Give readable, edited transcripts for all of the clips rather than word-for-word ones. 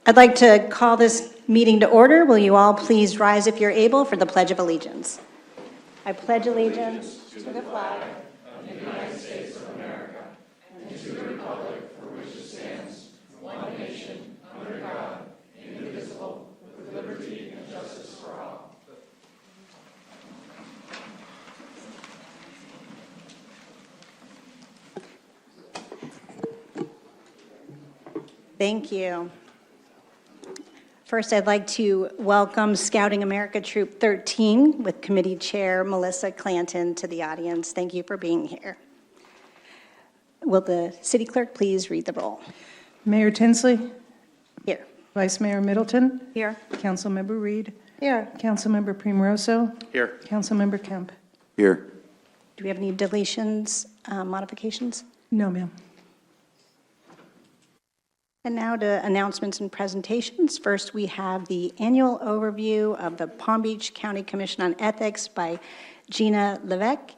I'd like to call this meeting to order. Will you all please rise if you're able for the Pledge of Allegiance? I pledge allegiance to the flag of the United States of America and to the republic for which it stands, one nation, under God, indivisible, with liberty and justice for all. Thank you. First, I'd like to welcome Scouting America Troop 13 with Committee Chair Melissa Clanton to the audience. Thank you for being here. Will the City Clerk please read the roll? Mayor Tinsley? Here. Vice Mayor Middleton? Here. Councilmember Reed? Here. Councilmember Primoroso? Here. Councilmember Kemp? Here. Do we have any deletions, modifications? No, ma'am. And now to announcements and presentations. First, we have the annual overview of the Palm Beach County Commission on Ethics by Gina Levesque,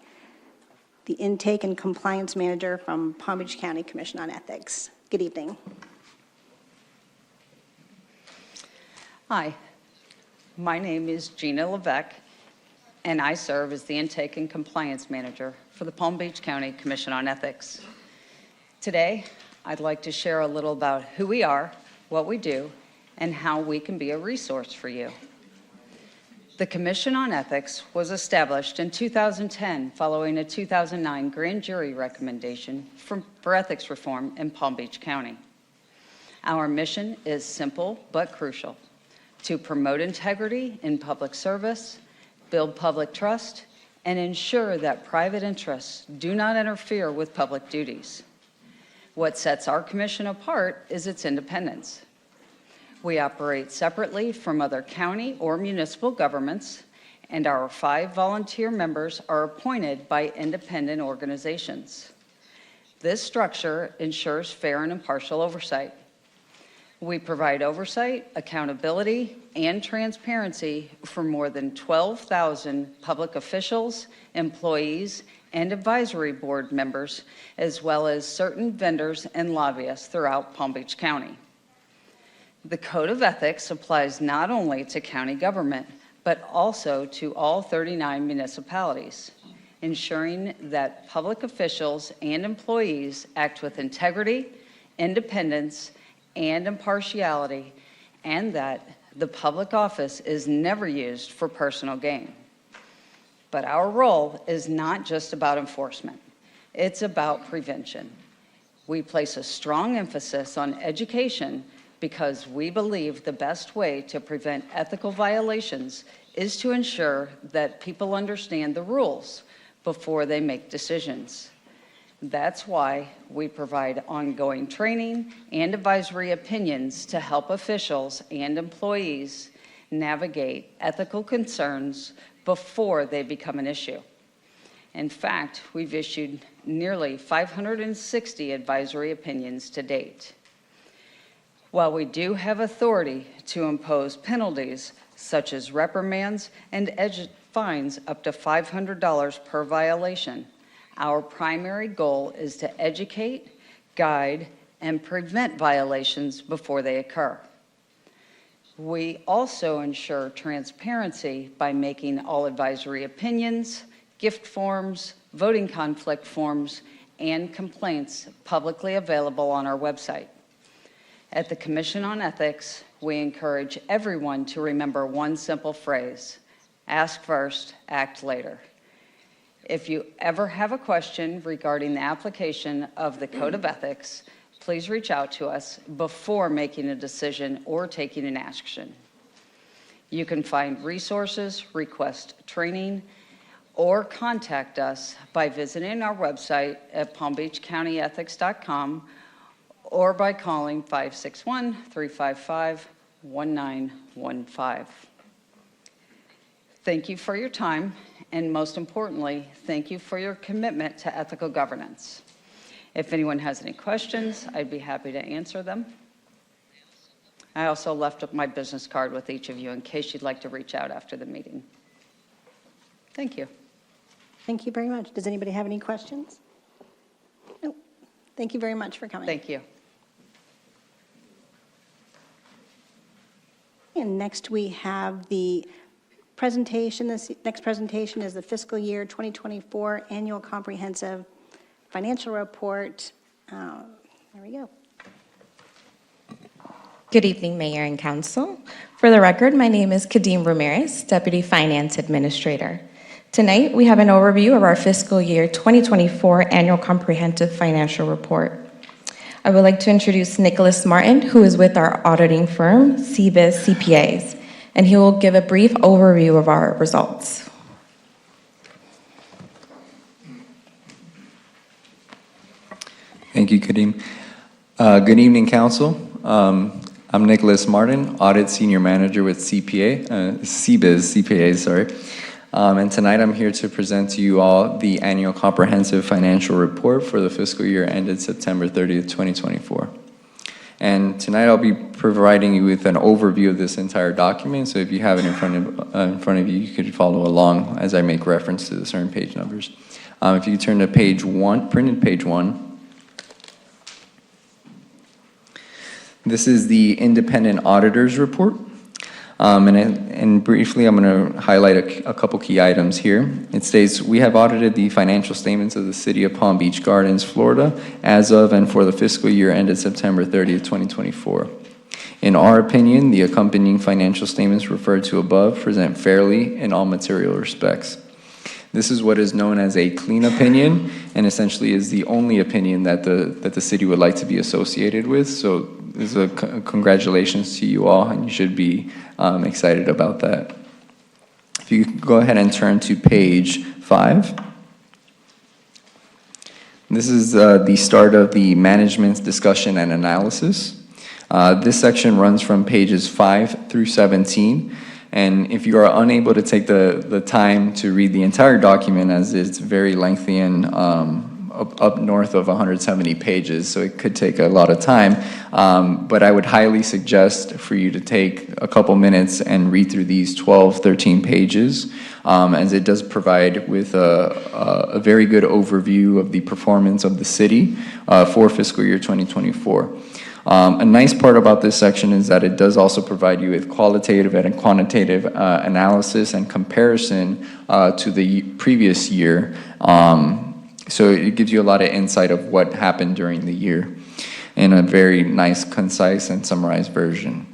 the Intake and Compliance Manager from Palm Beach County Commission on Ethics. Good evening. Hi, my name is Gina Levesque, and I serve as the Intake and Compliance Manager for the Palm Beach County Commission on Ethics. Today, I'd like to share a little about who we are, what we do, and how we can be a resource for you. The Commission on Ethics was established in 2010 following a 2009 grand jury recommendation for ethics reform in Palm Beach County. Our mission is simple but crucial: to promote integrity in public service, build public trust, and ensure that private interests do not interfere with public duties. What sets our commission apart is its independence. We operate separately from other county or municipal governments, and our 5 volunteer members are appointed by independent organizations. This structure ensures fair and impartial oversight. We provide oversight, accountability, and transparency for more than 12,000 public officials, employees, and advisory board members, as well as certain vendors and lobbyists throughout Palm Beach County. The Code of Ethics applies not only to county government, but also to all 39 municipalities, ensuring that public officials and employees act with integrity, independence, and impartiality, and that the public office is never used for personal gain. But our role is not just about enforcement. It's about prevention. We place a strong emphasis on education because we believe the best way to prevent ethical violations is to ensure that people understand the rules before they make decisions. That's why we provide ongoing training and advisory opinions to help officials and employees navigate ethical concerns before they become an issue. In fact, we've issued nearly 560 advisory opinions to date. While we do have authority to impose penalties such as reprimands and fines up to $500 per violation, our primary goal is to educate, guide, and prevent violations before they occur. We also ensure transparency by making all advisory opinions, gift forms, voting conflict forms, and complaints publicly available on our website. At the Commission on Ethics, we encourage everyone to remember one simple phrase: ask first, act later. If you ever have a question regarding the application of the Code of Ethics, please reach out to us before making a decision or taking an action. You can find resources, request training, or contact us by visiting our website at palmbeachcountyethics.com or by calling 561-355-1915. Thank you for your time, and most importantly, thank you for your commitment to ethical governance. If anyone has any questions, I'd be happy to answer them. I also left up my business card with each of you in case you'd like to reach out after the meeting. Thank you. Thank you very much. Does anybody have any questions? No. Thank you very much for coming. Thank you. next we have the presentation. This next presentation is the fiscal year 2024 Annual Comprehensive Financial Report. There we go. Good evening, Mayor and Council. For the record, my name is Kadeem Ramirez, Deputy Finance Administrator. Tonight, we have an overview of our fiscal year 2024 Annual Comprehensive Financial Report. I would like to introduce Nicholas Martin, who is with our auditing firm, CBIZ CPAs, and he will give a brief overview of our results. Thank you, Kadeem. Good evening, Council. I'm Nicholas Martin, Audit Senior Manager with CBIZ CPAs, and tonight I'm here to present to you all the Annual Comprehensive Financial Report for the fiscal year ended September 30th, 2024. And tonight I'll be providing you with an overview of this entire document, so if you have it in front of you, you could follow along as I make reference to the certain page numbers. If you turn to page 1, printed page 1, this is the Independent Auditor's Report. And briefly, I'm going to highlight a couple key items here. It states, we have audited the financial statements of the City of Palm Beach Gardens, Florida, as of and for the fiscal year ended September 30th, 2024. In our opinion, the accompanying financial statements referred to above present fairly in all material respects. This is what is known as a clean opinion, and essentially is the only opinion that the city would like to be associated with. So this is a congratulations to you all, and you should be excited about that. If you could go ahead and turn to page 5. This is the start of the management's discussion and analysis. This section runs from pages 5 through 17. And if you are unable to take the time to read the entire document, as it's very lengthy and up north of 170 pages, so it could take a lot of time, but I would highly suggest for you to take a couple minutes and read through these 12, 13 pages, as it does provide with a very good overview of the performance of the city for fiscal year 2024. A nice part about this section is that it does also provide you with qualitative and quantitative analysis and comparison to the previous year. So it gives you a lot of insight of what happened during the year in a very nice, concise, and summarized version.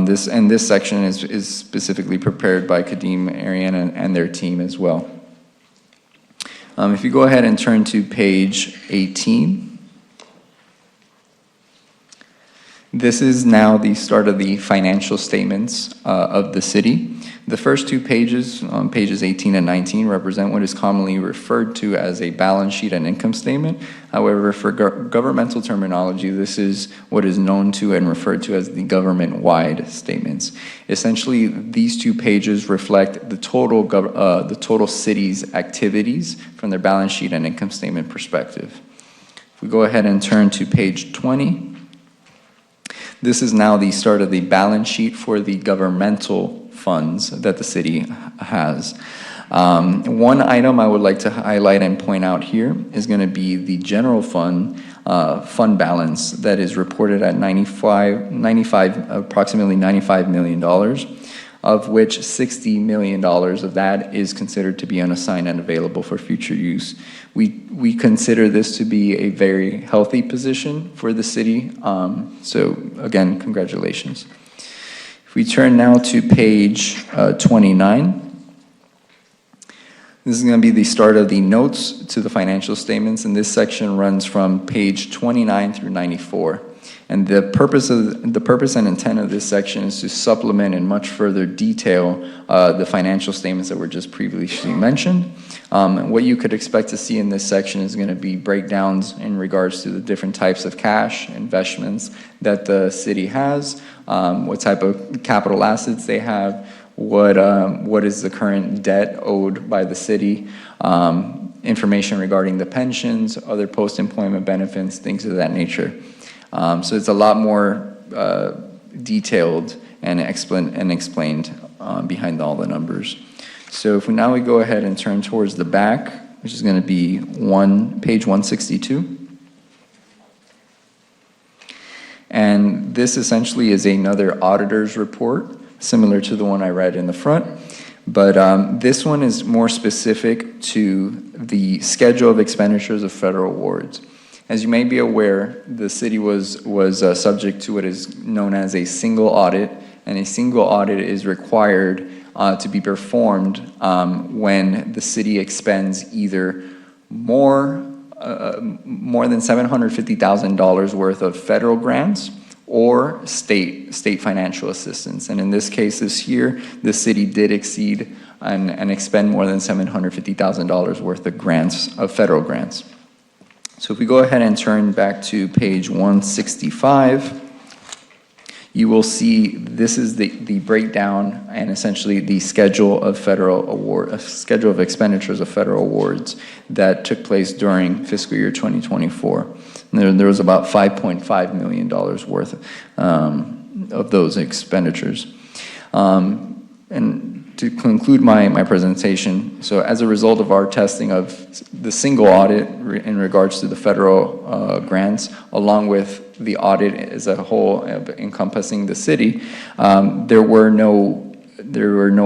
This section is specifically prepared by Kadeem, Ariana, and their team as well. If you go ahead and turn to page 18. This is now the start of the financial statements of the city. The first two pages, pages 18 and 19, represent what is commonly referred to as a balance sheet and income statement. However, for governmental terminology, this is what is known to and referred to as the government-wide statements. Essentially, these two pages reflect the total city's activities from their balance sheet and income statement perspective. If we go ahead and turn to page 20, this is now the start of the balance sheet for the governmental funds that the city has. One item I would like to highlight and point out here is going to be the general fund balance that is reported at approximately $95 million, of which $60 million of that is considered to be unassigned and available for future use. We consider this to be a very healthy position for the city. So again, congratulations. If we turn now to page 29, this is going to be the start of the notes to the financial statements, and this section runs from page 29 through 94. And the purpose and intent of this section is to supplement in much further detail the financial statements that were just previously mentioned. What you could expect to see in this section is going to be breakdowns in regards to the different types of cash investments that the city has, what type of capital assets they have, what is the current debt owed by the city, information regarding the pensions, other post-employment benefits, things of that nature. So it's a lot more detailed and explained behind all the numbers. So if we now go ahead and turn towards the back, which is going to be page 162. And this essentially is another auditor's report similar to the one I read in the front. But this one is more specific to the schedule of expenditures of federal awards. As you may be aware, the city was subject to what is known as a single audit, and a single audit is required to be performed when the city expends either more than $750,000 worth of federal grants or state financial assistance. And in this case, this year, the city did exceed and expend more than $750,000 worth of grants, of federal grants. So if we go ahead and turn back to page 165, you will see this is the breakdown and essentially the schedule of schedule of expenditures of federal awards that took place during fiscal year 2024. There was about $5.5 million worth of those expenditures. And to conclude my presentation, so as a result of our testing of the single audit in regards to the federal grants, along with the audit as a whole encompassing the city, there were no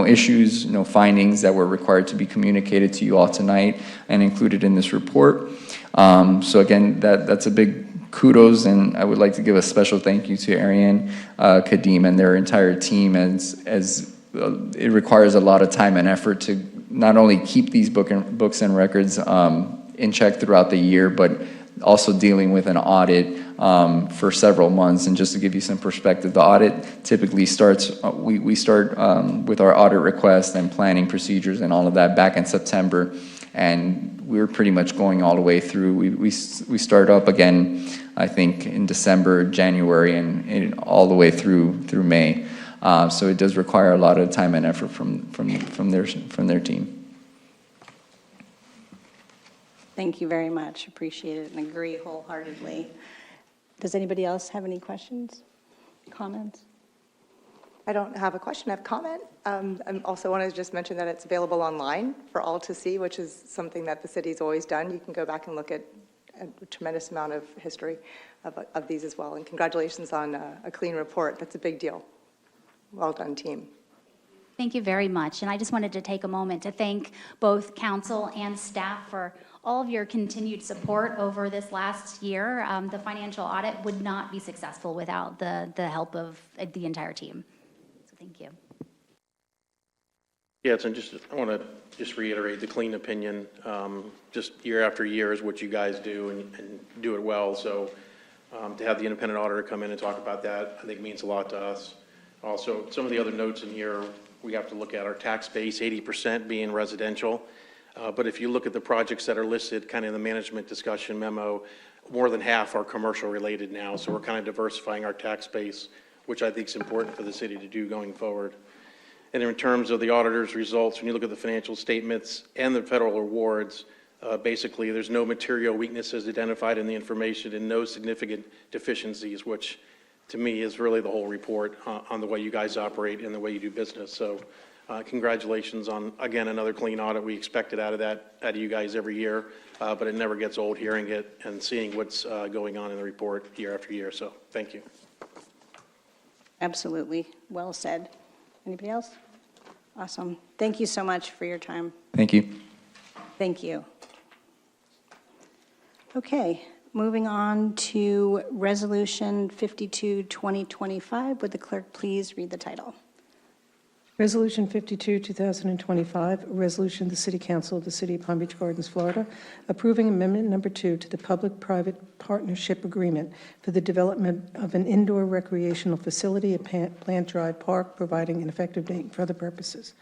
issues, no findings that were required to be communicated to you all tonight and included in this report. So again, that's a big kudos, and I would like to give a special thank you to Ariane, Kadim, and their entire team, as it requires a lot of time and effort to not only keep these books and records in check throughout the year, but also dealing with an audit for several months. And just to give you some perspective, the audit typically starts, we start with our audit request and planning procedures and all of that back in September, and we're pretty much going all the way through. We start up again, I think, in December, January, and all the way through May. So it does require a lot of time and effort from their team. Thank you very much. Appreciate it and agree wholeheartedly. Does anybody else have any questions, comments? I don't have a question, I have a comment. I also want to just mention that it's available online for all to see, which is something that the city's always done. You can go back and look at a tremendous amount of history of these as well. And congratulations on a clean report. That's a big deal. Well done, team. Thank you very much. And I just wanted to take a moment to thank both council and staff for all of your continued support over this last year. The financial audit would not be successful without the help of the entire team. So thank you. Yes, and I want to just reiterate the clean opinion. Just year after year is what you guys do and do it well. So to have the independent auditor come in and talk about that, I think means a lot to us. Also, some of the other notes in here, we have to look at our tax base, 80% being residential. But if you look at the projects that are listed kind of in the management discussion memo, more than half are commercial related now. So we're kind of diversifying our tax base, which I think is important for the city to do going forward. And in terms of the auditor's results, when you look at the financial statements and the federal awards, basically there's no material weaknesses identified in the information and no significant deficiencies, which to me is really the whole report on the way you guys operate and the way you do business. So congratulations on, again, another clean audit. We expect it out of you guys every year, but it never gets old hearing it and seeing what's going on in the report year after year. So thank you. Absolutely. Well said. Anybody else? Awesome. Thank you so much for your time. Thank you. Thank you. Okay, moving on to Resolution 52, 2025. Would the clerk please read the title? Resolution 52, 2025, a resolution of the City Council of the City of Palm Beach Gardens, Florida, approving Amendment Number 2 to the Public-Private Partnership Agreement for the development of an indoor recreational facility at Plant Drive Park, providing an effective date for other purposes.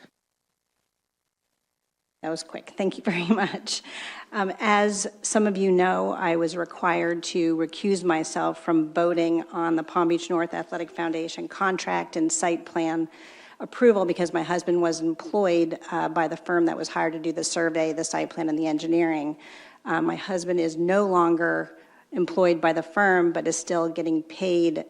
That was quick. Thank you very much. As some of you know, I was required to recuse myself from voting on the Palm Beach North Athletic Foundation contract and site plan approval because my husband was employed by the firm that was hired to do the survey, the site plan, and the engineering. My husband is no longer employed by the firm, but is still getting paid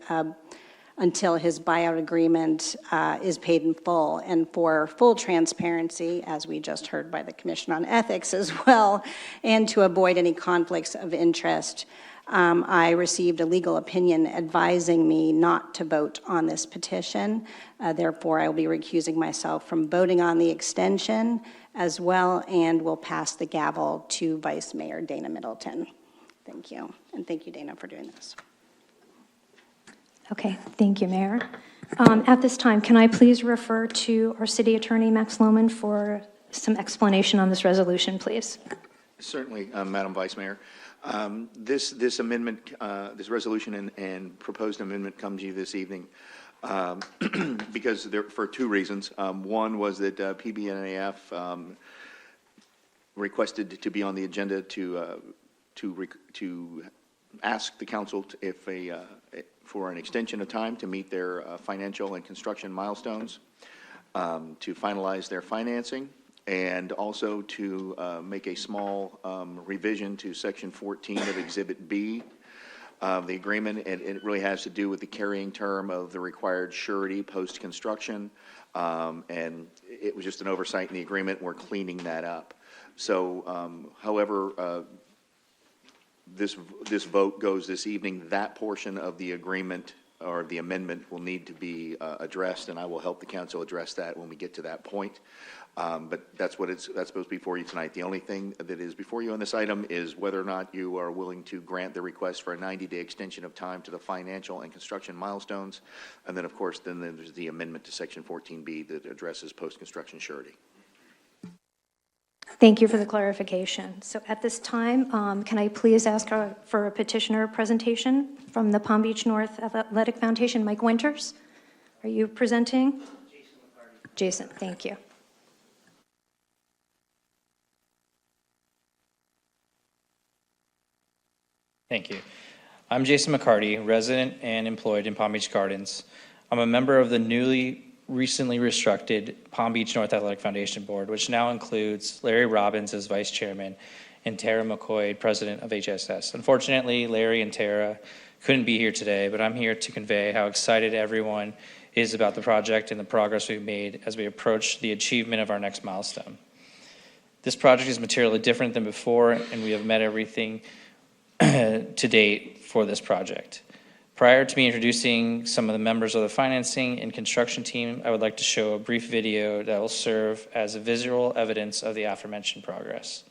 until his buyout agreement is paid in full. And for full transparency, as we just heard by the Commission on Ethics as well, and to avoid any conflicts of interest, I received a legal opinion advising me not to vote on this petition. Therefore, I will be recusing myself from voting on the extension as well, and will pass the gavel to Vice Mayor Dana Middleton. Thank you. And thank you, Dana, for doing this. Okay, thank you, Mayor. At this time, can I please refer to our City Attorney, Max Lohman, for some explanation on this resolution, please? Certainly, Madam Vice Mayor. This amendment, this resolution and proposed amendment comes to you this evening because for two reasons. One was that PBNAF requested to be on the agenda to ask the council for an extension of time to meet their financial and construction milestones, to finalize their financing, and also to make a small revision to Section 14 of Exhibit B of the agreement. And it really has to do with the carrying term of the required surety post-construction. And it was just an oversight in the agreement. We're cleaning that up. So, however, this vote goes this evening, that portion of the agreement or the amendment will need to be addressed, and I will help the council address that when we get to that point. But that's supposed to be before you tonight. The only thing that is before you on this item is whether or not you are willing to grant the request for a 90-day extension of time to the financial and construction milestones. And then, of course, then there's the amendment to Section 14B that addresses post-construction surety. Thank you for the clarification. So at this time, can I please ask for a petitioner presentation from the Palm Beach North Athletic Foundation? Mike Winters, are you presenting? Jason McCarty. Jason, thank you. Thank you. I'm Jason McCarty, resident and employed in Palm Beach Gardens. I'm a member of the recently restructured Palm Beach North Athletic Foundation Board, which now includes Larry Robbins as vice chairman and Tara McCoy, president of HSS. Unfortunately, Larry and Tara couldn't be here today, but I'm here to convey how excited everyone is about the project and the progress we've made as we approach the achievement of our next milestone. This project is materially different than before, and we have met everything to date for this project. Prior to me introducing some of the members of the financing and construction team, I would like to show a brief video that will serve as a visual evidence of the aforementioned progress.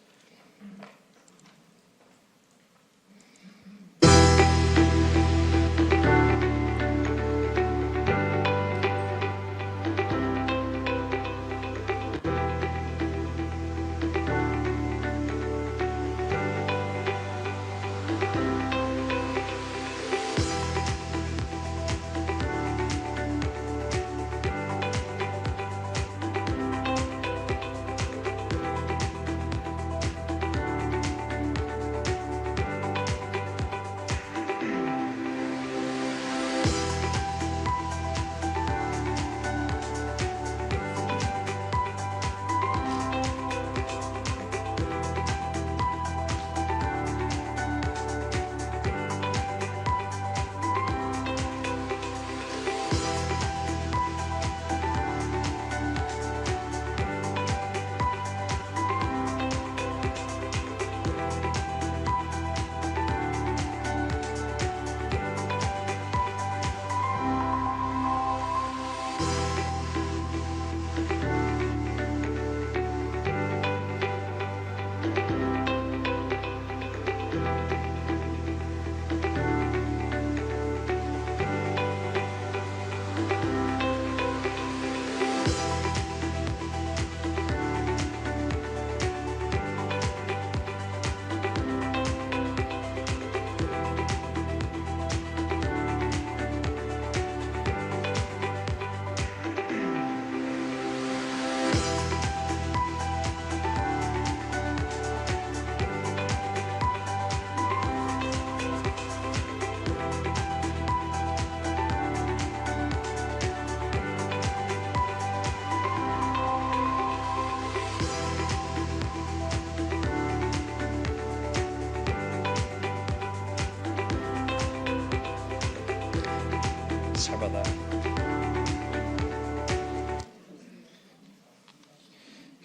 Sorry about that.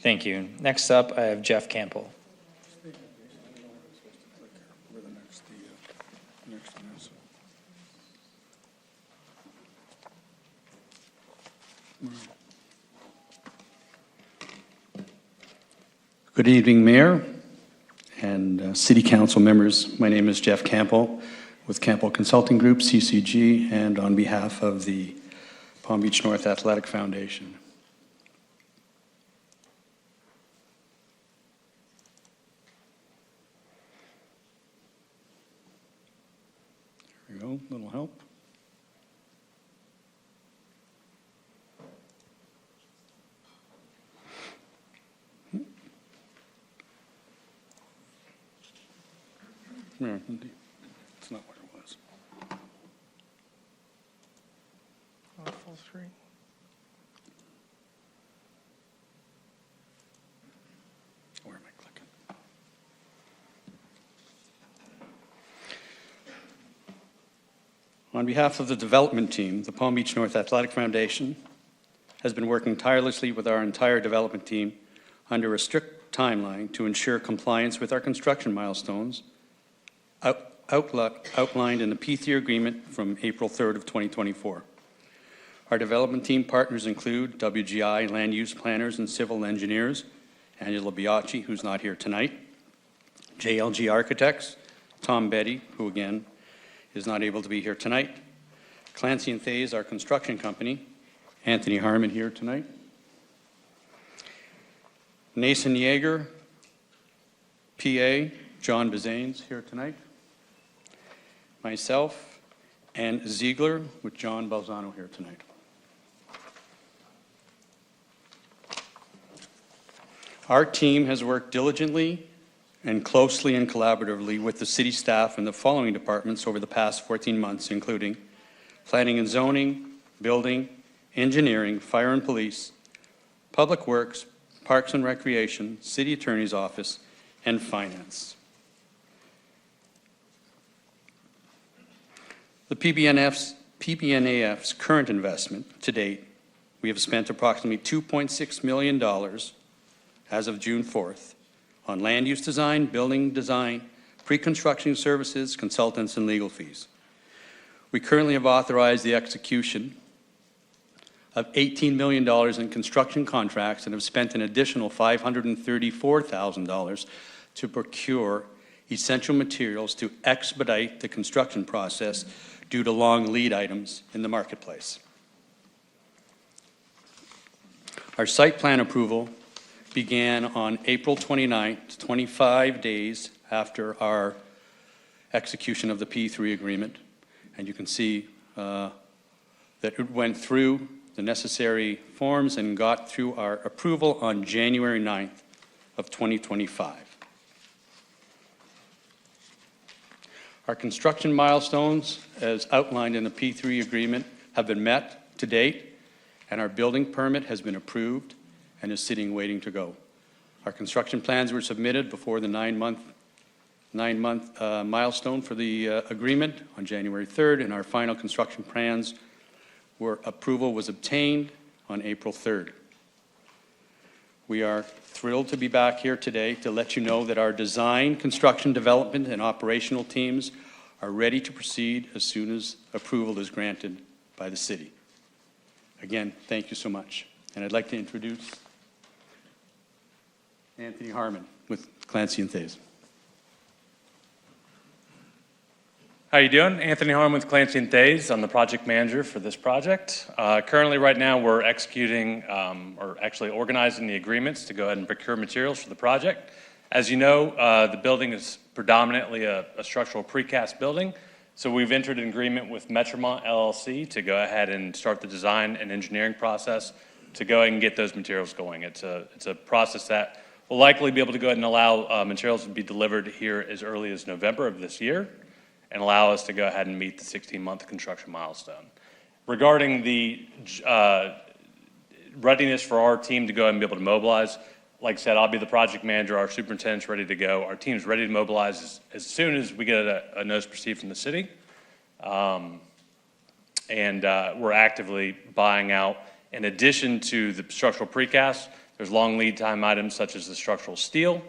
Thank you. Next up, I have Jeff Campbell. Good evening, Mayor and City Council members. My name is Jeff Campbell with Campbell Consulting Group, CCG, and on behalf of the Palm Beach North Athletic Foundation. There we go, little help. No, it's not what it was. Full screen. Where am I clicking? On behalf of the development team, the Palm Beach North Athletic Foundation has been working tirelessly with our entire development team under a strict timeline to ensure compliance with our construction milestones outlined in the P3 agreement from April 3rd of 2024. Our development team partners include WGI land use planners and civil engineers, Angela Biaggi, who's not here tonight, JLG Architects, Tom Betty, who again is not able to be here tonight, Clancy and Thays, our construction company, Anthony Harmon here tonight, Nason Yeager, PA, John Bazanes here tonight, myself, and Ziegler with John Balzano here tonight. Our team has worked diligently and closely and collaboratively with the city staff and the following departments over the past 14 months, including planning and zoning, building, engineering, fire and police, public works, parks and recreation, city attorney's office, and finance. The PBNAF's current investment to date, we have spent approximately $2.6 million as of June 4th on land use design, building design, pre-construction services, consultants, and legal fees. We currently have authorized the execution of $18 million in construction contracts and have spent an additional $534,000 to procure essential materials to expedite the construction process due to long lead items in the marketplace. Our site plan approval began on April 29th, 25 days after our execution of the P3 agreement. And you can see that it went through the necessary forms and got through our approval on January 9th of 2025. Our construction milestones, as outlined in the P3 agreement, have been met to date, and our building permit has been approved and is sitting waiting to go. Our construction plans were submitted before the nine-month milestone for the agreement on January 3rd, and our final construction plans where approval was obtained on April 3rd. We are thrilled to be back here today to let you know that our design, construction, development, and operational teams are ready to proceed as soon as approval is granted by the city. Again, thank you so much. And I'd like to introduce Anthony Harmon with Clancy and Thays. How you doing? Anthony Harmon with Clancy and Thays. I'm the project manager for this project. Currently, right now, we're executing, or actually organizing the agreements to go ahead and procure materials for the project. As you know, the building is predominantly a structural precast building, so we've entered an agreement with Metromont LLC to go ahead and start the design and engineering process to go ahead and get those materials going. It's a process that will likely be able to go ahead and allow materials to be delivered here as early as November of this year, and allow us to go ahead and meet the 16-month construction milestone. Regarding the readiness for our team to go ahead and be able to mobilize, like I said, I'll be the project manager, our superintendent's ready to go. Our team's ready to mobilize as soon as we get a notice to proceed from the city. We're actively buying out, in addition to the structural precast, there's long lead time items such as the structural steel.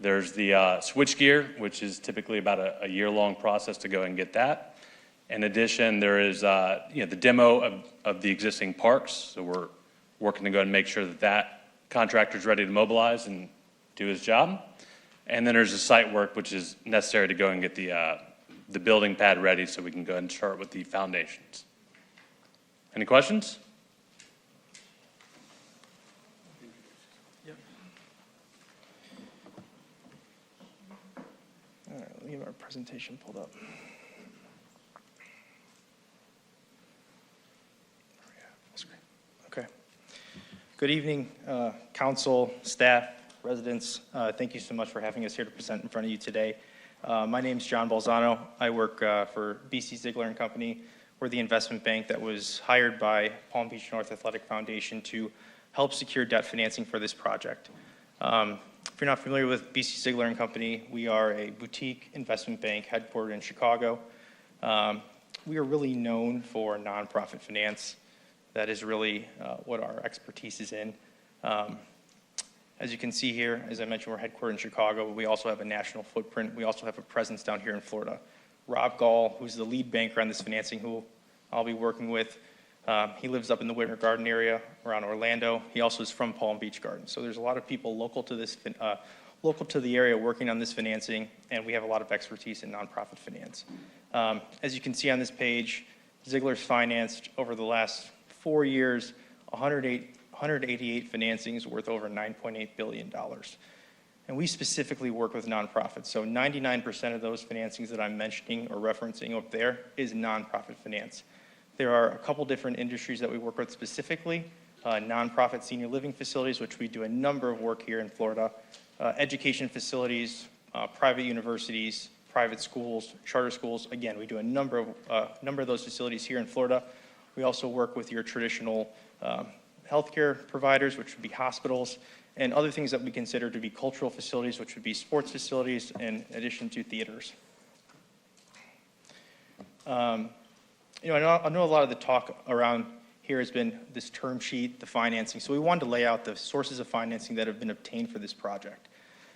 There's the switchgear, which is typically about a year-long process to go and get that. In addition, there is the demo of the existing parks. So we're working to go ahead and make sure that that contractor's ready to mobilize and do his job. And then there's the site work, which is necessary to go and get the building pad ready so we can go ahead and start with the foundations. Any questions? All right, let me get our presentation pulled up. Okay. Good evening, council, staff, residents. Thank you so much for having us here to present in front of you today. My name is John Balzano. I work for BC Ziegler and Company. We're the investment bank that was hired by Palm Beach North Athletic Foundation to help secure debt financing for this project. If you're not familiar with BC Ziegler and Company, we are a boutique investment bank headquartered in Chicago. We are really known for nonprofit finance. That is really what our expertise is in. As you can see here, as I mentioned, we're headquartered in Chicago, but we also have a national footprint. We also have a presence down here in Florida. Rob Gall, who's the lead banker on this financing, who I'll be working with, he lives up in the Winter Garden area around Orlando. He also is from Palm Beach Gardens. So there's a lot of people local to this, local to the area working on this financing, and we have a lot of expertise in nonprofit finance. As you can see on this page, Ziegler's financed over the last 4 years, 188 financings worth over $9.8 billion. And we specifically work with nonprofits. So 99% of those financings that I'm mentioning or referencing up there is nonprofit finance. There are a couple different industries that we work with specifically, nonprofit senior living facilities, which we do a number of work here in Florida, education facilities, private universities, private schools, charter schools. Again, we do a number of those facilities here in Florida. We also work with your traditional healthcare providers, which would be hospitals, and other things that we consider to be cultural facilities, which would be sports facilities, in addition to theaters. I know a lot of the talk around here has been this term sheet, the financing. So we wanted to lay out the sources of financing that have been obtained for this project.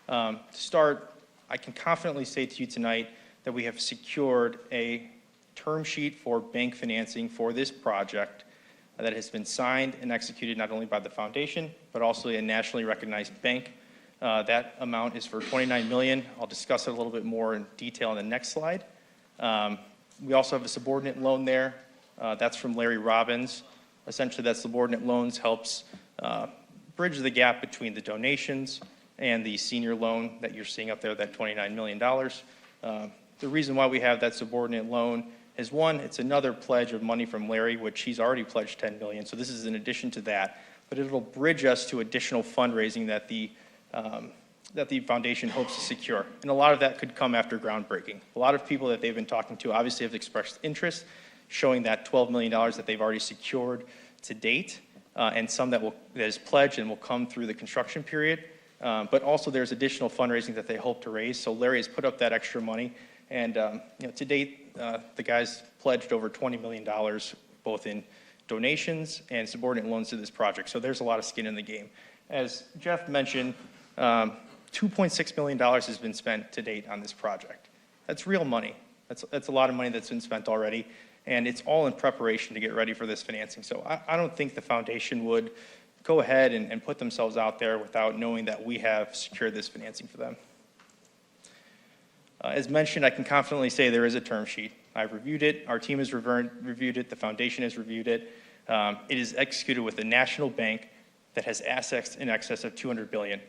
To start, I can confidently say to you tonight that we have secured a term sheet for bank financing for this project that has been signed and executed not only by the foundation, but also a nationally recognized bank. That amount is for $29 million. I'll discuss it a little bit more in detail on the next slide. We also have a subordinate loan there. That's from Larry Robbins. Essentially, that subordinate loans helps bridge the gap between the donations and the senior loan that you're seeing up there, that $29 million. The reason why we have that subordinate loan is, one, it's another pledge of money from Larry, which he's already pledged $10 million. So this is in addition to that. But it'll bridge us to additional fundraising that the foundation hopes to secure. And a lot of that could come after groundbreaking. A lot of people that they've been talking to obviously have expressed interest, showing that $12 million that they've already secured to date, and some that is pledged and will come through the construction period. But also there's additional fundraising that they hope to raise. So Larry has put up that extra money. And to date, the guys pledged over $20 million, both in donations and subordinate loans to this project. So there's a lot of skin in the game. As Jeff mentioned, $2.6 million has been spent to date on this project. That's real money. That's a lot of money that's been spent already, and it's all in preparation to get ready for this financing. So I don't think the foundation would go ahead and put themselves out there without knowing that we have secured this financing for them. As mentioned, I can confidently say there is a term sheet. I've reviewed it. Our team has reviewed it. The foundation has reviewed it. It is executed with a national bank that has assets in excess of $200 billion.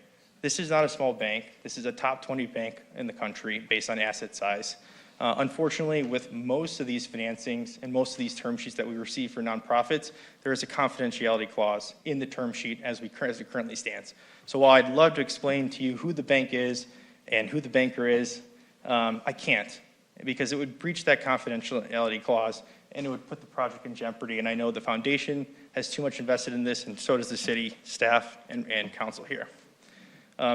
This is not a small bank. This is a top 20 bank in the country based on asset size. Unfortunately, with most of these financings and most of these term sheets that we receive for nonprofits, there is a confidentiality clause in the term sheet as it currently stands. So while I'd love to explain to you who the bank is and who the banker is, I can't, because it would breach that confidentiality clause and it would put the project in jeopardy. And I know the foundation has too much invested in this, and so does the city staff and council here.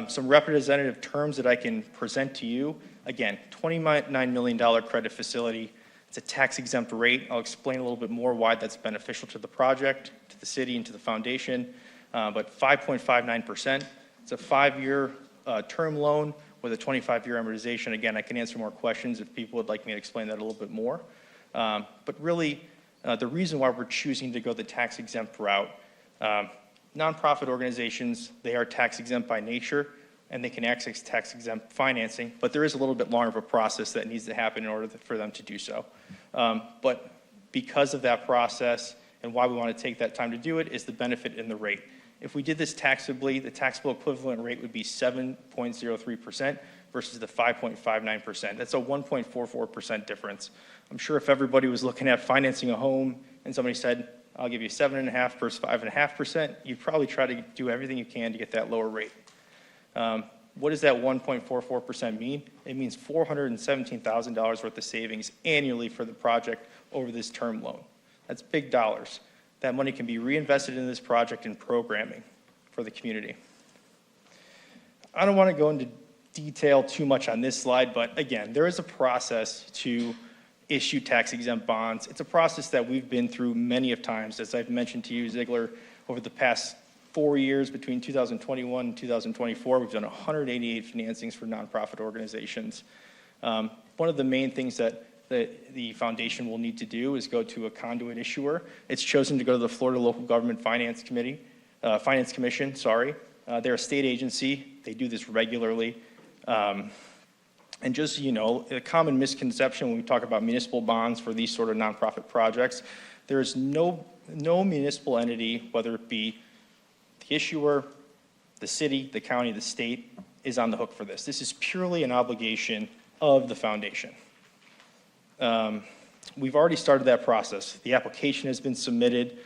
Some representative terms that I can present to you. Again, $29 million credit facility. It's a tax-exempt rate. I'll explain a little bit more why that's beneficial to the project, to the city, and to the foundation. But 5.59%. It's a 5-year term loan with a 25-year amortization. Again, I can answer more questions if people would like me to explain that a little bit more. But really, the reason why we're choosing to go the tax-exempt route, nonprofit organizations, they are tax exempt by nature, and they can access tax exempt financing, but there is a little bit longer of a process that needs to happen in order for them to do so. But because of that process and why we want to take that time to do it is the benefit in the rate. If we did this taxably, the taxable equivalent rate would be 7.03% versus the 5.59%. That's a 1.44% difference. I'm sure if everybody was looking at financing a home and somebody said, I'll give you 7.5% versus 5.5%, you'd probably try to do everything you can to get that lower rate. What does that 1.44% mean? It means $417,000 worth of savings annually for the project over this term loan. That's big dollars. That money can be reinvested in this project and programming for the community. I don't want to go into detail too much on this slide, but again, there is a process to issue tax-exempt bonds. It's a process that we've been through many of times, as I've mentioned to you, Ziegler, over the past 4 years, between 2021 and 2024, we've done 188 financings for nonprofit organizations. One of the main things that the foundation will need to do is go to a conduit issuer. It's chosen to go to the Florida Local Government Finance Commission. They're a state agency. They do this regularly. And just so you know, a common misconception when we talk about municipal bonds for these sort of nonprofit projects, there is no municipal entity, whether it be the issuer, the city, the county, the state, is on the hook for this. This is purely an obligation of the foundation. We've already started that process. The application has been submitted,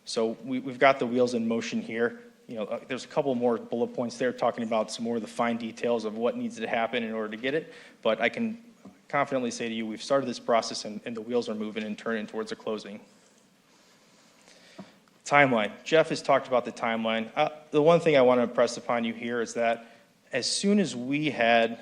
so we've got the wheels in motion here. You know, there's a couple more bullet points there talking about some more of the fine details of what needs to happen in order to get it, but I can confidently say to you, we've started this process and the wheels are moving and turning towards a closing. Timeline. Jeff has talked about the timeline. The one thing I want to impress upon you here is that as soon as we had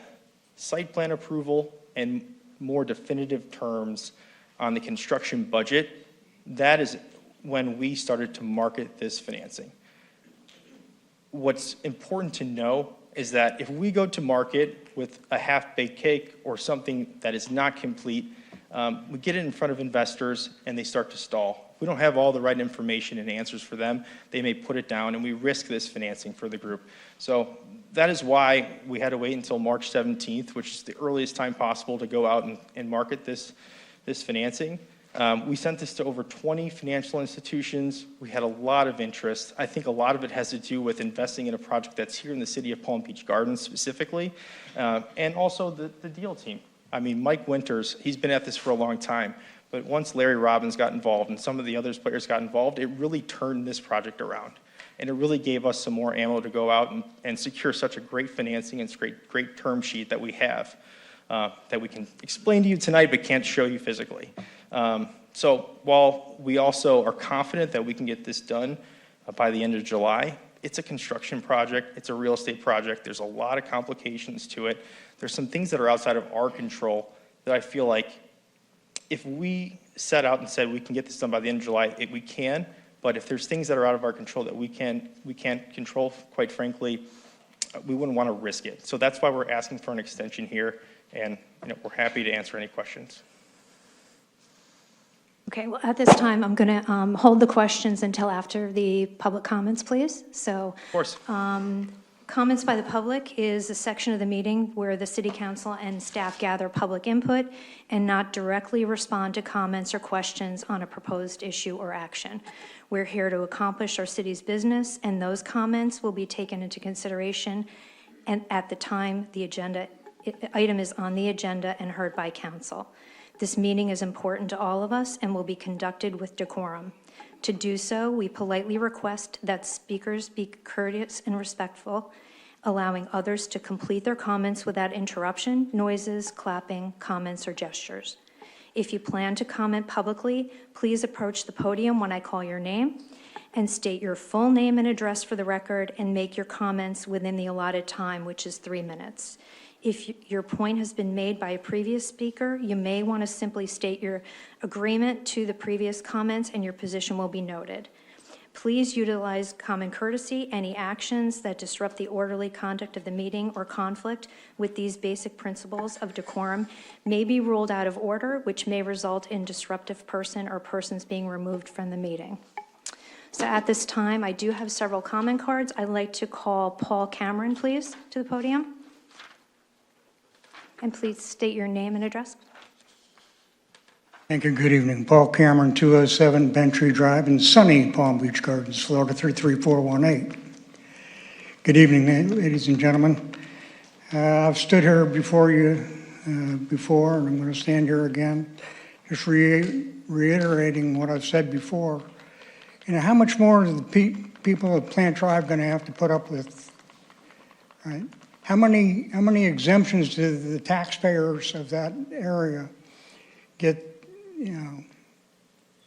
site plan approval and more definitive terms on the construction budget, that is when we started to market this financing. What's important to know is that if we go to market with a half-baked cake or something that is not complete, we get it in front of investors and they start to stall. If we don't have all the right information and answers for them, they may put it down and we risk this financing for the group. So that is why we had to wait until March 17th, which is the earliest time possible to go out and market this financing. We sent this to over 20 financial institutions. We had a lot of interest. I think a lot of it has to do with investing in a project that's here in the city of Palm Beach Gardens specifically, and also the deal team. I mean, Mike Winters, he's been at this for a long time, but once Larry Robbins got involved and some of the other players got involved, it really turned this project around. And it really gave us some more ammo to go out and secure such a great financing and great term sheet that we have, that we can explain to you tonight but can't show you physically. So while we also are confident that we can get this done by the end of July, it's a construction project, it's a real estate project, there's a lot of complications to it. There's some things that are outside of our control that I feel like if we set out and said we can get this done by the end of July, we can, but if there's things that are out of our control that we can't control, quite frankly, we wouldn't want to risk it. So that's why we're asking for an extension here, and we're happy to answer any questions. Okay, well, at this time, I'm going to hold the questions until after the public comments, please. So, of course. Comments by the public is a section of the meeting where the city council and staff gather public input and not directly respond to comments or questions on a proposed issue or action. We're here to accomplish our city's business, and those comments will be taken into consideration and at the time the item is on the agenda and heard by council. This meeting is important to all of us and will be conducted with decorum. To do so, we politely request that speakers be courteous and respectful, allowing others to complete their comments without interruption, noises, clapping, comments, or gestures. If you plan to comment publicly, please approach the podium when I call your name and state your full name and address for the record and make your comments within the allotted time, which is 3 minutes. If your point has been made by a previous speaker, you may want to simply state your agreement to the previous comments and your position will be noted. Please utilize common courtesy. Any actions that disrupt the orderly conduct of the meeting or conflict with these basic principles of decorum may be ruled out of order, which may result in disruptive person or persons being removed from the meeting. So at this time, I do have several comment cards. I'd like to call Paul Cameron, please, to the podium. And please state your name and address. Thank you. Good evening. Paul Cameron, 207 Bentry Drive in sunny Palm Beach Gardens, Florida 33418. Good evening, ladies and gentlemen. I've stood here before you before, and I'm going to stand here again, just reiterating what I've said before. You know, how much more are the people of Plant Drive going to have to put up with, right? How many exemptions do the taxpayers of that area get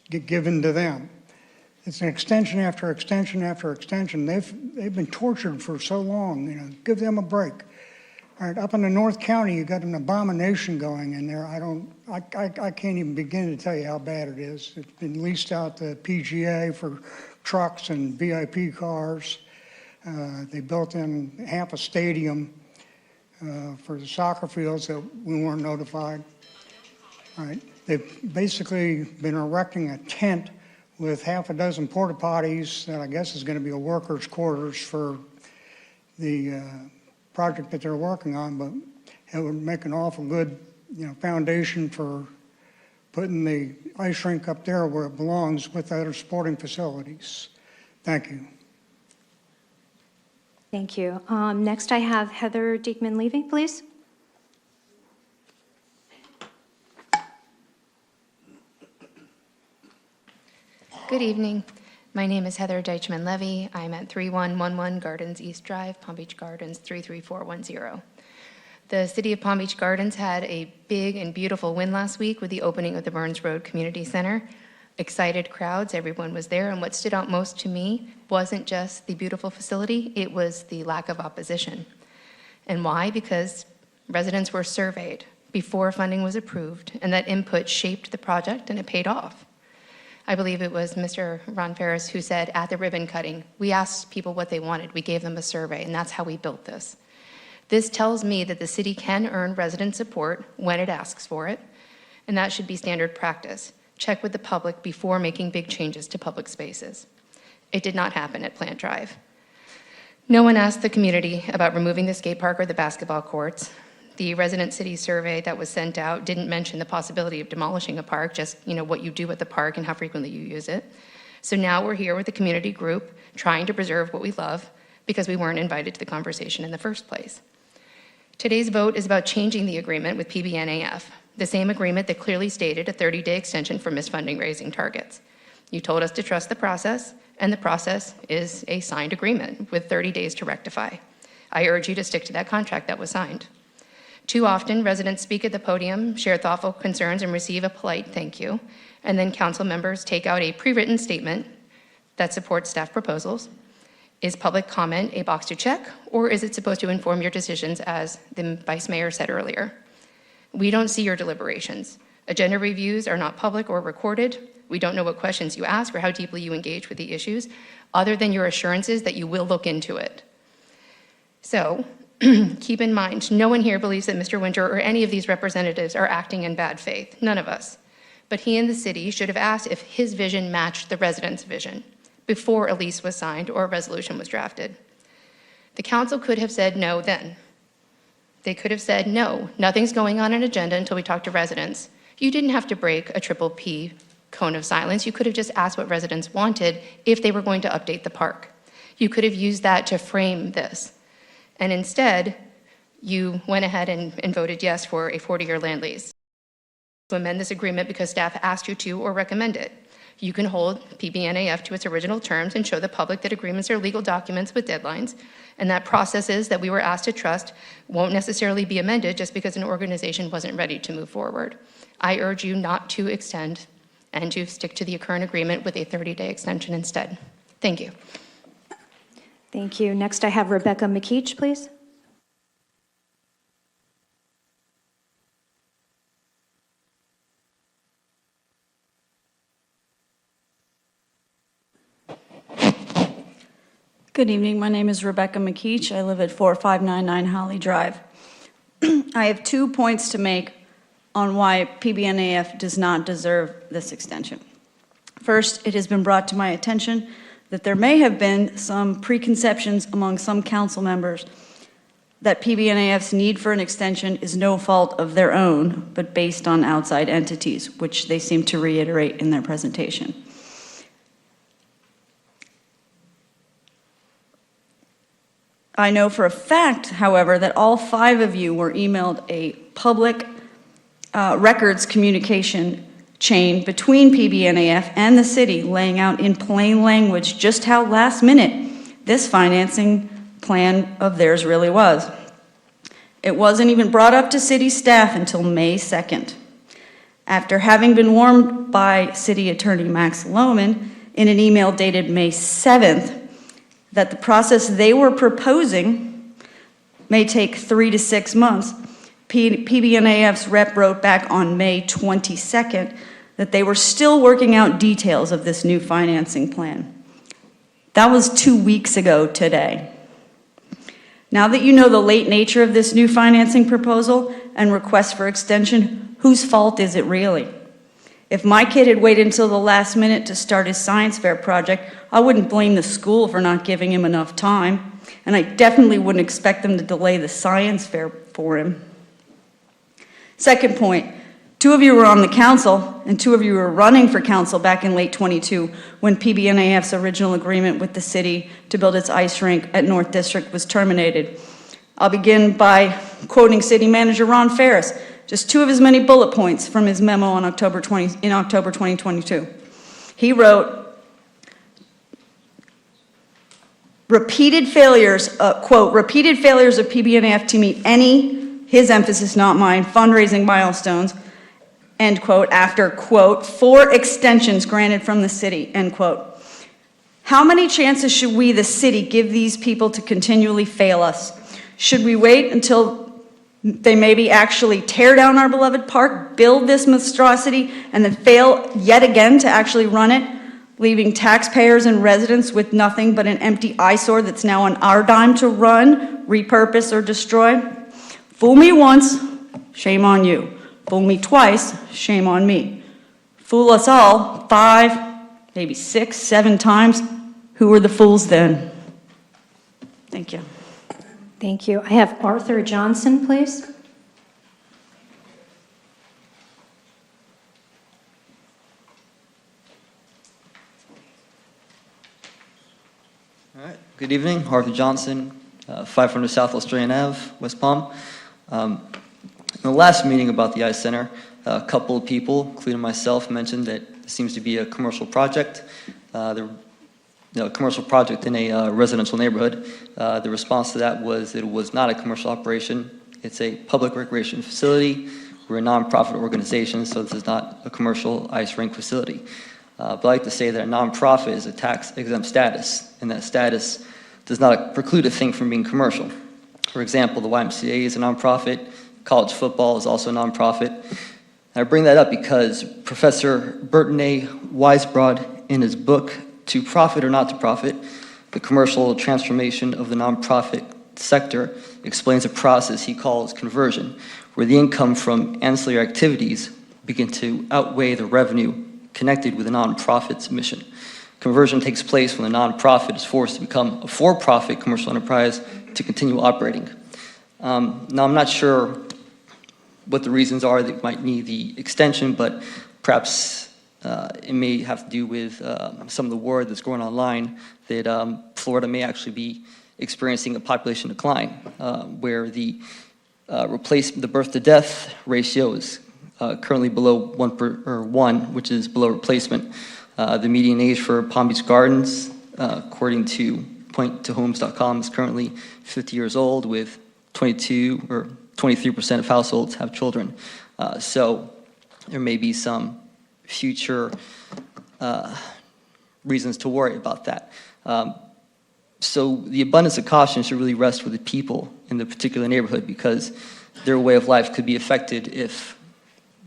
given to them? It's an extension after extension after extension. They've been tortured for so long. You know, give them a break. All right, up in the North County, you got an abomination going in there. I can't even begin to tell you how bad it is. It's been leased out to PGA for trucks and VIP cars. They built in half a stadium for the soccer fields that we weren't notified. All right, they've basically been erecting a tent with half a dozen porta potties that I guess is going to be a workers' quarters for the project that they're working on, but it would make an awful good, foundation for putting the ice rink up there where it belongs with other sporting facilities. Thank you. Thank you. Next, I have Heather Diekman-Levy, please. Good evening. My name is Heather Deichman-Levy. I'm at 3111 Gardens East Drive, Palm Beach Gardens 33410. The City of Palm Beach Gardens had a big and beautiful win last week with the opening of the Burns Road Community Center. Excited crowds, everyone was there, and what stood out most to me wasn't just the beautiful facility, it was the lack of opposition. And why? Because residents were surveyed before funding was approved, and that input shaped the project, and it paid off. I believe it was Mr. Ron Ferris who said at the ribbon cutting, we asked people what they wanted, we gave them a survey, and that's how we built this. This tells me that the city can earn resident support when it asks for it, and that should be standard practice. Check with the public before making big changes to public spaces. It did not happen at Plant Drive. No one asked the community about removing the skate park or the basketball courts. The resident city survey that was sent out didn't mention the possibility of demolishing a park, just what you do at the park and how frequently you use it. So now we're here with the community group trying to preserve what we love because we weren't invited to the conversation in the first place. Today's vote is about changing the agreement with PBNAF, the same agreement that clearly stated a 30-day extension for misfunding raising targets. You told us to trust the process, and the process is a signed agreement with 30 days to rectify. I urge you to stick to that contract that was signed. Too often, residents speak at the podium, share thoughtful concerns, and receive a polite thank you, and then council members take out a pre-written statement that supports staff proposals. Is public comment a box to check, or is it supposed to inform your decisions, as the Vice Mayor said earlier? We don't see your deliberations. Agenda reviews are not public or recorded. We don't know what questions you ask or how deeply you engage with the issues, other than your assurances that you will look into it. So, keep in mind, no one here believes that Mr. Winter or any of these representatives are acting in bad faith. None of us. But he and the city should have asked if his vision matched the residents' vision before a lease was signed or a resolution was drafted. The council could have said no then. They could have said, no, nothing's going on an agenda until we talk to residents. You didn't have to break a triple P cone of silence. You could have just asked what residents wanted if they were going to update the park. You could have used that to frame this. And instead, you went ahead and voted yes for a 40-year land lease. To amend this agreement because staff asked you to or recommend it. You can hold PBNAF to its original terms and show the public that agreements are legal documents with deadlines, and that processes that we were asked to trust won't necessarily be amended just because an organization wasn't ready to move forward. I urge you not to extend and to stick to the current agreement with a 30-day extension instead. Thank you. Thank you. Next, I have Rebecca McKeach, please. Good evening. My name is Rebecca McKeach. I live at 4599 Holly Drive. I have 2 points to make on why PBNAF does not deserve this extension. First, it has been brought to my attention that there may have been some preconceptions among some council members that PBNAF's need for an extension is no fault of their own, but based on outside entities, which they seem to reiterate in their presentation. I know for a fact, however, that all 5 of you were emailed a public records communication chain between PBNAF and the city, laying out in plain language just how last minute this financing plan of theirs really was. It wasn't even brought up to city staff until May 2nd. After having been warned by City Attorney Max Lohman in an email dated May 7th that the process they were proposing may take 3 to 6 months, PBNAF's rep wrote back on May 22nd that they were still working out details of this new financing plan. That was 2 weeks ago today. Now that you know the late nature of this new financing proposal and request for extension, whose fault is it really? If my kid had waited until the last minute to start his science fair project, I wouldn't blame the school for not giving him enough time, and I definitely wouldn't expect them to delay the science fair for him. Second point, 2 of you were on the council, and 2 of you were running for council back in late '22 when PBNAF's original agreement with the city to build its ice rink at North District was terminated. I'll begin by quoting City Manager Ron Ferris, just 2 of his many bullet points from his memo on October 2022. He wrote, repeated failures of PBNAF to meet any, his emphasis not mine, fundraising milestones, end quote, after, quote, 4 extensions granted from the city, end quote. How many chances should we, the city, give these people to continually fail us? Should we wait until they maybe actually tear down our beloved park, build this monstrosity, and then fail yet again to actually run it, leaving taxpayers and residents with nothing but an empty eyesore that's now on our dime to run, repurpose, or destroy? Fool me once, shame on you. Fool me twice, shame on me. Fool us all 5, maybe 6, 7 times. Who were the fools then? Thank you. Thank you. I have Arthur Johnson, please. All right. Good evening. Arthur Johnson, 500 South Australian Ave, West Palm. In the last meeting about the Ice Center, a couple of people, including myself, mentioned that it seems to be a commercial project. Commercial project in a residential neighborhood. The response to that was that it was not a commercial operation. It's a public recreation facility. We're a nonprofit organization, so this is not a commercial ice rink facility. But I like to say that a nonprofit is a tax-exempt status, and that status does not preclude a thing from being commercial. For example, the YMCA is a nonprofit. College football is also a nonprofit. I bring that up because Professor Burton A. Weisbrod, in his book, To Profit or Not to Profit, the commercial transformation of the nonprofit sector, explains a process he calls conversion, where the income from ancillary activities begin to outweigh the revenue connected with a nonprofit's mission. Conversion takes place when the nonprofit is forced to become a for-profit commercial enterprise to continue operating. Now, I'm not sure what the reasons are that might need the extension, but perhaps it may have to do with some of the word that's going online that Florida may actually be experiencing a population decline, where the birth-to-death ratio is currently below 1, which is below replacement. The median age for Palm Beach Gardens, according to pointtohomes.com, is currently 50 years old, with 22 or 23% of households have children. So there may be some future reasons to worry about that. So the abundance of caution should really rest with the people in the particular neighborhood, because their way of life could be affected if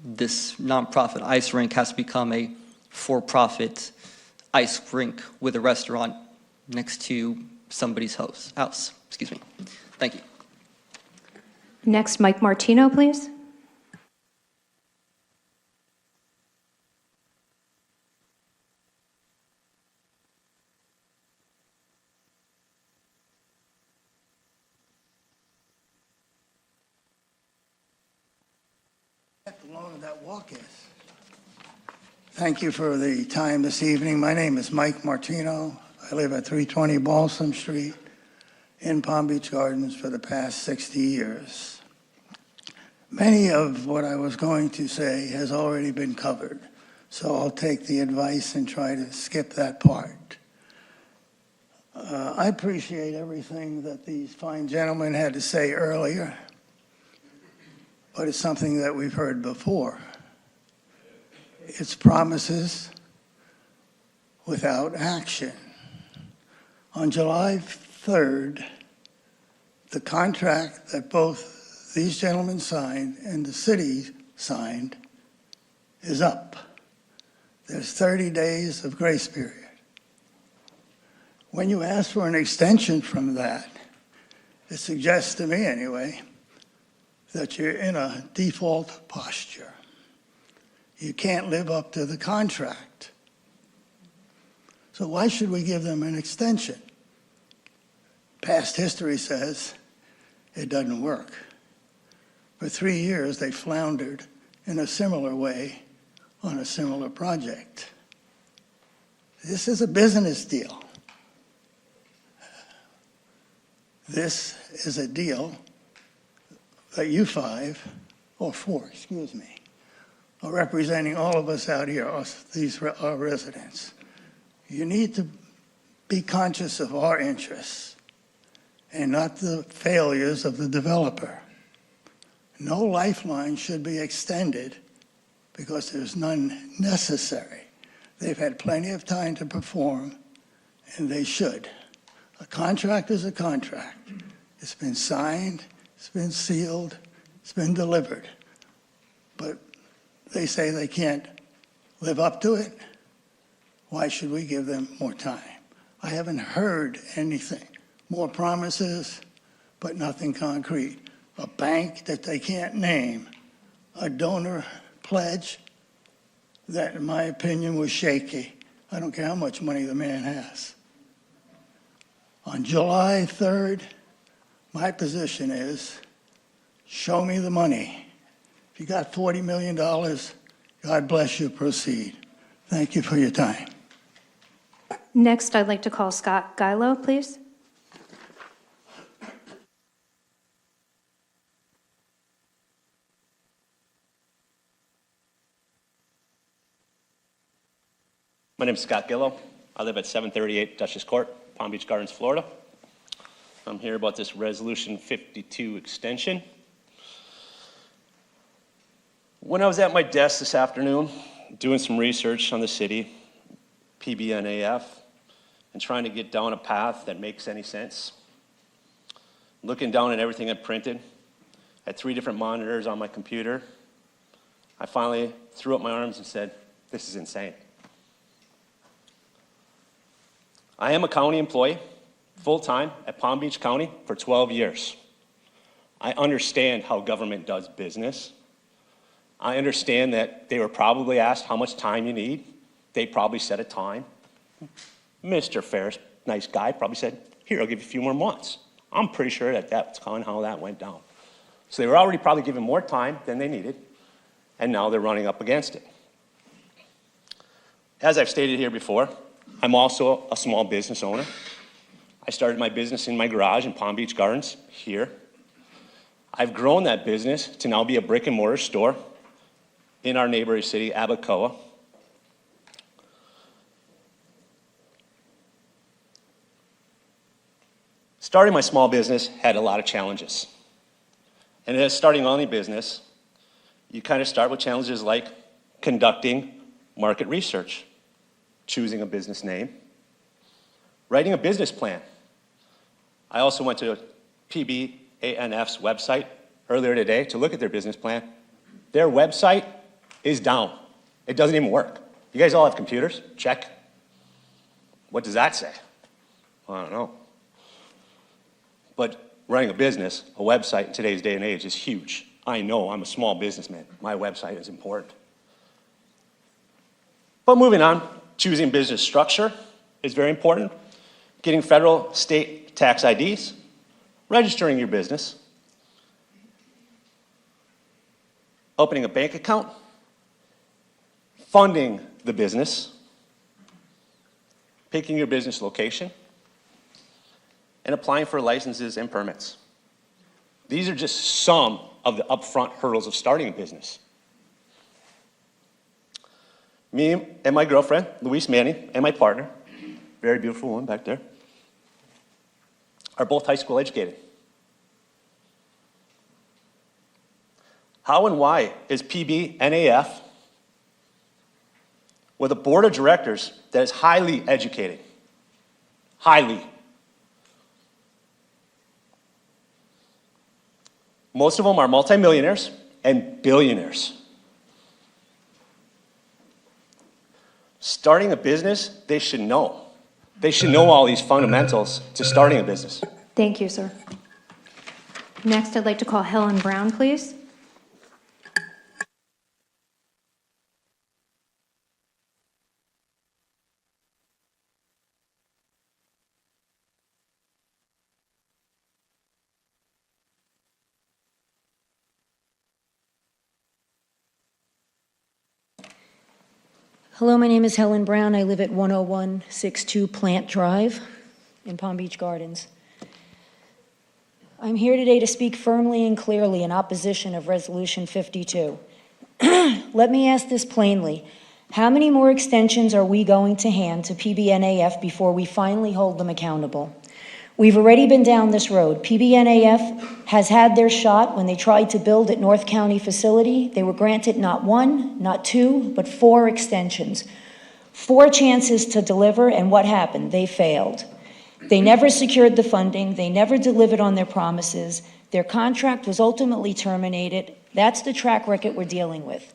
this nonprofit ice rink has to become a for-profit ice rink with a restaurant next to somebody's house. Excuse me. Thank you. Next, Mike Martino, please. How long that walk is. Thank you for the time this evening. My name is Mike Martino. I live at 320 Balsam Street in Palm Beach Gardens for the past 60 years. Many of what I was going to say has already been covered, so I'll take the advice and try to skip that part. I appreciate everything that these fine gentlemen had to say earlier, but it's something that we've heard before. It's promises without action. On July 3rd, the contract that both these gentlemen signed and the city signed is up. There's 30 days of grace period. When you ask for an extension from that, it suggests to me anyway, that you're in a default posture. You can't live up to the contract. So why should we give them an extension? Past history says it doesn't work. For 3 years, they floundered in a similar way on a similar project. This is a business deal. This is a deal that you four, are representing all of us out here, our residents. You need to be conscious of our interests and not the failures of the developer. No lifeline should be extended because there's none necessary. They've had plenty of time to perform, and they should. A contract is a contract. It's been signed, it's been sealed, it's been delivered. But they say they can't live up to it. Why should we give them more time? I haven't heard anything. More promises, but nothing concrete. A bank that they can't name, a donor pledge that, in my opinion, was shaky. I don't care how much money the man has. On July 3rd, my position is, show me the money. If you got $40 million, God bless you, proceed. Thank you for your time. Next, I'd like to call Scott Gilo, please. My name is Scott Gillow. I live at 738 Dutchess Court, Palm Beach Gardens, Florida. I'm here about this Resolution 52 extension. When I was at my desk this afternoon, doing some research on the city, PBNAF, and trying to get down a path that makes any sense, looking down at everything I printed, at 3 different monitors on my computer, I finally threw up my arms and said, this is insane. I am a county employee, full-time at Palm Beach County for 12 years. I understand how government does business. I understand that they were probably asked how much time you need. They probably set a time. Mr. Ferris, nice guy, probably said, here, I'll give you a few more months. I'm pretty sure that that's kind of how that went down. So they were already probably given more time than they needed, and now they're running up against it. As I've stated here before, I'm also a small business owner. I started my business in my garage in Palm Beach Gardens here. I've grown that business to now be a brick and mortar store in our neighboring city, Abacoa. Starting my small business had a lot of challenges. And as starting any business, you kind of start with challenges like conducting market research, choosing a business name, writing a business plan. I also went to PBANF's website earlier today to look at their business plan. Their website is down. It doesn't even work. You guys all have computers? Check. What does that say? I don't know. But running a business, a website in today's day and age is huge. I know, I'm a small businessman. My website is important. But moving on, choosing business structure is very important. Getting federal, state tax IDs, registering your business. opening a bank account, funding the business, picking your business location, and applying for licenses and permits. These are just some of the upfront hurdles of starting a business. Me and my girlfriend, Louise Manning, and my partner, very beautiful woman back there, are both high school educated. How and why is PBNAF, with a board of directors that is highly educated, highly. Most of them are multimillionaires and billionaires. Starting a business, they should know. They should know all these fundamentals to starting a business. Thank you, sir. Next, I'd like to call Helen Brown, please. Hello, my name is Helen Brown. I live at 10162 Plant Drive in Palm Beach Gardens. I'm here today to speak firmly and clearly in opposition of Resolution 52. Let me ask this plainly. How many more extensions are we going to hand to PBNAF before we finally hold them accountable? We've already been down this road. PBNAF has had their shot when they tried to build at North County facility. They were granted not 1, not 2, but 4 extensions. 4 chances to deliver, and what happened? They failed. They never secured the funding. They never delivered on their promises. Their contract was ultimately terminated. That's the track record we're dealing with.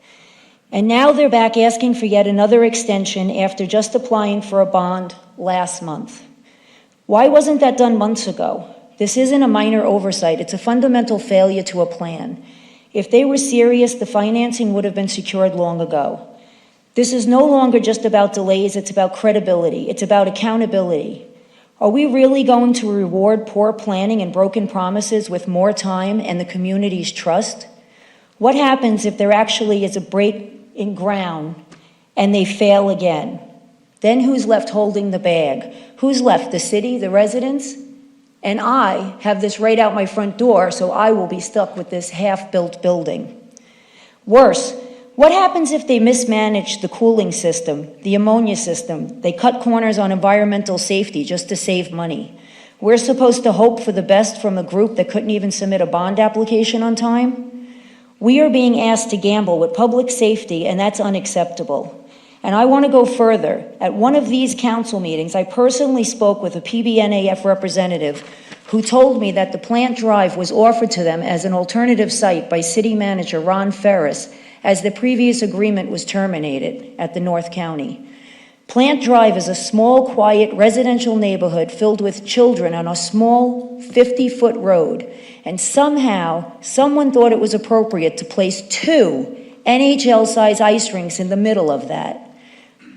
And now they're back asking for yet another extension after just applying for a bond last month. Why wasn't that done months ago? This isn't a minor oversight. It's a fundamental failure to a plan. If they were serious, the financing would have been secured long ago. This is no longer just about delays. It's about credibility. It's about accountability. Are we really going to reward poor planning and broken promises with more time and the community's trust? What happens if there actually is a break in ground and they fail again? Then who's left holding the bag? Who's left? The city, the residents? And I have this right out my front door, so I will be stuck with this half-built building. Worse, what happens if they mismanage the cooling system, the ammonia system? They cut corners on environmental safety just to save money. We're supposed to hope for the best from a group that couldn't even submit a bond application on time? We are being asked to gamble with public safety, and that's unacceptable. And I want to go further. At one of these council meetings, I personally spoke with a PBNAF representative who told me that the Plant Drive was offered to them as an alternative site by City Manager Ron Ferris as the previous agreement was terminated at the North County. Plant Drive is a small, quiet residential neighborhood filled with children on a small 50-foot road. And somehow, someone thought it was appropriate to place 2 NHL-size ice rinks in the middle of that.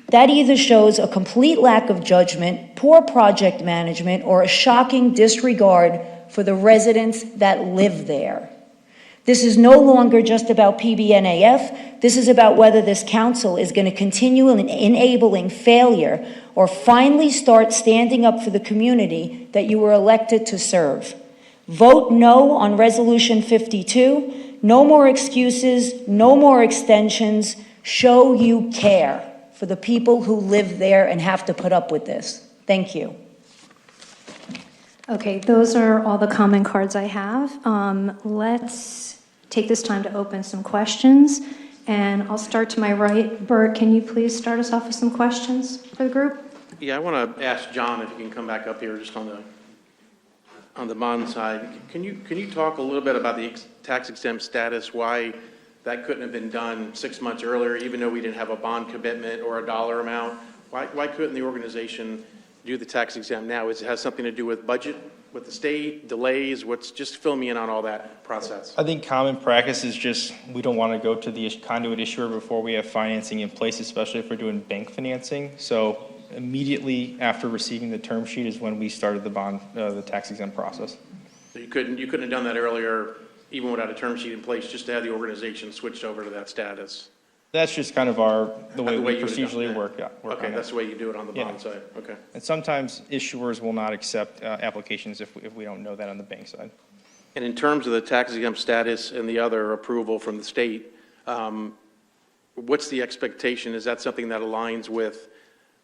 That either shows a complete lack of judgment, poor project management, or a shocking disregard for the residents that live there. This is no longer just about PBNAF. This is about whether this council is going to continue in enabling failure or finally start standing up for the community that you were elected to serve. Vote no on Resolution 52. No more excuses, no more extensions. Show you care for the people who live there and have to put up with this. Thank you. Okay, those are all the comment cards I have. Let's take this time to open some questions. And I'll start to my right. Bert, can you please start us off with some questions for the group? Yeah, I want to ask John if you can come back up here just on the bond side. Can you talk a little bit about the tax exempt status, why that couldn't have been done 6 months earlier, even though we didn't have a bond commitment or a dollar amount? Why couldn't the organization do the tax exempt now? It has something to do with budget, with the state, delays? Just fill me in on all that process. I think common practice is just, we don't want to go to the conduit issuer before we have financing in place, especially if we're doing bank financing. So immediately after receiving the term sheet is when we started the bond, the tax exempt process. So you couldn't have done that earlier even without a term sheet in place, just to have the organization switched over to that status? That's just kind of the way The we way you would have done procedurally that. work Okay, on that's it. the way you do it on the Yeah. bond side, okay. And sometimes issuers will not accept applications if we don't know that on the bank side. And in terms of the tax exempt status and the other approval from the state, what's the expectation? Is that something that aligns with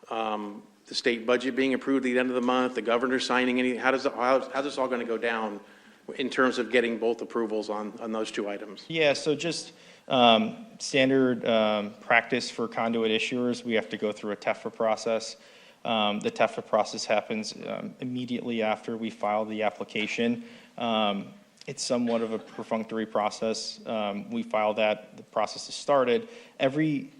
the state budget being approved at the end of the month, the governor signing anything? How's this all going to go down in terms of getting both approvals on those two items? Yeah, so just standard practice for conduit issuers, we have to go through a TEFRA process. The TEFRA process happens immediately after we file the application. It's somewhat of a perfunctory process. We file that, the process has started. Every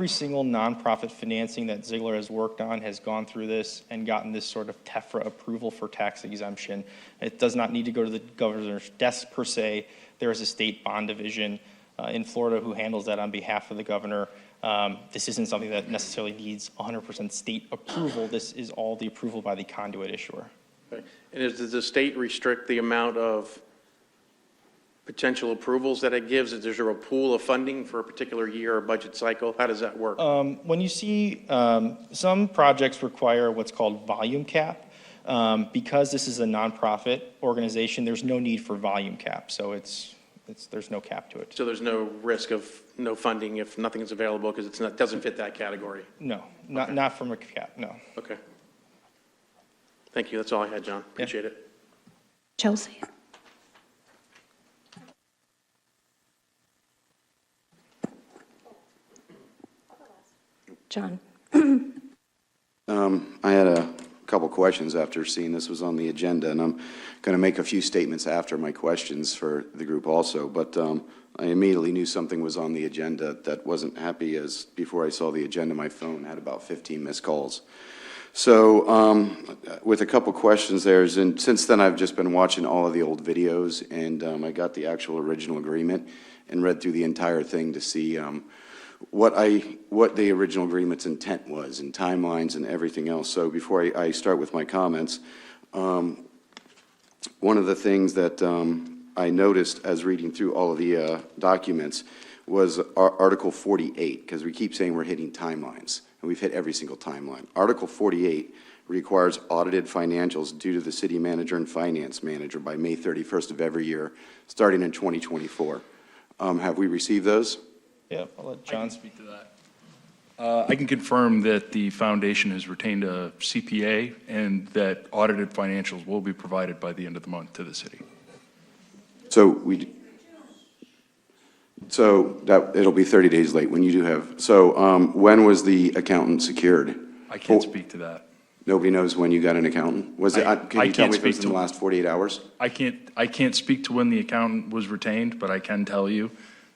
single nonprofit financing that Ziegler has worked on has gone through this and gotten this sort of TEFRA approval for tax exemption. It does not need to go to the governor's desk per se. There is a state bond division in Florida who handles that on behalf of the governor. This isn't something that necessarily needs 100% state approval. This is all the approval by the conduit issuer. Okay. And does the state restrict the amount of potential approvals that it gives? Is there a pool of funding for a particular year or budget cycle? How does that work? When you see some projects require what's called volume cap, because this is a nonprofit organization, there's no need for volume cap. So there's no cap to it. So there's no risk of no funding if nothing is available because it doesn't fit that category? No, not from a cap, no. Okay. Thank you. That's all I had, John. Appreciate it. Chelsea? John? I had a couple questions after seeing this was on the agenda, and I'm going to make a few statements after my questions for the group also, but I immediately knew something was on the agenda that wasn't happy, as before I saw the agenda, my phone had about 15 missed calls. So with a couple questions there, and since then I've just been watching all of the old videos, and I got the actual original agreement and read through the entire thing to see what the original agreement's intent was and timelines and everything else. So before I start with my comments, one of the things that I noticed as reading through all of the documents was Article 48, because we keep saying we're hitting timelines, and we've hit every single timeline. Article 48 requires audited financials due to the city manager and finance manager by May 31st of every year, starting in 2024. Have we received those? Yeah, I'll let John speak to that. I can confirm that the foundation has retained a CPA and that audited financials will be provided by the end of the month to the city. So that it'll be 30 days late when you do have. So when was the accountant secured? I can't speak to that. Nobody knows when you got an accountant. Was it? Can you tell me if it was in the last 48 hours? I can't speak to when the accountant was retained, but I can tell you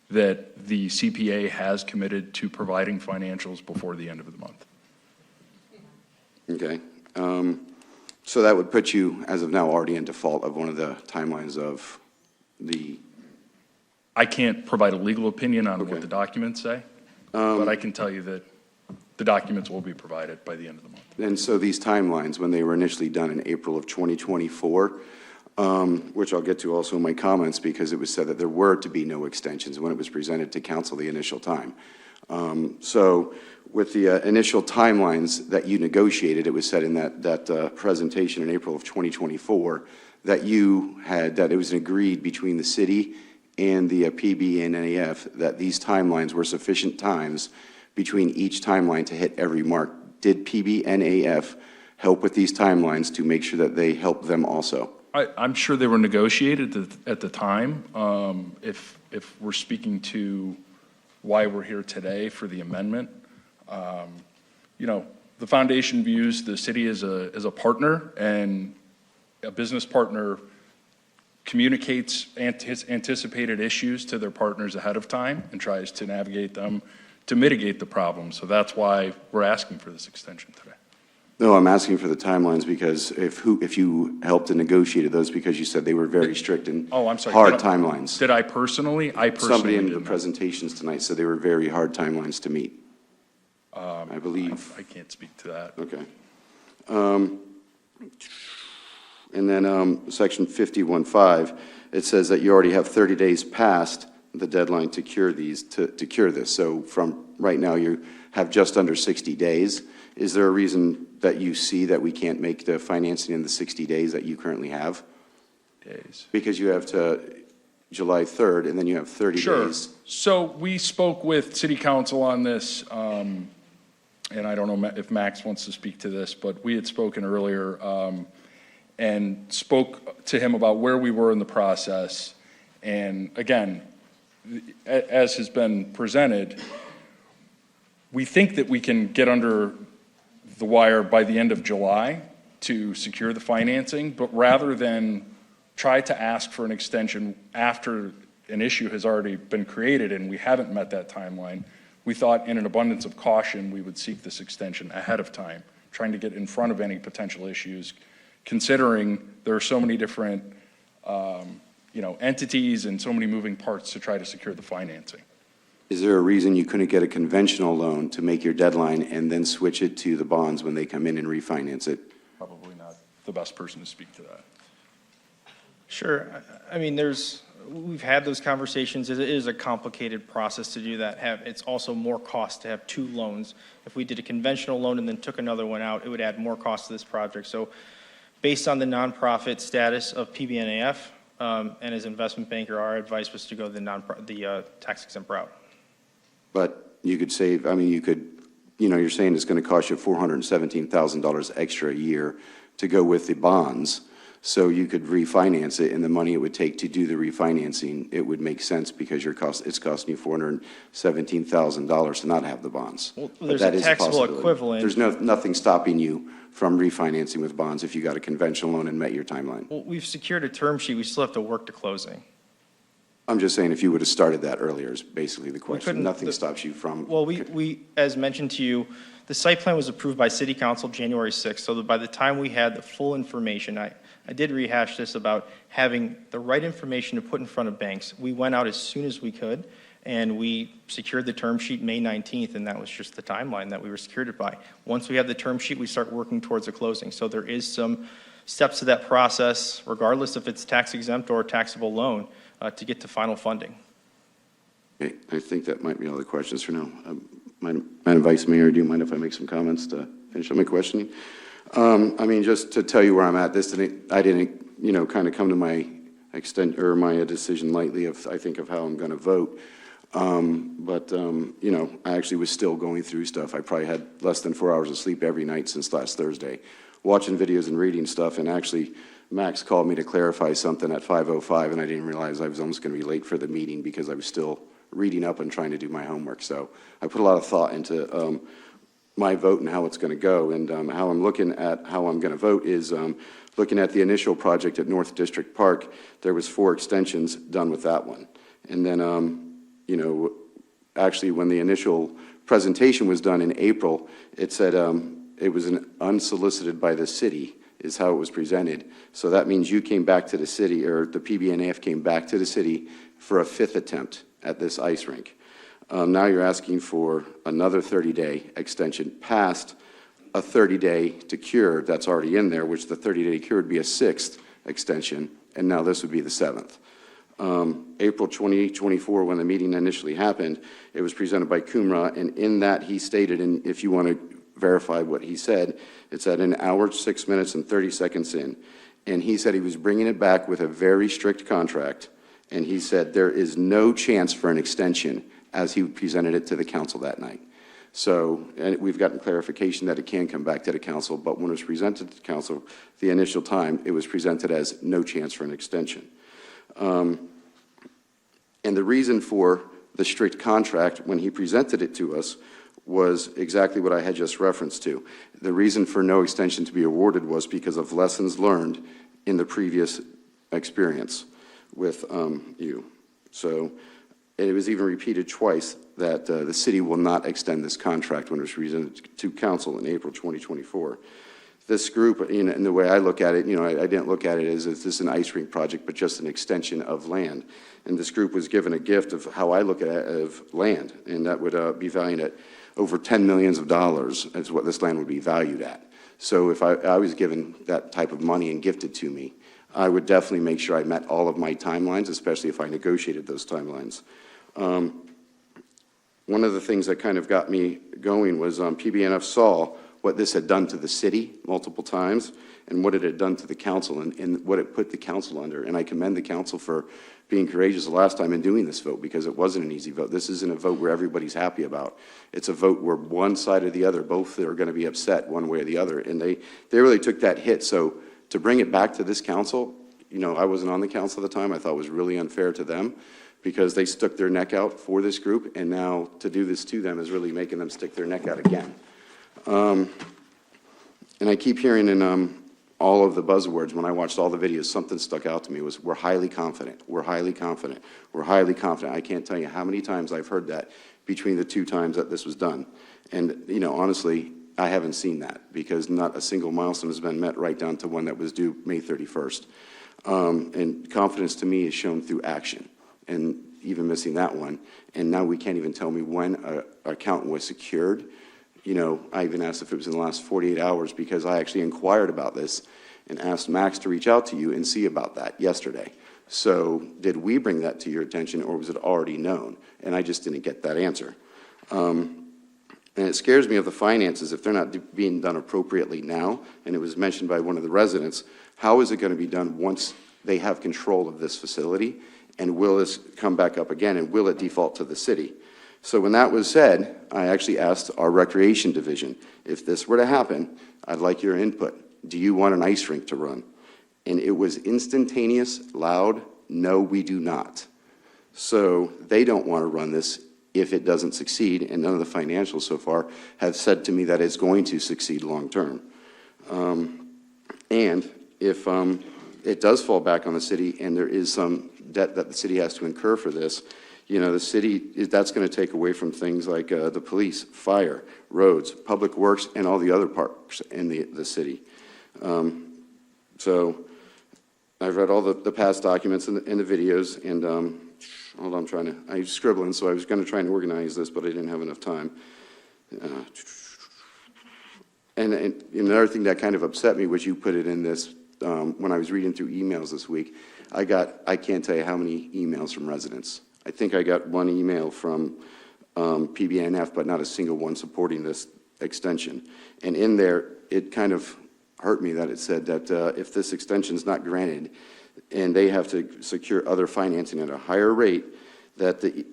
that the CPA has committed to providing financials before the end of the month. Okay. So that would put you, as of now, already in default of one of the timelines of the... I can't provide a legal opinion on what the documents say, but I can tell you that the documents will be provided by the end of the month. And so these timelines, when they were initially done in April of 2024, which I'll get to also in my comments, because it was said that there were to be no extensions when it was presented to council the initial time. So with the initial timelines that you negotiated, it was said in that presentation in April of 2024 that that it was agreed between the city and the PB and NAF that these timelines were sufficient times between each timeline to hit every mark. Did PB and NAF help with these timelines to make sure that they help them also? I'm sure they were negotiated at the time. If we're speaking to why we're here today for the amendment, the foundation views the city as a partner, and a business partner communicates anticipated issues to their partners ahead of time and tries to navigate them to mitigate the problem. So that's why we're asking for this extension today. No, I'm asking for the timelines because if you helped and negotiated those, because you said they were very strict and hard timelines. Did I personally? Somebody in the presentations tonight said they were very hard timelines to meet. I believe. I can't speak to that. Okay. And then section 51.5, it says that you already have 30 days past the deadline to cure these, to cure this. So from right now, you have just under 60 days. Is there a reason that you see that we can't make the financing in the 60 days that you currently have? Days. Because you have to July 3rd, and then you have 30 Sure. days. So we spoke with city council on this, and I don't know if Max wants to speak to this, but we had spoken earlier and spoke to him about where we were in the process. And again, as has been presented, we think that we can get under the wire by the end of July to secure the financing, but rather than try to ask for an extension after an issue has already been created and we haven't met that timeline, we thought in an abundance of caution, we would seek this extension ahead of time, trying to get in front of any potential issues, considering there are so many different entities and so many moving parts to try to secure the financing. Is there a reason you couldn't get a conventional loan to make your deadline and then switch it to the bonds when they come in and refinance it? Probably not the best person to speak to that. Sure. I mean, we've had those conversations. It is a complicated process to do that. It's also more cost to have two loans. If we did a conventional loan and then took another one out, it would add more cost to this project. So based on the nonprofit status of PBNAF and as investment banker, our advice was to go the tax exempt route. But you could save, you're saying it's going to cost you $417,000 extra a year to go with the bonds. So you could refinance it, and the money it would take to do the refinancing, it would make sense because it's costing you $417,000 to not have the bonds. Well, But there's that a is taxable possibility. equivalent. There's nothing stopping you from refinancing with bonds if you got a conventional loan and met your timeline. Well, we've secured a term sheet. We still have to work to closing. I'm just saying if you would have started that earlier is basically the question. couldn't- Nothing stops you from. Well, we, as mentioned to you, the site plan was approved by City Council January 6th, so that by the time we had the full information, I did rehash this about having the right information to put in front of banks. We went out as soon as we could, and we secured the term sheet May 19th, and that was just the timeline that we were secured it by. Once we have the term sheet, we start working towards a closing. So there is some steps to that process, regardless if it's tax exempt or a taxable loan, to get to final funding. Okay, I think that might be all the questions for now. Madam Vice Mayor, do you mind if I make some comments to finish up my questioning? Just to tell you where I'm at, I didn't, kind of come to my my decision lightly of how I'm going to vote. I actually was still going through stuff. I probably had less than 4 hours of sleep every night since last Thursday, watching videos and reading stuff, and actually Max called me to clarify something at 5:05, and I didn't realize I was almost going to be late for the meeting because I was still reading up and trying to do my homework. So I put a lot of thought into my vote and how it's going to go, and how I'm looking at how I'm going to vote is looking at the initial project at North District Park. There was 4 extensions done with that one, and then actually when the initial presentation was done in April, it said it was unsolicited by the city is how it was presented. So that means you came back to the city, or the PBNAF came back to the city for a 5th attempt at this ice rink. Now you're asking for another 30-day extension past a 30-day to cure that's already in there, which the 30-day cure would be a 6th extension, and now this would be the 7th. April 2024, when the meeting initially happened, it was presented by Kumra, and in that he stated, and if you want to verify what he said, it's at 1 hour, 6 minutes, and 30 seconds in. And he said he was bringing it back with a very strict contract, and he said there is no chance for an extension as he presented it to the council that night. So, and we've gotten clarification that it can come back to the council, but when it was presented to the council the initial time, it was presented as no chance for an extension. And the reason for the strict contract when he presented it to us was exactly what I had just referenced to. The reason for no extension to be awarded was because of lessons learned in the previous experience with you. So it was even repeated twice that the city will not extend this contract when it was presented to council in April 2024. This group, and the way I look at it, I didn't look at it as is this an ice rink project, but just an extension of land. And this group was given a gift of how I look at it, of land, and that would be valued at over $10 million is what this land would be valued at. So if I was given that type of money and gifted to me, I would definitely make sure I met all of my timelines, especially if I negotiated those timelines. One of the things that kind of got me going was PBNF saw what this had done to the city multiple times and what it had done to the council and what it put the council under. And I commend the council for being courageous the last time in doing this vote, because it wasn't an easy vote. This isn't a vote where everybody's happy about. It's a vote where one side or the other, both are going to be upset one way or the other. And they really took that hit. So to bring it back to this council, you know, I wasn't on the council at the time. I thought it was really unfair to them because they stuck their neck out for this group. And now to do this to them is really making them stick their neck out again. And I keep hearing in all of the buzzwords, when I watched all the videos, something stuck out to me was, we're highly confident, we're highly confident, we're highly confident. I can't tell you how many times I've heard that between the 2 times that this was done. And, you know, honestly, I haven't seen that because not a single milestone has been met right down to one that was due May 31st. And confidence to me is shown through action, and even missing that one. And now we can't even tell me when an account was secured. You know, I even asked if it was in the last 48 hours because I actually inquired about this and asked Max to reach out to you and see about that yesterday. So did we bring that to your attention, or was it already known? And I just didn't get that answer. And it scares me of the finances if they're not being done appropriately now. And it was mentioned by one of the residents, how is it going to be done once they have control of this facility? And will this come back up again, and will it default to the city? So when that was said, I actually asked our recreation division, if this were to happen, I'd like your input. Do you want an ice rink to run? And it was instantaneous, loud, no, we do not. So they don't want to run this if it doesn't succeed, and none of the financials so far have said to me that it's going to succeed long term. And if it does fall back on the city and there is some debt that the city has to incur for this, you know, the city, that's going to take away from things like the police, fire, roads, public works, and all the other parks in the city. So I've read all the past documents and the videos, and hold on, I'm scribbling, so I was going to try and organize this, but I didn't have enough time. And another thing that kind of upset me, which you put it in this, when I was reading through emails this week, I can't tell you how many emails from residents. I think I got one email from PBNF, but not a single one supporting this extension. And in there, it kind of hurt me that it said that if this extension is not granted and they have to secure other financing at a higher rate, that the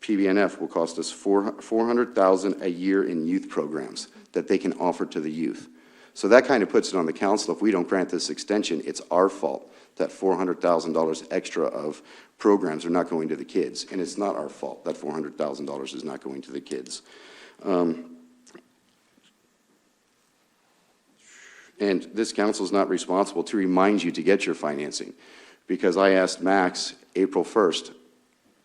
PBNF will cost us $400,000 a year in youth programs that they can offer to the youth. So that kind of puts it on the council. If we don't grant this extension, it's our fault that $400,000 extra of programs are not going to the kids. And it's not our fault that $400,000 is not going to the kids. And this council is not responsible to remind you to get your financing. Because I asked Max April 1st,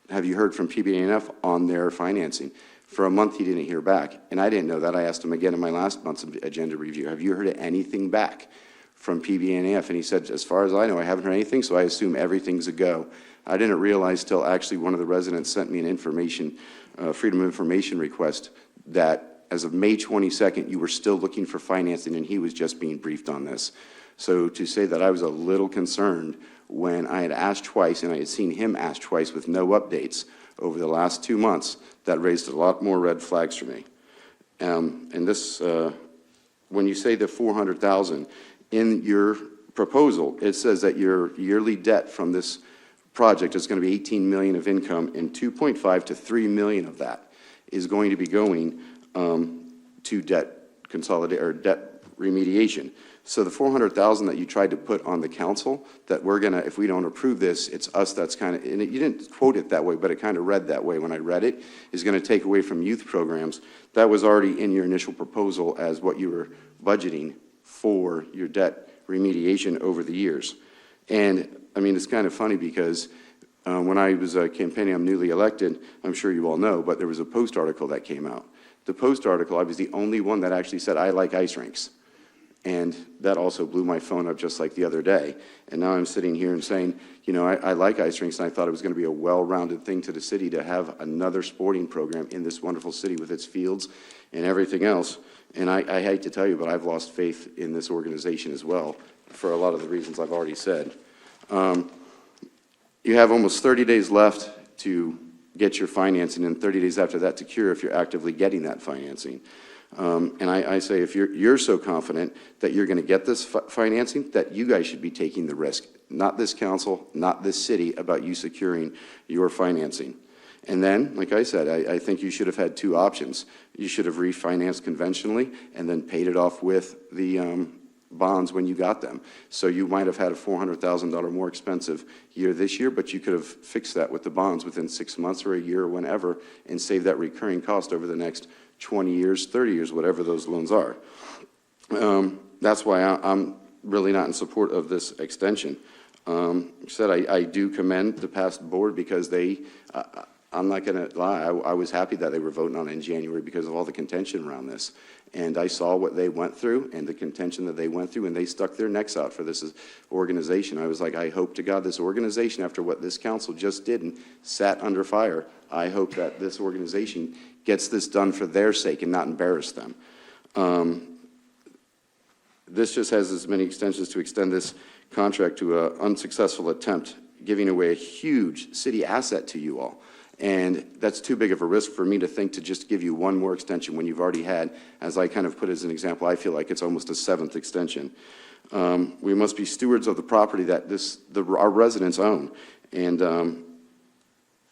have you heard from PBNF on their financing? For a month, he didn't hear back. And I didn't know that. I asked him again in my last month's agenda review, have you heard anything back from PBNF? And he said, as far as I know, I haven't heard anything, so I assume everything's a go. I didn't realize till actually one of the residents sent me an Freedom of Information request that as of May 22nd, you were still looking for financing, and he was just being briefed on this. So to say that I was a little concerned when I had asked twice, and I had seen him ask twice with no updates over the last 2 months, that raised a lot more red flags for me. And this, when you say the $400,000, in your proposal, it says that your yearly debt from this project is going to be $18 million of income, and $2.5 to $3 million of that is going to be going to debt consolidate or debt remediation. So the $400,000 that you tried to put on the council, that we're gonna, if we don't approve this, it's us that's kind of, and you didn't quote it that way, but it kind of read that way when I read it, is going to take away from youth programs. That was already in your initial proposal as what you were budgeting for your debt remediation over the years. And I mean, it's kind of funny because when I was campaigning, I'm newly elected, I'm sure you all know, but there was a Post article that came out. The Post article, I was the only one that actually said, I like ice rinks. And that also blew my phone up just like the other day. And now I'm sitting here and saying, you know, I like ice rinks, and I thought it was going to be a well-rounded thing to the city to have another sporting program in this wonderful city with its fields and everything else. And I hate to tell you, but I've lost faith in this organization as well, for a lot of the reasons I've already said. You have almost 30 days left to get your financing, and 30 days after that to cure if you're actively getting that financing. And I say, if you're so confident that you're going to get this financing, that you guys should be taking the risk, not this council, not this city, about you securing your financing. And then, like I said, I think you should have had two options. You should have refinanced conventionally and then paid it off with the bonds when you got them. So you might have had a $400,000 more expensive year this year, but you could have fixed that with the bonds within 6 months or a year or whenever, and saved that recurring cost over the next 20 years, 30 years, whatever those loans are. That's why I'm really not in support of this extension. I do commend the past board because they, I'm not going to lie, I was happy that they were voting on it in January because of all the contention around this. And I saw what they went through and the contention that they went through, and they stuck their necks out for this organization. I was like, I hope to God this organization, after what this council just did and sat under fire, I hope that this organization gets this done for their sake and not embarrass them. This just has as many extensions to extend this contract to an unsuccessful attempt, giving away a huge city asset to you all. And that's too big of a risk for me to think to just give you one more extension when you've already had, as I kind of put as an example, I feel like it's almost a 7th extension. We must be stewards of the property that our residents own. And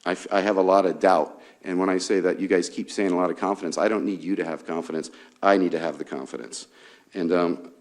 I have a lot of doubt. And when I say that you guys keep saying a lot of confidence, I don't need you to have confidence. I need to have the confidence. And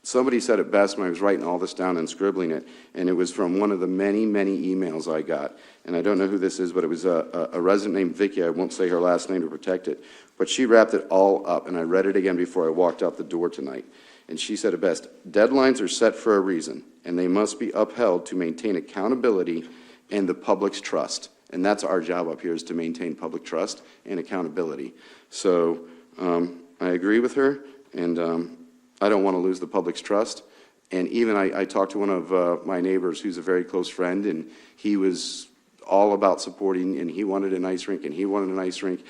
somebody said it best when I was writing all this down and scribbling it, and it was from one of the many, many emails I got. And I don't know who this is, but it was a resident named Vicky. I won't say her last name to protect it. But she wrapped it all up, and I read it again before I walked out the door tonight. And she said it best: deadlines are set for a reason, and they must be upheld to maintain accountability and the public's trust. And that's our job up here, is to maintain public trust and accountability. So I agree with her, and I don't want to lose the public's trust. And even I talked to one of my neighbors who's a very close friend, and he was all about supporting, and he wanted an ice rink, and he wanted an ice rink.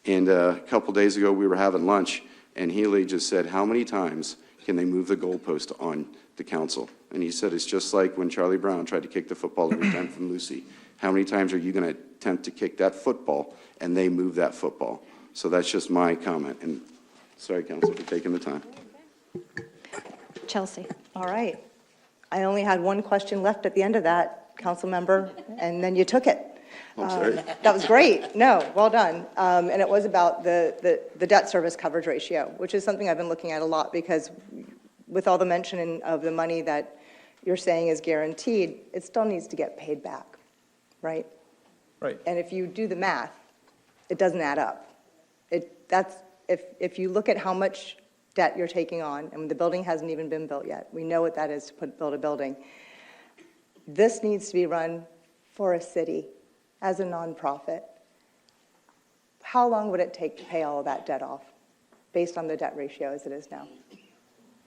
And a couple days ago, we were having lunch, and Healy just said, how many times can they move the goalpost on the council? And he said, it's just like when Charlie Brown tried to kick the football every time from Lucy. How many times are you going to attempt to kick that football, and they move that football? So that's just my comment. And sorry, council, for taking the time. Chelsea. All right. I only had one question left at the end of that, council member, and then you took it. I'm sorry. That was great. No, well done. And it was about the debt service coverage ratio, which is something I've been looking at a lot, because with all the mention of the money that you're saying is guaranteed, it still needs to get paid back, right? Right. And if you do the math, it doesn't add up. If you look at how much debt you're taking on, and the building hasn't even been built yet. We know what that is to build a building. This needs to be run for a city as a nonprofit. How long would it take to pay all of that debt off based on the debt ratio as it is now?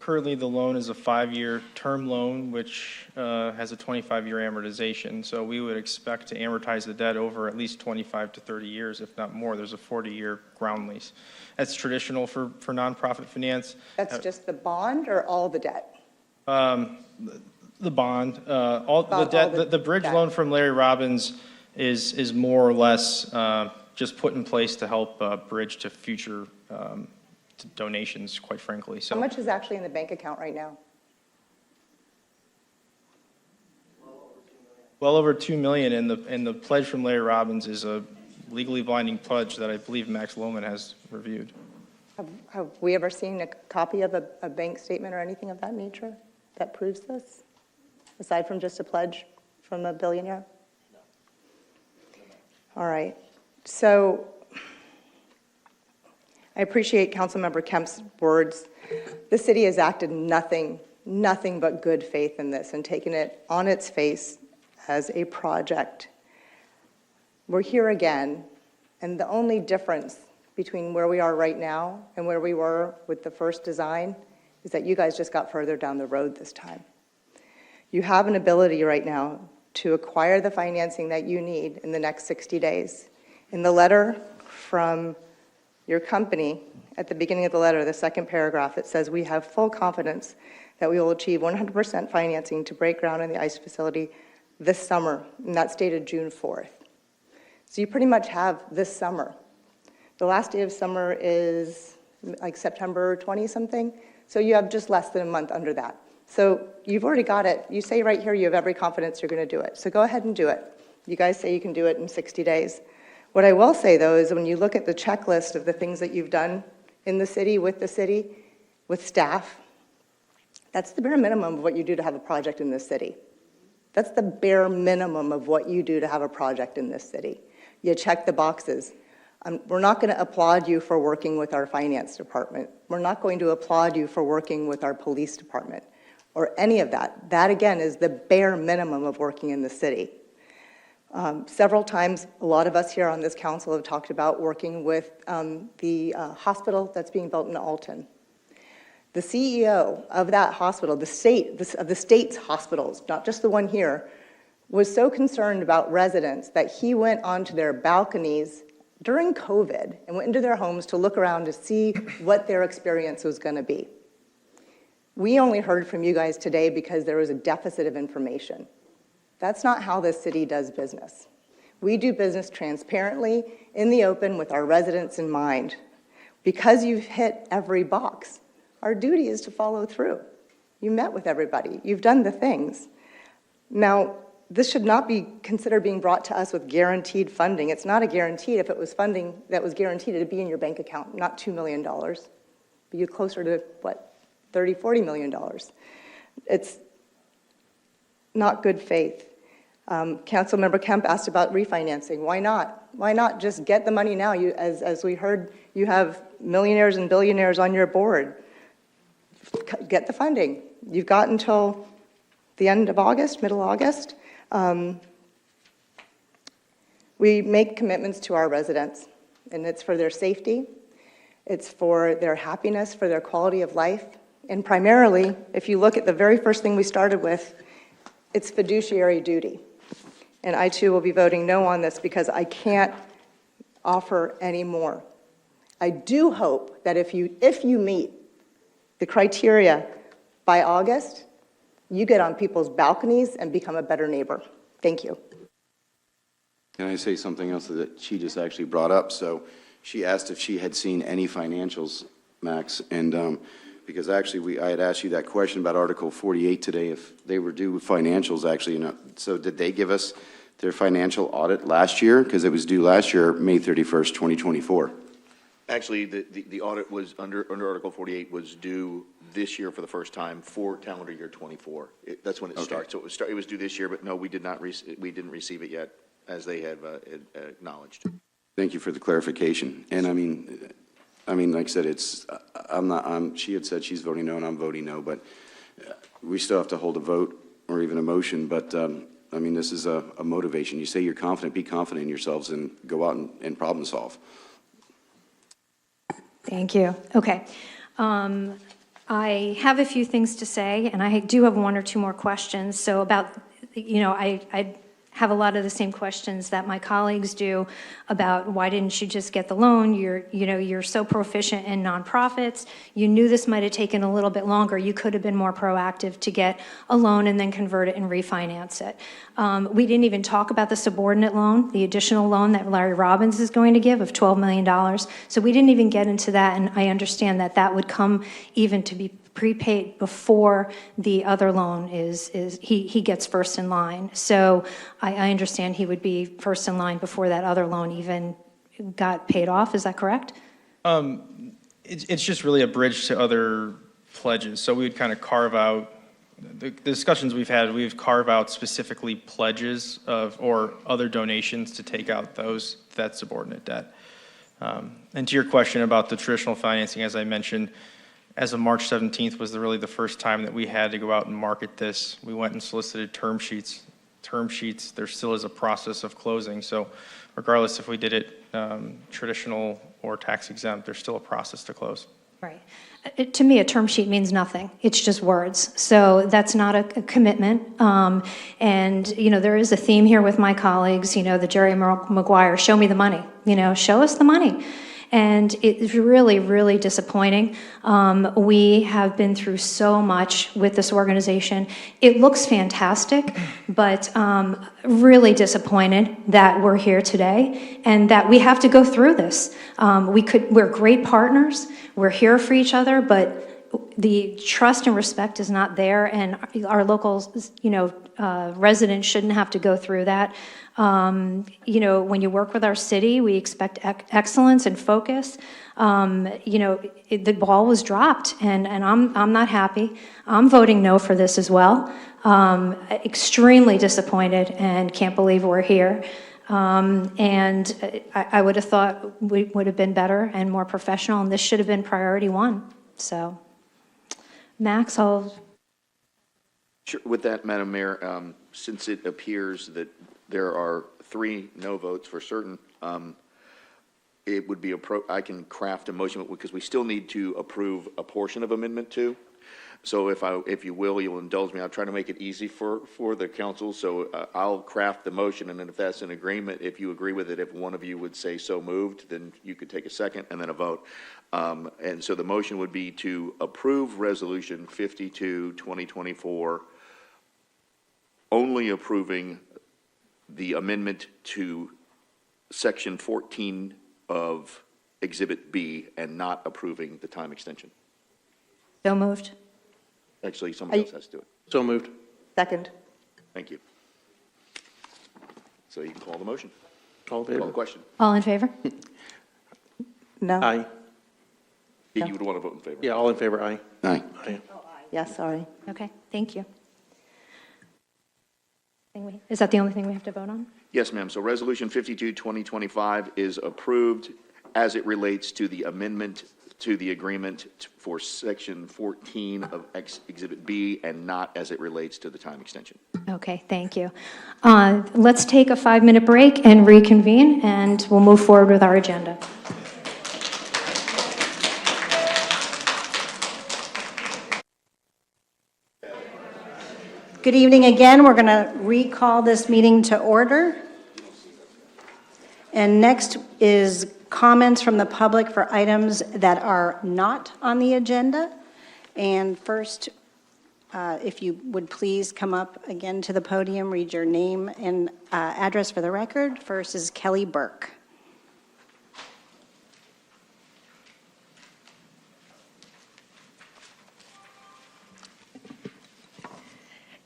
Currently, the loan is a 5-year term loan, which has a 25-year amortization. So we would expect to amortize the debt over at least 25 to 30 years, if not more. There's a 40-year ground lease. That's traditional for nonprofit finance. That's just the bond or all the debt? The bond, the debt, the bridge loan from Larry Robbins is more or less just put in place to help bridge to future donations, quite frankly. So How much is actually in the bank account right now? well over $2 million, and the pledge from Larry Robbins is a legally binding pledge that I believe Max Lohman has reviewed. Have we ever seen a copy of a bank statement or anything of that nature that proves this, aside from just a pledge from a billionaire? No. All right. So I appreciate Councilmember Kemp's words. The city has acted nothing but good faith in this and taken it on its face as a project. We're here again, and the only difference between where we are right now and where we were with the first design is that you guys just got further down the road this time. You have an ability right now to acquire the financing that you need in the next 60 days. In the letter from Your company, at the beginning of the letter, the second paragraph, it says, "We have full confidence that we will achieve 100% financing to break ground on the ICE facility this summer," and that's dated June 4th. So you pretty much have this summer. The last day of summer is like September 20-something, so you have just less than a month under that. So you've already got it. You say right here you have every confidence you're going to do it. So go ahead and do it. You guys say you can do it in 60 days. What I will say, though, is when you look at the checklist of the things that you've done in the city, with staff, that's the bare minimum of what you do to have a project in this city. That's the bare minimum of what you do to have a project in this city. You check the boxes. We're not going to applaud you for working with our finance department. We're not going to applaud you for working with our police department or any of that. That, again, is the bare minimum of working in the city. Several times, a lot of us here on this council have talked about working with the hospital that's being built in Alton. The CEO of that hospital, of the state's hospitals, not just the one here, was so concerned about residents that he went onto their balconies during COVID and went into their homes to look around to see what their experience was going to be. We only heard from you guys today because there was a deficit of information. That's not how this city does business. We do business transparently, in the open, with our residents in mind. Because you've hit every box, our duty is to follow through. You met with everybody. You've done the things. Now, this should not be considered being brought to us with guaranteed funding. It's not a guarantee. If it was funding that was guaranteed, it'd be in your bank account, not $2 million. But you're closer to, what, $30, $40 million. It's not good faith. Councilmember Kemp asked about refinancing. Why not? Why not just get the money now? As we heard, you have millionaires and billionaires on your board. Get the funding. You've got until the end of August, middle August. We make commitments to our residents, and it's for their safety, it's for their happiness, for their quality of life, and primarily, if you look at the very first thing we started with, it's fiduciary duty. And I too will be voting no on this because I can't offer any more. I do hope that if you meet the criteria by August, you get on people's balconies and become a better neighbor. Thank you. Can I say something else that she just actually brought up? So she asked if she had seen any financials, Max, and because actually I had asked you that question about Article 48 today, if they were due financials actually. So did they give us their financial audit last year? Because it was due last year, May 31st, 2024. Actually, the audit was under Article 48 was due this year for the first time for calendar year 24. That's when it starts. So it was due this year, but no, we didn't receive it yet, as they have acknowledged. Thank you for the clarification. And I mean, like I said, she had said she's voting no, and I'm voting no, but we still have to hold a vote or even a motion. But I mean, this is a motivation. You say you're confident, be confident in yourselves and go out and problem solve. Thank you. Okay. I have a few things to say, and I do have one or two more questions. So about, I have a lot of the same questions that my colleagues do about why didn't you just get the loan? You're so proficient in nonprofits. You knew this might have taken a little bit longer. You could have been more proactive to get a loan and then convert it and refinance it. We didn't even talk about the subordinate loan, the additional loan that Larry Robbins is going to give of $12 million. So we didn't even get into that, and I understand that that would come even to be prepaid before the other loan he gets first in line. So I understand he would be first in line before that other loan even got paid off. Is that correct? It's just really a bridge to other pledges. So we would kind of carve out, the discussions we've had, we've carved out specifically pledges or other donations to take out that subordinate debt. And to your question about the traditional financing, as I mentioned, as of March 17th was really the first time that we had to go out and market this. We went and solicited term sheets. Term sheets, there still is a process of closing. So regardless if we did it traditional or tax exempt, there's still a process to close. Right. To me, a term sheet means nothing. It's just words. So that's not a commitment. And, there is a theme here with my colleagues, the Jerry Maguire, show me the money, show us the money. and it's really, really disappointing. We have been through so much with this organization. It looks fantastic, but really disappointed that we're here today and that we have to go through this. We're great partners, we're here for each other, but the trust and respect is not there, and our local, residents shouldn't have to go through that. When you work with our city, we expect excellence and focus. The ball was dropped, and I'm not happy. I'm voting no for this as well. Extremely disappointed and can't believe we're here. And I would have thought we would have been better and more professional, and this should have been priority one. So, Max, I'll... Sure. With that, Madam Mayor, since it appears that there are 3 no votes for certain, it would be I can craft a motion because we still need to approve a portion of Amendment 2. So if you will, you'll indulge me. I'll try to make it easy for the council. So I'll craft the motion, and then if that's an agreement, if you agree with it, if one of you would say so moved, then you could take a second and then a vote. And so the motion would be to approve Resolution 52, 2024, only approving the amendment to Section 14 of Exhibit B and not approving the time extension. So moved. Actually, somebody else has to do it. So moved. Second. Thank you. So you can call the motion. All in Call the favor? question. All in favor? No? Aye. You would want to vote in favor. Yeah, all in favor, aye. Aye. Aye. Yes, sorry. Okay, thank you. Is that the only thing we have to vote on? Yes, ma'am. So Resolution 52, 2025 is approved as it relates to the amendment to the agreement for Section 14 of Exhibit B and not as it relates to the time extension. Okay, thank you. Let's take a 5-minute break and reconvene, and we'll move forward with our agenda. Good evening again. We're going to recall this meeting to order. And next is comments from the public for items that are not on the agenda. And first, if you would please come up again to the podium, read your name and address for the record. First is Kelly Burke.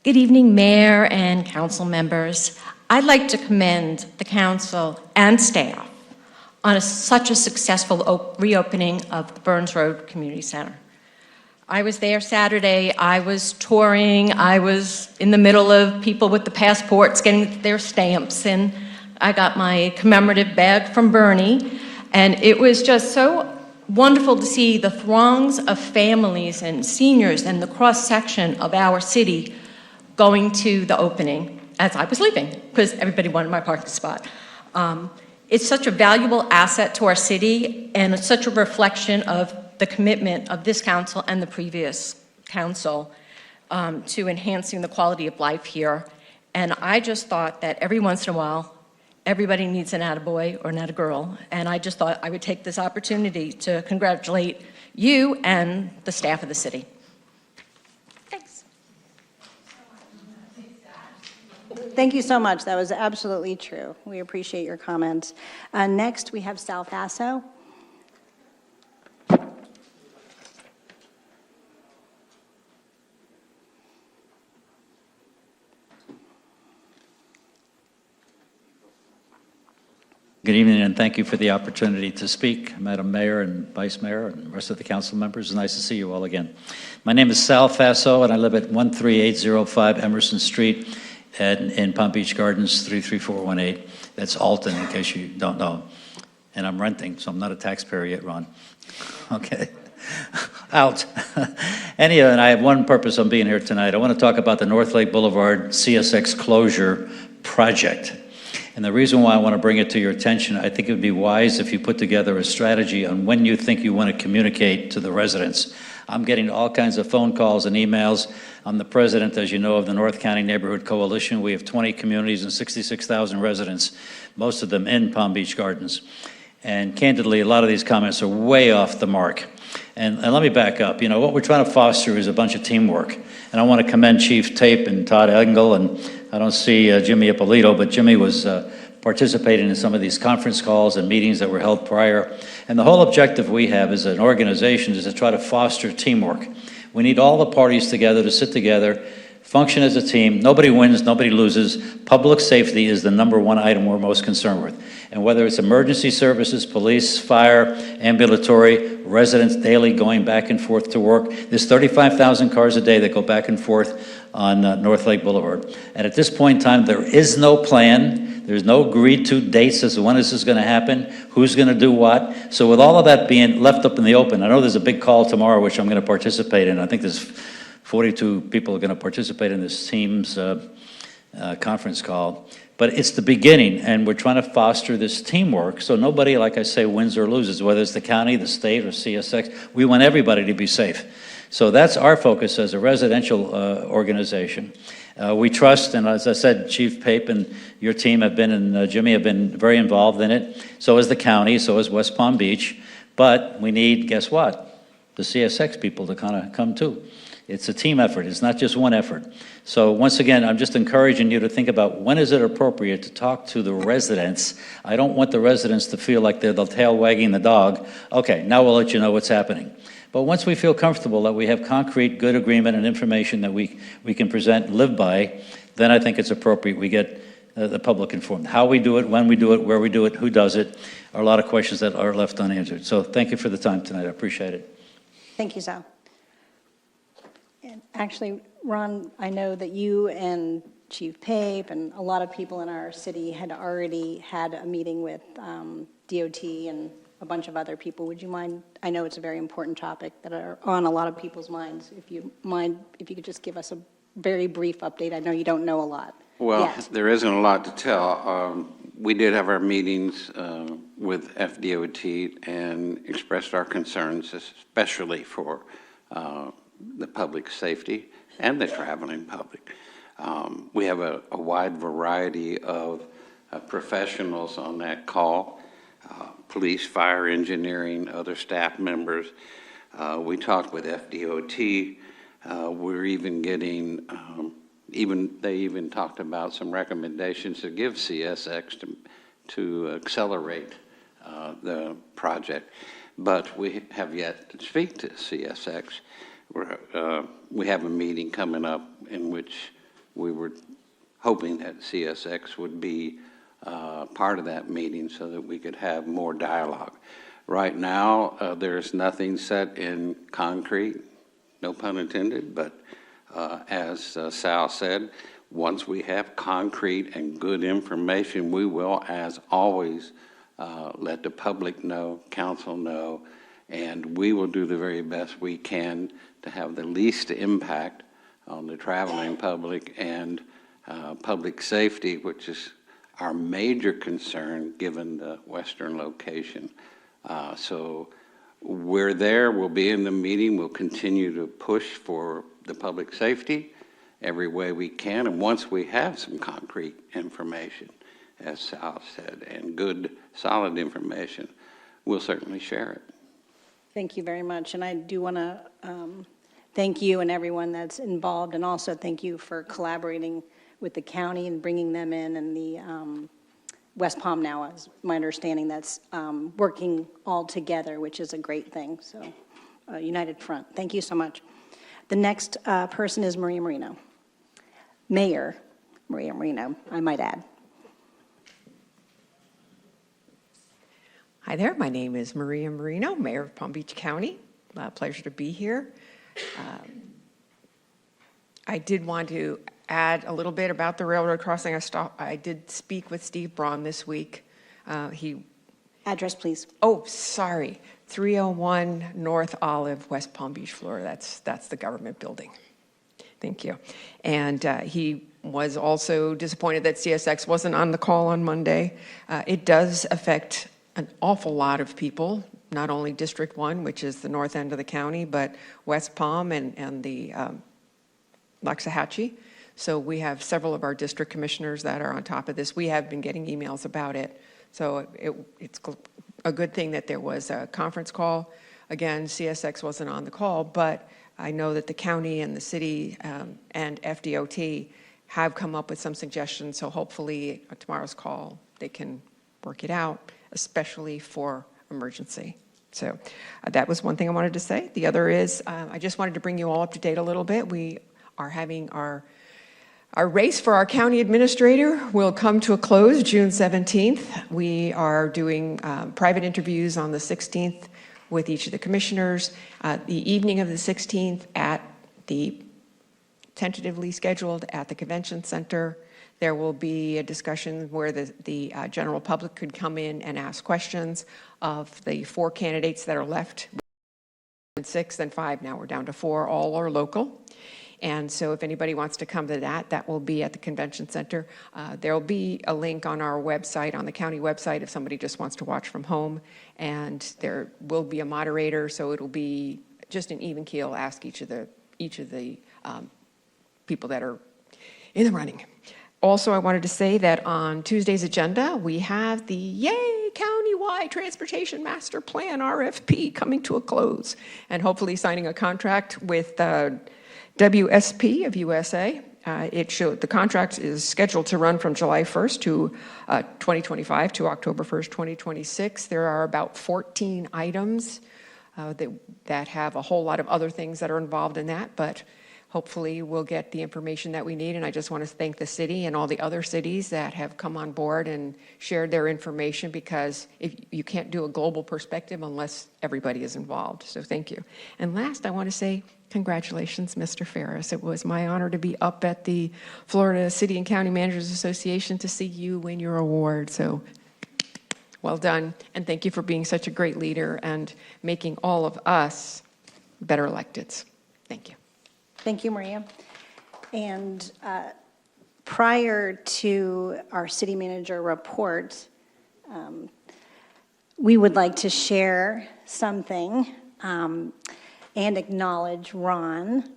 Good evening, Mayor and council members. I'd like to commend the council and staff on such a successful reopening of the Burns Road Community Center. I was there Saturday. I was touring. I was in the middle of people with the passports getting their stamps, and I got my commemorative bag from Bernie. And it was just so wonderful to see the throngs of families and seniors and the cross-section of our city going to the opening as I was leaving, because everybody wanted my parking spot. It's such a valuable asset to our city, and it's such a reflection of the commitment of this council and the previous council to enhancing the quality of life here. And I just thought that every once in a while, everybody needs an attaboy or an attagirl, and I just thought I would take this opportunity to congratulate you and the staff of the city. Thank you so much. That was absolutely true. We appreciate your comments. Next, we have Sal Faso. Good evening, and thank you for the opportunity to speak, Madam Mayor and Vice Mayor and the rest of the council members. It's nice to see you all again. My name is Sal Faso, and I live at 13805 Emerson Street in Palm Beach Gardens, 33418. That's Alton, in case you don't know. And I'm renting, so I'm not a taxpayer yet, Ron. Okay. Out. Anyhow, and I have one purpose on being here tonight. I want to talk about the North Lake Boulevard CSX closure project. And the reason why I want to bring it to your attention, I think it would be wise if you put together a strategy on when you think you want to communicate to the residents. I'm getting all kinds of phone calls and emails. I'm the president, as you know, of the North County Neighborhood Coalition. We have 20 communities and 66,000 residents, most of them in Palm Beach Gardens. And candidly, a lot of these comments are way off the mark. And let me back up. You know, what we're trying to foster is a bunch of teamwork. And I want to commend Chief Tape and Todd Engel, and I don't see Jimmy Ippolito, but Jimmy was participating in some of these conference calls and meetings that were held prior. And the whole objective we have as an organization is to try to foster teamwork. We need all the parties together to sit together, function as a team. Nobody wins, nobody loses. Public safety is the #1 item we're most concerned with. And whether it's emergency services, police, fire, ambulatory, residents daily going back and forth to work, there's 35,000 cars a day that go back and forth on North Lake Boulevard. And at this point in time, there is no plan. There's no agreed to dates as to when this is going to happen, who's going to do what. So with all of that being left up in the open, I know there's a big call tomorrow, which I'm going to participate in. I think there's 42 people are going to participate in this team's conference call. But it's the beginning, and we're trying to foster this teamwork so nobody, like I say, wins or loses, whether it's the county, the state, or CSX. We want everybody to be safe. So that's our focus as a residential organization. We trust, and as I said, Chief Pape and your team have been, and Jimmy have been very involved in it. So has the county, so has West Palm Beach. But we need, guess what? The CSX people to kind of come too. It's a team effort. It's not just one effort. So once again, I'm just encouraging you to think about when is it appropriate to talk to the residents. I don't want the residents to feel like they're the tail wagging the dog. Okay, now we'll let you know what's happening. But once we feel comfortable that we have concrete, good agreement and information that we can present and live by, then I think it's appropriate we get the public informed. How we do it, when we do it, where we do it, who does it, are a lot of questions that are left unanswered. So thank you for the time tonight. I appreciate it. Thank you, Sal. And actually, Ron, I know that you and Chief Pape and a lot of people in our city had already had a meeting with DOT and a bunch of other people. Would you mind? I know it's a very important topic that are on a lot of people's minds. If you mind, if you could just give us a very brief update. I know you don't know a lot. Well, yet. there isn't a lot to tell. We did have our meetings with FDOT and expressed our concerns, especially for the public safety and the traveling public. We have a wide variety of professionals on that call, police, fire, engineering, other staff members. We talked with FDOT. We're even getting, they even talked about some recommendations to give CSX to accelerate the project. But we have yet to speak to CSX. We have a meeting coming up in which we were hoping that CSX would be part of that meeting so that we could have more dialogue. Right now, there's nothing set in concrete, no pun intended, but as Sal said, once we have concrete and good information, we will, as always, let the public know, council know, and we will do the very best we can to have the least impact on the traveling public and public safety, which is our major concern given the western location. So we're there, we'll be in the meeting, we'll continue to push for the public safety every way we can, and once we have some concrete information, as Sal said, and good, solid information, we'll certainly share it. Thank you very much. And I do want to thank you and everyone that's involved, and also thank you for collaborating with the county and bringing them in, and the West Palm now, is my understanding, that's working all together, which is a great thing. So, United Front. Thank you so much. The next person is Maria Marino. Mayor Maria Marino, I might add. Hi there, my name is Maria Marino, Mayor of Palm Beach County. Pleasure to be here. I did want to add a little bit about the railroad crossing. I did speak with Steve Braun this week. Address, please. Oh, sorry, 301 North Olive, West Palm Beach, Florida. That's the government building. Thank you. And he was also disappointed that CSX wasn't on the call on Monday. It does affect an awful lot of people, not only District 1, which is the north end of the county, but West Palm and the Loxahatchee. So we have several of our district commissioners that are on top of this. We have been getting emails about it. So it's a good thing that there was a conference call. Again, CSX wasn't on the call, but I know that the county and the city and FDOT have come up with some suggestions, so hopefully at tomorrow's call, they can work it out, especially for emergency. So that was one thing I wanted to say. The other is, I just wanted to bring you all up to date a little bit. We are having our race for our county administrator will come to a close June 17th. We are doing private interviews on the 16th with each of the commissioners. The evening of the 16th tentatively scheduled at the convention center, there will be a discussion where the general public could come in and ask questions of the 4 candidates that are left. 6, then 5, now we're down to 4, all are local. And so if anybody wants to come to that, that will be at the convention center. There'll be a link on our website, on the county website, if somebody just wants to watch from home. And there will be a moderator, so it'll be just an even keel, ask each of the people that are in the running. Also, I wanted to say that on Tuesday's agenda, we have the Yay Countywide Transportation Master Plan RFP coming to a close, and hopefully signing a contract with WSP of USA. The contract is scheduled to run from July 1st to 2025 to October 1st, 2026. There are about 14 items that have a whole lot of other things that are involved in that, but hopefully we'll get the information that we need. And I just want to thank the city and all the other cities that have come on board and shared their information, because you can't do a global perspective unless everybody is involved. So thank you. And last, I want to say congratulations, Mr. Ferris. It was my honor to be up at the Florida City and County Managers Association to see you win your award. So well done. And thank you for being such a great leader and making all of us better electeds. Thank you. Thank you, Maria. And prior to our city manager report, we would like to share something and acknowledge Ron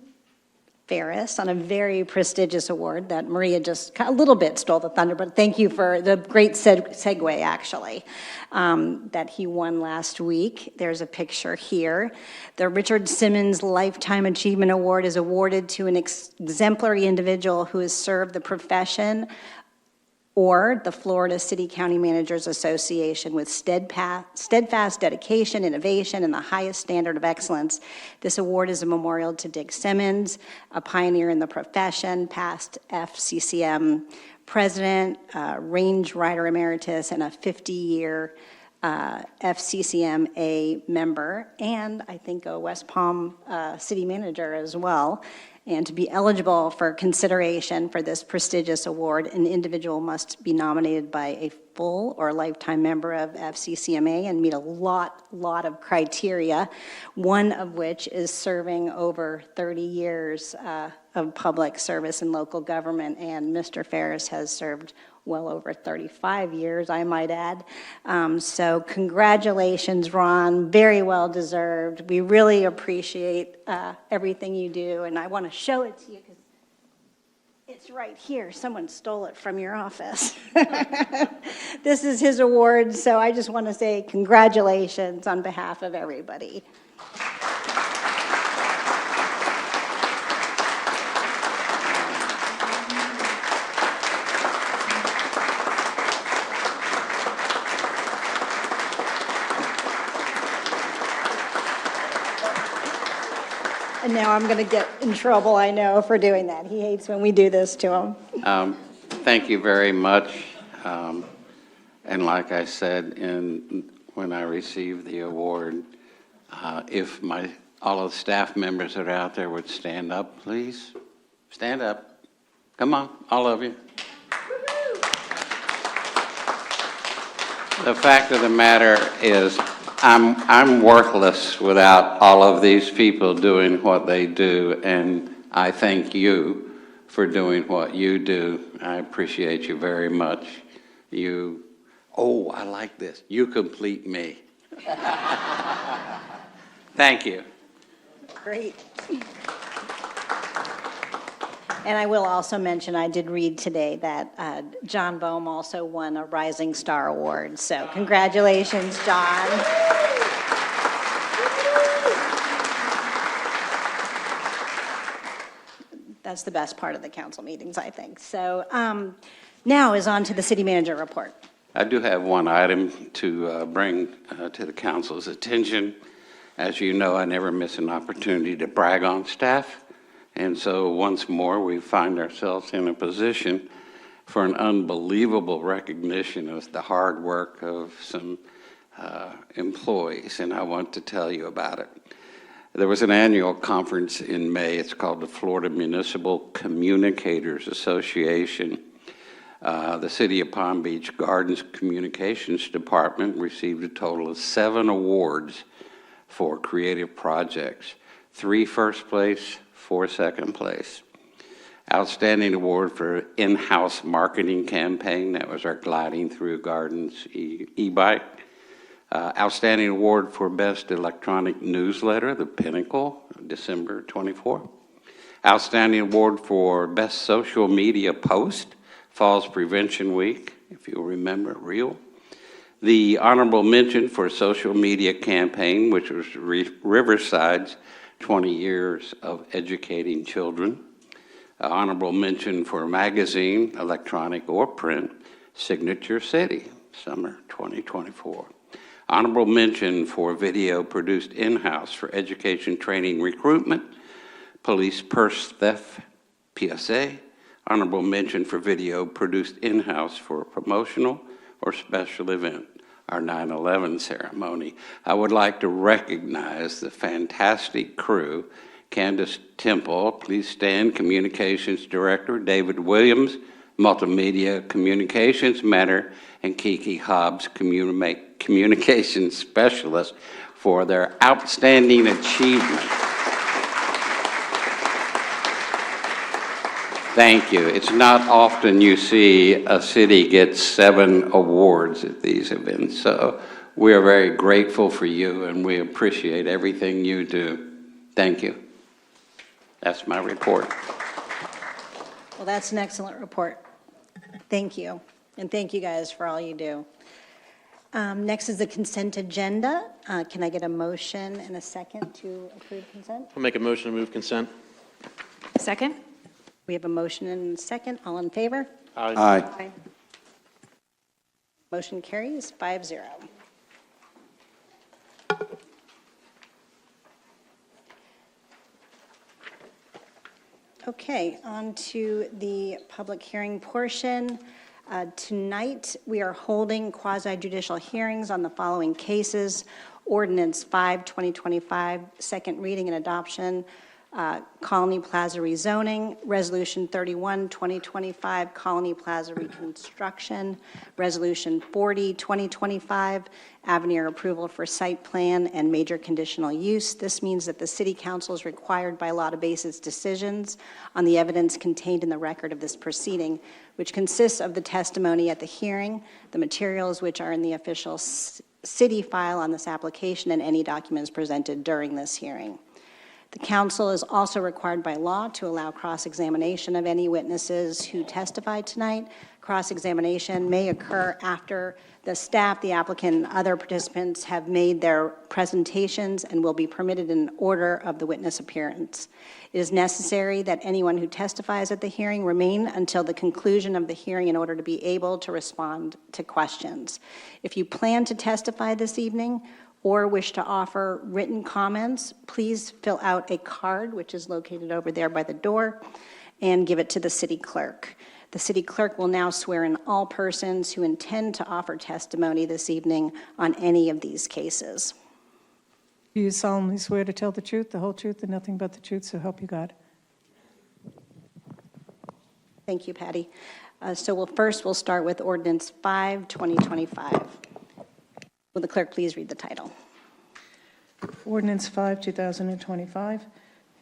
Ferris on a very prestigious award that Maria just a little bit stole the thunder, but thank you for the great segue, actually, that he won last week. There's a picture here. The Richard Simmons Lifetime Achievement Award is awarded to an exemplary individual who has served the profession or the Florida City County Managers Association with steadfast dedication, innovation, and the highest standard of excellence. This award is a memorial to Dick Simmons, a pioneer in the profession, past FCCM president, range rider emeritus, and a 50-year FCCMA member, and I think a West Palm city manager as well. And to be eligible for consideration for this prestigious award, an individual must be nominated by a full or lifetime member of FCCMA and meet a lot of criteria, one of which is serving over 30 years of public service in local government, and Mr. Ferris has served well over 35 years, I might add. So congratulations, Ron, very well deserved. We really appreciate everything you do, and I want to show it to you because it's right here. Someone stole it from your office. This is his award, so I just want to say congratulations on behalf of everybody. And now I'm going to get in trouble, I know, for doing that. He hates when we do this to him. Thank you very much. And like I said when I received the award, if all of the staff members that are out there would stand up, please. Stand up. Come on, all of you. The fact of the matter is, I'm worthless without all of these people doing what they do, and I thank you for doing what you do. I appreciate you very much. I like this. You complete me. Thank you. Great. And I will also mention, I did read today that John Bohm also won a Rising Star Award. So congratulations, John. That's the best part of the council meetings, I think. So now is on to the city manager report. I do have one item to bring to the council's attention. As you know, I never miss an opportunity to brag on staff. And so once more, we find ourselves in a position for an unbelievable recognition of the hard work of some employees, and I want to tell you about it. There was an annual conference in May. It's called the Florida Municipal Communicators Association. The City of Palm Beach Gardens Communications Department received a total of 7 awards for creative projects. 3 first place, 4 second place. Outstanding award for in-house marketing campaign, that was our Gliding Through Gardens e-bike. Outstanding award for best electronic newsletter, The Pinnacle, December 24. Outstanding award for best social media post, Falls Prevention Week, if you'll remember, real. The honorable mention for social media campaign, which was Riverside's 20 years of educating children. Honorable mention for magazine, electronic or print, Signature City, summer 2024. Honorable mention for video produced in-house for education training recruitment, police purse theft, PSA. Honorable mention for video produced in-house for a promotional or special event, our 9/11 ceremony. I would like to recognize the fantastic crew. Candace Temple, please stand. Communications Director, David Williams, Multimedia Communications Matter, and Kiki Hobbs, Communications Specialist, for their outstanding achievement. Thank you. It's not often you see a city get 7 awards at these events, so we are very grateful for you and we appreciate everything you do. Thank you. That's my report. Well, that's an excellent report. Thank you. And thank you guys for all you do. Next is the consent agenda. Can I get a motion and a second to approve consent? I'll make a motion to move consent. Second? We have a motion and a second. All in favor? Aye. Aye. Motion carries 5-0. Okay, on to the public hearing portion. Tonight, we are holding quasi-judicial hearings on the following cases. Ordinance 5, 2025, second reading and adoption, Colony Plaza rezoning, Resolution 31, 2025, Colony Plaza reconstruction, Resolution 40, 2025, Avenir approval for site plan and major conditional use. This means that the City Council is required by law to base its decisions on the evidence contained in the record of this proceeding, which consists of the testimony at the hearing, the materials which are in the official city file on this application, and any documents presented during this hearing. The council is also required by law to allow cross-examination of any witnesses who testify tonight. Cross-examination may occur after the staff, the applicant, and other participants have made their presentations and will be permitted in order of the witness appearance. It is necessary that anyone who testifies at the hearing remain until the conclusion of the hearing in order to be able to respond to questions. If you plan to testify this evening, or wish to offer written comments, please fill out a card, which is located over there by the door, and give it to the city clerk. The city clerk will now swear in all persons who intend to offer testimony this evening on any of these cases. Do you solemnly swear to tell the truth, the whole truth, and nothing but the truth, so help you God? Thank you, Patty. So we'll start with Ordinance 5, 2025. Will the clerk please read the title? Ordinance 5, 2025,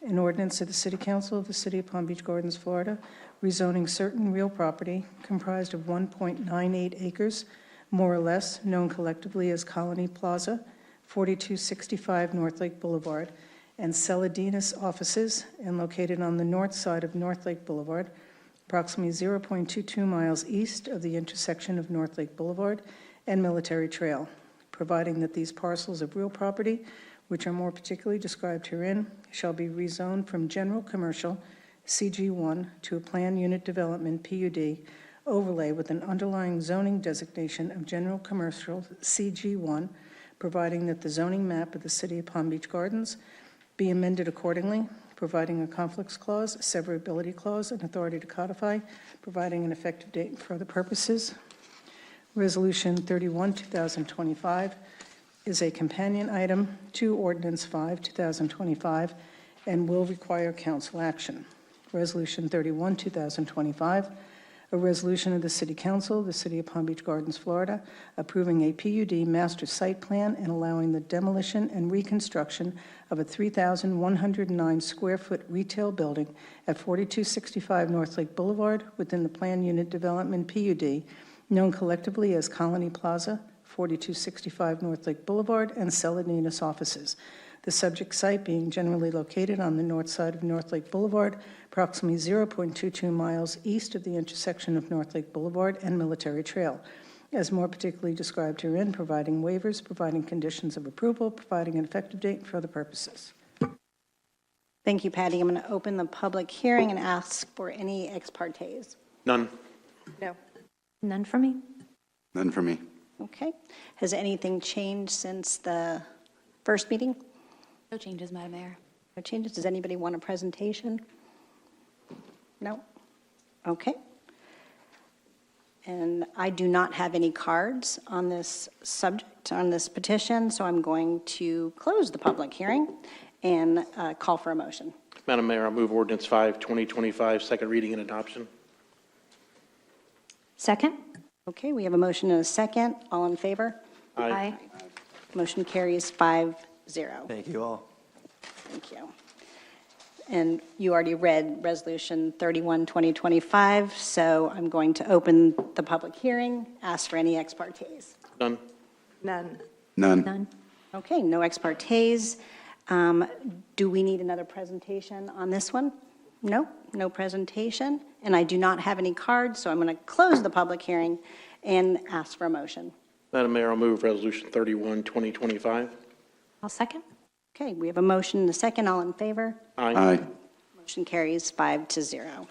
an ordinance of the City Council of the City of Palm Beach Gardens, Florida, rezoning certain real property comprised of 1.98 acres, more or less, known collectively as Colony Plaza, 4265 North Lake Boulevard, and Celadinas offices, and located on the north side of North Lake Boulevard, approximately 0.22 miles east of the intersection of North Lake Boulevard and Military Trail, providing that these parcels of real property, which are more particularly described herein, shall be rezoned from general commercial CG1 to a planned unit development PUD overlay with an underlying zoning designation of general commercial CG1, providing that the zoning map of the City of Palm Beach Gardens be amended accordingly, providing a conflicts clause, a severability clause, and authority to codify, providing an effective date for the purposes. Resolution 31, 2025 is a companion item to Ordinance 5, 2025, and will require council action. Resolution 31, 2025, a resolution of the City Council of the City of Palm Beach Gardens, Florida, approving a PUD master site plan and allowing the demolition and reconstruction of a 3,109 square foot retail building at 4265 North Lake Boulevard within the planned unit development PUD, known collectively as Colony Plaza, 4265 North Lake Boulevard, and Celadinas offices. The subject site being generally located on the north side of North Lake Boulevard, approximately 0.22 miles east of the intersection of North Lake Boulevard and Military Trail, as more particularly described herein, providing waivers, providing conditions of approval, providing an effective date for other purposes. Thank you, Patty. I'm going to open the public hearing and ask for any ex partes. None. No. None for me. None for me. Okay. Has anything changed since the first meeting? No changes, Madam Mayor. No changes. Does anybody want a presentation? No? Okay. And I do not have any cards on this subject, on this petition, so I'm going to close the public hearing and call for a motion. Madam Mayor, I'll move Ordinance 5, 2025, second reading and adoption. Second? Okay, we have a motion and a second. All in favor? Aye. Motion carries 5-0. Thank you all. Thank you. And you already read Resolution 31, 2025, so I'm going to open the public hearing, ask for any ex partes. None. None. None. None. Okay, no ex partes. Do we need another presentation on this one? No, no presentation. And I do not have any cards, so I'm going to close the public hearing and ask for a motion. Madam Mayor, I'll move Resolution 31, 2025. I'll second. Okay, we have a motion and a second. All in favor? Aye. Motion carries 5-0.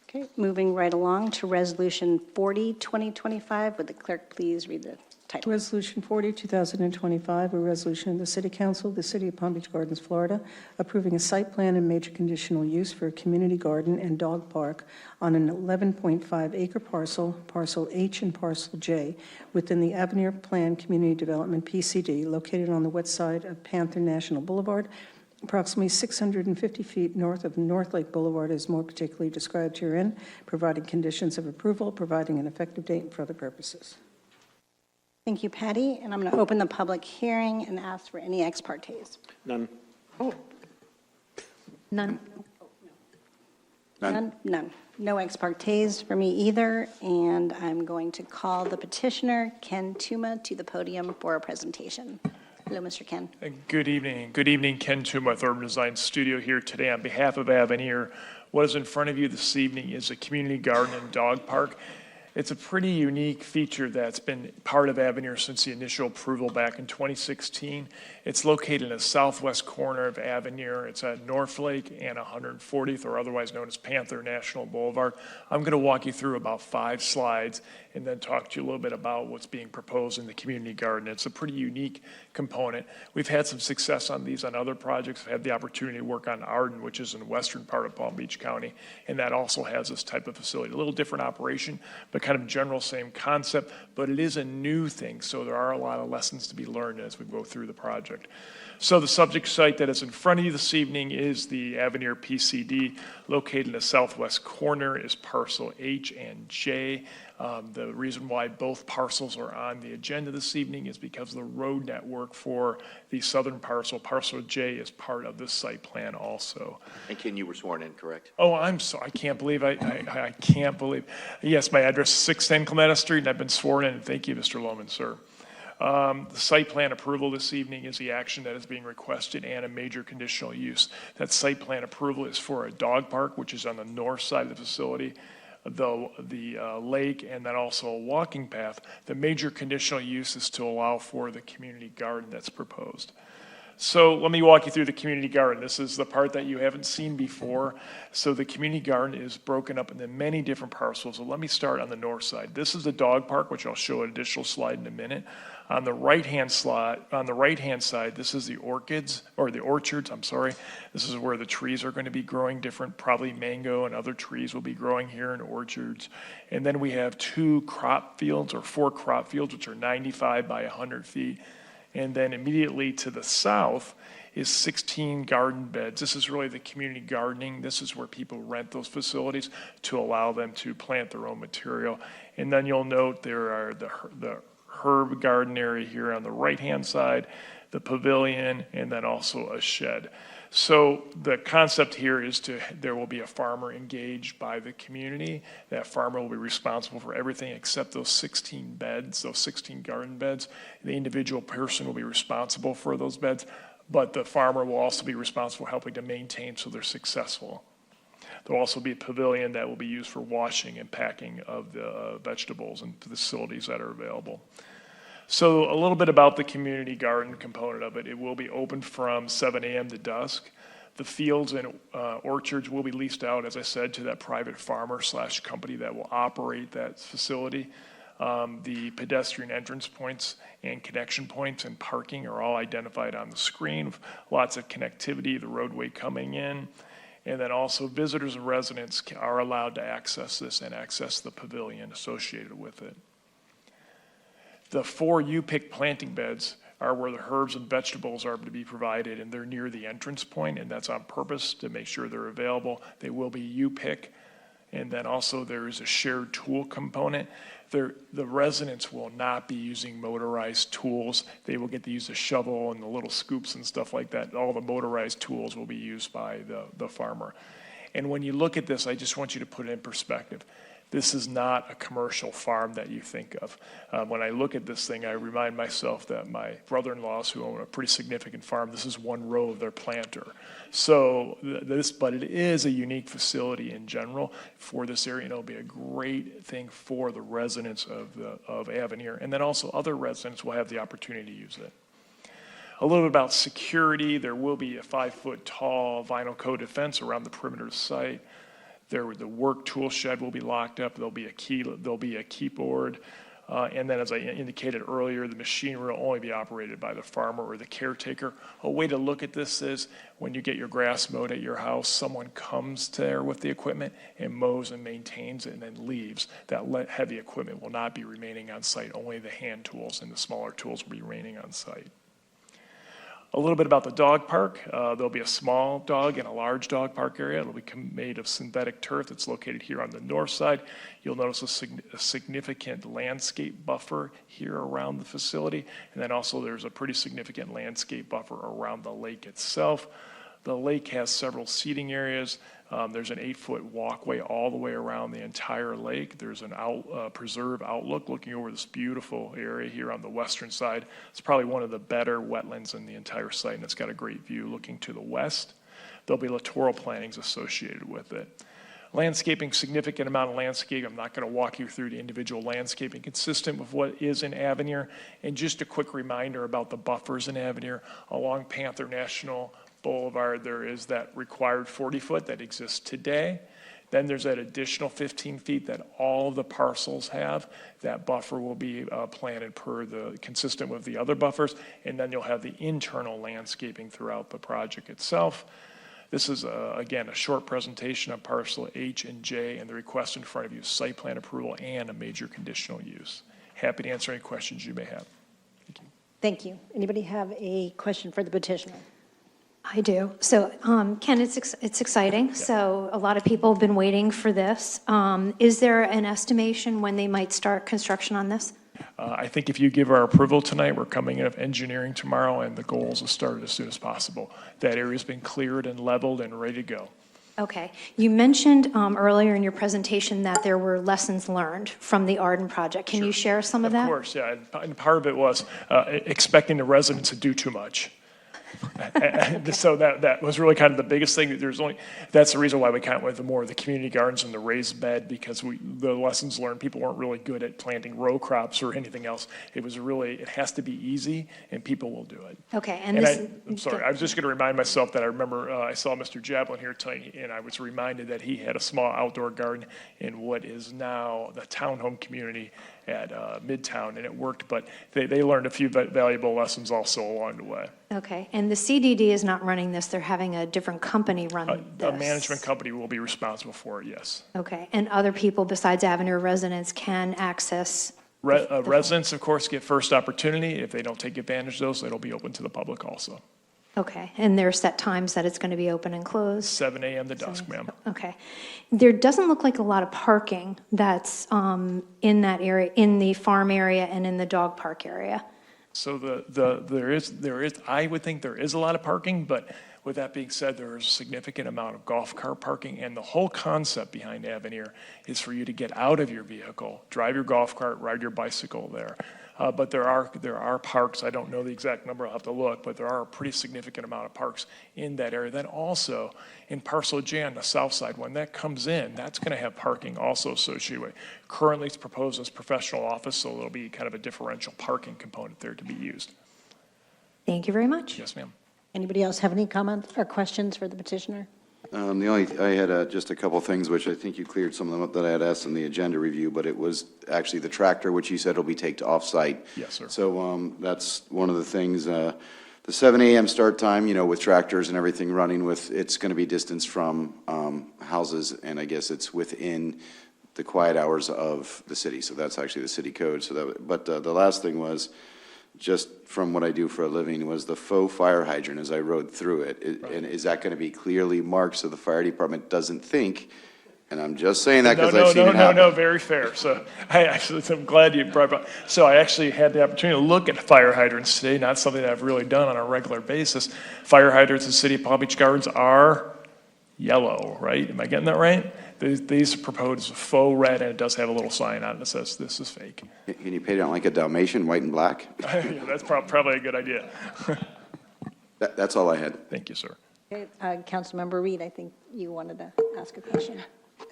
Okay, moving right along to Resolution 40, 2025. Would the clerk please read the title? Resolution 40, 2025, a resolution of the City Council of the City of Palm Beach Gardens, Florida, approving a site plan and major conditional use for a community garden and dog park on an 11.5 acre parcel, Parcel H and Parcel J, within the Avenir Plan Community Development PCD, located on the west side of Panther National Boulevard, approximately 650 feet north of North Lake Boulevard, as more particularly described herein, providing conditions of approval, providing an effective date for other purposes. Thank you, Patty. And I'm going to open the public hearing and ask for any ex partes. None. None. None? None. No ex partes for me either. And I'm going to call the petitioner, Ken Tuma, to the podium for a presentation. Hello, Mr. Ken. Good evening. Good evening, Ken Tuma with Urban Design Studio here today on behalf of Avenir. What is in front of you this evening is a community garden and dog park. It's a pretty unique feature that's been part of Avenir since the initial approval back in 2016. It's located in the southwest corner of Avenir. It's at North Lake and 140th, or otherwise known as Panther National Boulevard. I'm going to walk you through about 5 slides and then talk to you a little bit about what's being proposed in the community garden. It's a pretty unique component. We've had some success on these on other projects. I've had the opportunity to work on Arden, which is in the western part of Palm Beach County, and that also has this type of facility. A little different operation, but kind of general same concept, but it is a new thing, so there are a lot of lessons to be learned as we go through the project. So the subject site that is in front of you this evening is the Avenir PCD. Located in the southwest corner is parcel H and J. The reason why both parcels are on the agenda this evening is because the road network for the southern parcel, parcel J, is part of this site plan also. And Ken, you were sworn in, correct? Oh, I'm sorry. I can't believe. I can't believe. Yes, my address is 610 Clementa Street, and I've been sworn in. Thank you, Mr. Lohman, sir. The site plan approval this evening is the action that is being requested and a major conditional use. That site plan approval is for a dog park, which is on the north side of the facility, the lake, and then also a walking path. The major conditional use is to allow for the community garden that's proposed. So let me walk you through the community garden. This is the part that you haven't seen before. So the community garden is broken up into many different parcels. So let me start on the north side. This is the dog park, which I'll show an additional slide in a minute. On the right-hand side, this is the orchids, or the orchards, I'm sorry. This is where the trees are going to be growing different, probably mango and other trees will be growing here in orchards. And then we have 2 crop fields, or 4 crop fields, which are 95 by 100 feet. And then immediately to the south is 16 garden beds. This is really the community gardening. This is where people rent those facilities to allow them to plant their own material. And then you'll note there are the herb garden area here on the right-hand side, the pavilion, and then also a shed. So the concept here is there will be a farmer engaged by the community. That farmer will be responsible for everything except those 16 beds, those 16 garden beds. The individual person will be responsible for those beds, but the farmer will also be responsible for helping to maintain so they're successful. There will also be a pavilion that will be used for washing and packing of the vegetables and facilities that are available. So a little bit about the community garden component of it. It will be open from 7 a.m. to dusk. The fields and orchards will be leased out, as I said, to that private farmer / company that will operate that facility. The pedestrian entrance points and connection points and parking are all identified on the screen. Lots of connectivity, the roadway coming in. And then also visitors and residents are allowed to access this and access the pavilion associated with it. The 4 U-pick planting beds are where the herbs and vegetables are to be provided, and they're near the entrance point, and that's on purpose to make sure they're available. They will be U-pick, and then also there is a shared tool component. The residents will not be using motorized tools. They will get to use a shovel and the little scoops and stuff like that. All the motorized tools will be used by the farmer. And when you look at this, I just want you to put it in perspective. This is not a commercial farm that you think of. When I look at this thing, I remind myself that my brother-in-laws who own a pretty significant farm, this is 1 row of their planter. So but it is a unique facility in general for this area, and it'll be a great thing for the residents of Avenir. And then also other residents will have the opportunity to use it. A little bit about security. There will be a 5-foot tall vinyl coated fence around the perimeter of the site. The work tool shed will be locked up. There'll be a keyboard. And then, as I indicated earlier, the machinery will only be operated by the farmer or the caretaker. A way to look at this is when you get your grass mowed at your house, someone comes there with the equipment and mows and maintains it and then leaves. That heavy equipment will not be remaining on site. Only the hand tools and the smaller tools will be remaining on site. A little bit about the dog park. There'll be a small dog and a large dog park area. It'll be made of synthetic turf that's located here on the north side. You'll notice a significant landscape buffer here around the facility. And then also there's a pretty significant landscape buffer around the lake itself. The lake has several seating areas. There's an 8-foot walkway all the way around the entire lake. There's an preserve outlook looking over this beautiful area here on the western side. It's probably one of the better wetlands in the entire site, and it's got a great view looking to the west. There'll be littoral plantings associated with it. Landscaping, significant amount of landscape. I'm not going to walk you through the individual landscaping, consistent with what is in Avenir. And just a quick reminder about the buffers in Avenir. Along Panther National Boulevard, there is that required 40-foot that exists today. Then there's that additional 15 feet that all of the parcels have. That buffer will be planted consistent with the other buffers, and then you'll have the internal landscaping throughout the project itself. This is, again, a short presentation on parcel H and J, and the request in front of you is site plan approval and a major conditional use. Happy to answer any questions you may have. Thank you. Thank you. Anybody have a question for the petitioner? I do. So, Ken, it's exciting. So a lot of people have been waiting for this. Is there an estimation when they might start construction on this? I think if you give our approval tonight, we're coming in of engineering tomorrow, and the goal is to start it as soon as possible. That area's been cleared and leveled and ready to go. Okay. You mentioned earlier in your presentation that there were lessons learned from the Arden project. Can you share some of that? Of course, yeah. And part of it was expecting the residents to do too much. So that was really kind of the biggest thing. That's the reason why we kind of went with more of the community gardens and the raised bed, because the lessons learned, people weren't really good at planting row crops or anything else. It has to be easy, and people will do it. Okay. I'm sorry, I was just going to remind myself that I remember I saw Mr. Jablin here tonight, and I was reminded that he had a small outdoor garden in what is now the townhome community at Midtown, and it worked, but they learned a few valuable lessons also along the way. Okay. And the CDD is not running this. They're having a different company run this. A management company will be responsible for it, yes. Okay. And other people besides Avenue residents can access. Residents, of course, get first opportunity. If they don't take advantage of those, it'll be open to the public also. Okay. And there are set times that it's going to be open and closed? 7 a.m. to dusk, ma'am. Okay. There doesn't look like a lot of parking that's in that area, in the farm area and in the dog park area. So there is, I would think there is a lot of parking, but with that being said, there is a significant amount of golf cart parking, and the whole concept behind Avenir is for you to get out of your vehicle, drive your golf cart, ride your bicycle there. But there are parks, I don't know the exact number, I'll have to look, but there are a pretty significant amount of parks in that area. Then also, in Parcel J on the south side, when that comes in, that's going to have parking also associated with it. Currently, it's proposed as professional office, so there'll be kind of a differential parking component there to be used. Thank you very much. Yes, ma'am. Anybody else have any comments or questions for the petitioner? I had just a couple things, which I think you cleared some of them up that I had asked in the agenda review, but it was actually the tractor, which you said will be taken off-site. Yes, sir. So that's one of the things. The 7 a.m. start time, with tractors and everything running it's going to be distance from houses, and I guess it's within the quiet hours of the city. So that's actually the city code. But the last thing was, just from what I do for a living, was the faux fire hydrant as I rode through it. And is that going to be clearly marked so the fire department doesn't think, and I'm just saying that because I've seen it happen. No, very fair. So I'm glad you brought up. So I actually had the opportunity to look at fire hydrants today, not something that I've really done on a regular basis. Fire hydrants in City of Palm Beach Gardens are yellow, right? Am I getting that right? These are proposed faux red, and it does have a little sign on it that says this is fake. Can you paint it like a Dalmatian, white and black? Yeah, that's probably a good idea. That's all I had. Thank you, sir. Okay, Councilmember Reed, I think you wanted to ask a question.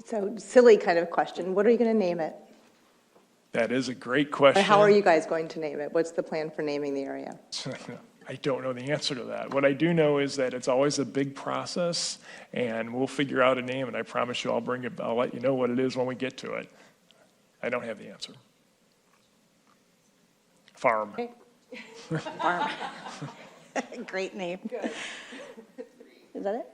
So silly kind of question. What are you going to name it? That is a great question. Or how are you guys going to name it? What's the plan for naming the area? I don't know the answer to that. What I do know is that it's always a big process, and we'll figure out a name, and I promise you I'll let you know what it is when we get to it. I don't have the answer. Farm. Okay. Farm. Great name. Is that it?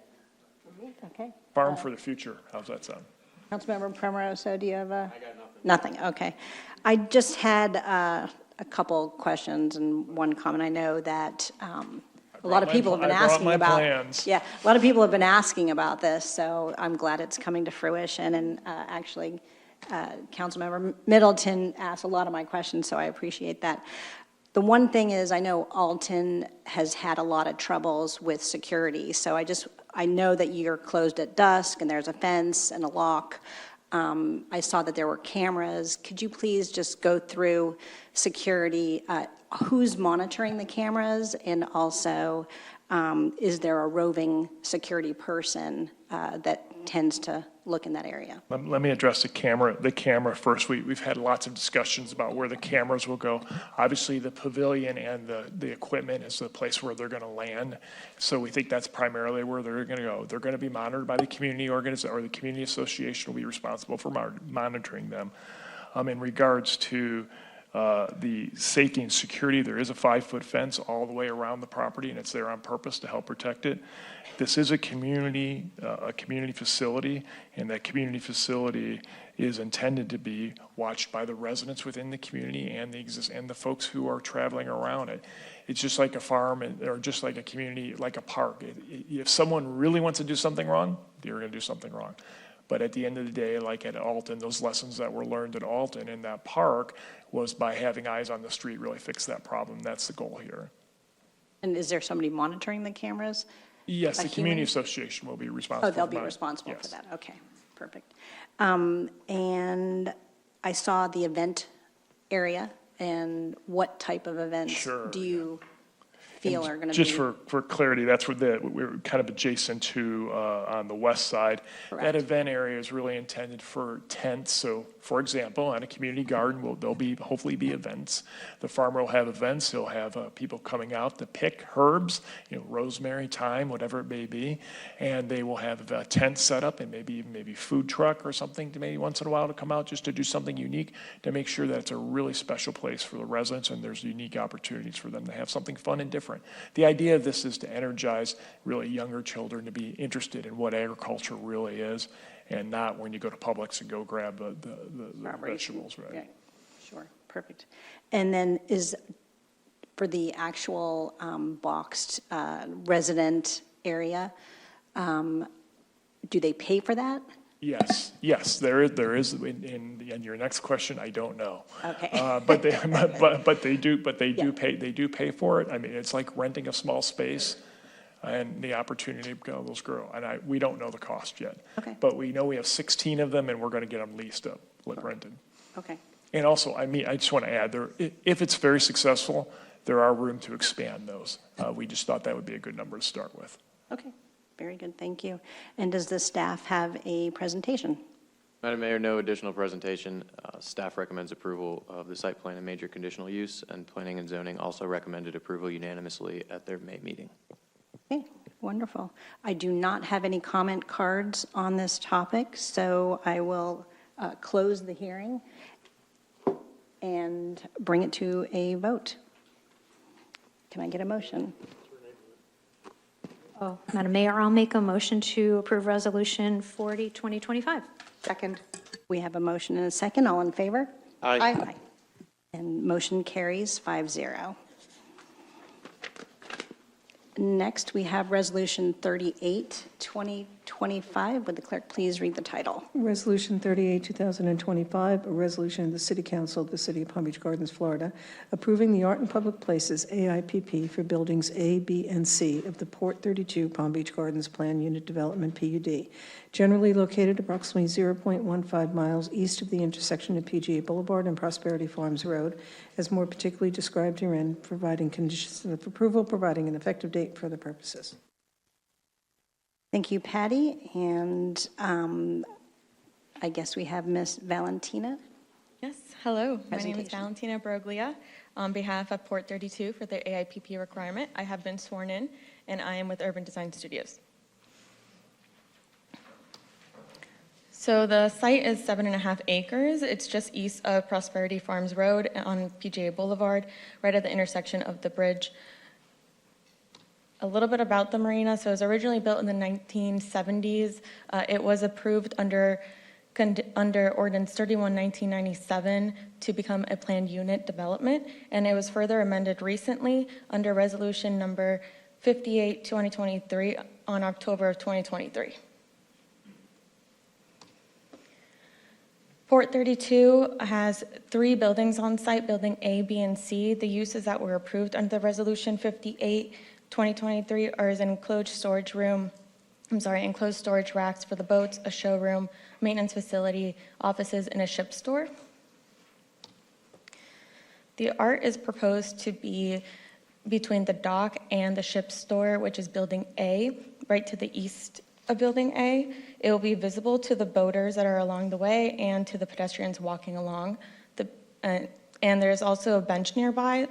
Okay. Farm for the future. How's that sound? Councilmember Primrose, do you have a? I got nothing. Nothing, okay. I just had a couple questions and one comment. I know that a lot of people have been asking about. Plans. Yeah, a lot of people have been asking about this, so I'm glad it's coming to fruition. And actually, Councilmember Middleton asked a lot of my questions, so I appreciate that. The one thing is, I know Alton has had a lot of troubles with security, so I know that you're closed at dusk and there's a fence and a lock. I saw that there were cameras. Could you please just go through security, who's monitoring the cameras, and also is there a roving security person that tends to look in that area? Let me address the camera first. We've had lots of discussions about where the cameras will go. Obviously, the pavilion and the equipment is the place where they're going to land. So we think that's primarily where they're going to go. They're going to be monitored by the community organization, or the community association will be responsible for monitoring them. In regards to the safety and security, there is a 5-foot fence all the way around the property, and it's there on purpose to help protect it. This is a community facility, and that community facility is intended to be watched by the residents within the community and the folks who are traveling around it. It's just like a farm or just like a community, like a park. If someone really wants to do something wrong, they're going to do something wrong. But at the end of the day, like at Alton, those lessons that were learned at Alton in that park was by having eyes on the street really fix that problem. That's the goal here. And is there somebody monitoring the cameras? Yes, a the community human? association will be responsible. Oh, they'll for be mine. responsible for Yes. that, okay, perfect. And I saw the event area, and what type of events Sure, do you feel are going to be? Just for clarity, that's where we're kind of adjacent to on the west side. Correct. That event area is really intended for tents. So, for example, on a community garden, there'll be hopefully be events. The farmer will have events. He'll have people coming out to pick herbs, rosemary, thyme, whatever it may be, and they will have a tent set up and maybe food truck or something to maybe once in a while to come out just to do something unique to make sure that it's a really special place for the residents and there's unique opportunities for them to have something fun and different. The idea of this is to energize really younger children to be interested in what agriculture really is, and not when you go to Publix and go grab the vegetables, right? Yeah, sure, perfect. And then for the actual boxed resident area, do they pay for that? Yes, there is. In your next question, I don't know. Okay. But they do pay for it. I mean, it's like renting a small space, and the opportunity to those grow. And we don't know the cost yet. Okay. But we know we have 16 of them, and we're going to get them leased up, rented. Okay. And also, I just want to add, if it's very successful, there are room to expand those. We just thought that would be a good number to start with. Okay, very good, thank you. And does the staff have a presentation? Madam Mayor, no additional presentation. Staff recommends approval of the site plan and major conditional use, and Planning and Zoning also recommended approval unanimously at their May meeting. Okay, wonderful. I do not have any comment cards on this topic, so I will close the hearing and bring it to a vote. Can I get a motion? Oh, Madam Mayor, I'll make a motion to approve Resolution 40, 2025. Second. We have a motion and a second. All in favor? Aye. And motion carries 5-0. Next, we have Resolution 38, 2025. Would the clerk please read the title? Resolution 38, 2025, a resolution of the City Council of the City of Palm Beach Gardens, Florida, approving the Art in Public Places AIPP for buildings A, B, and C of the Port 32 Palm Beach Gardens Plan Unit Development PUD, generally located approximately 0.15 miles east of the intersection of PGA Boulevard and Prosperity Farms Road, as more particularly described herein, providing conditions of approval, providing an effective date for the purposes. Thank you, Patty. And I guess we have Miss Valentina. Yes, hello. My name is Presentation. Valentina Broglia. On behalf of Port 32 for the AIPP requirement, I have been sworn in, and I am with Urban Design Studios. So the site is 7.5 acres. It's just east of Prosperity Farms Road on PGA Boulevard, right at the intersection of the bridge. A little bit about the marina. So it was originally built in the 1970s. It was approved under Ordinance 31, 1997 to become a planned unit development, and it was further amended recently under Resolution number 58, 2023 on October of 2023. Port 32 has 3 buildings on site, building A, B, and C. The uses that were approved under the Resolution 58, 2023 are as an enclosed storage racks for the boats, a showroom, maintenance facility, offices, and a ship store. The art is proposed to be between the dock and the ship store, which is building A, right to the east of building A. It will be visible to the boaters that are along the way and to the pedestrians walking along. And there's also a bench nearby,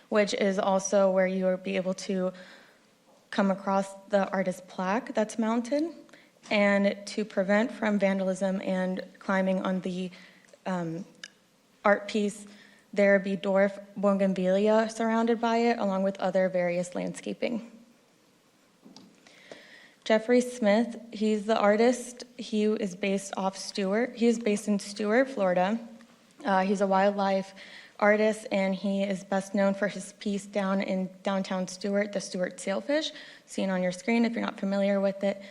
which is also where you will be able to come across the artist plaque that's mounted. And to prevent from vandalism and climbing on the art piece, there will be dwarf bougainvillea surrounded by it, along with other various landscaping. Jeffrey Smith, he's the artist. He is based in Stuart, Florida. He's a wildlife artist, and he is best known for his piece down in downtown Stuart, the Stuart Sailfish, seen on your screen if you're not familiar with it.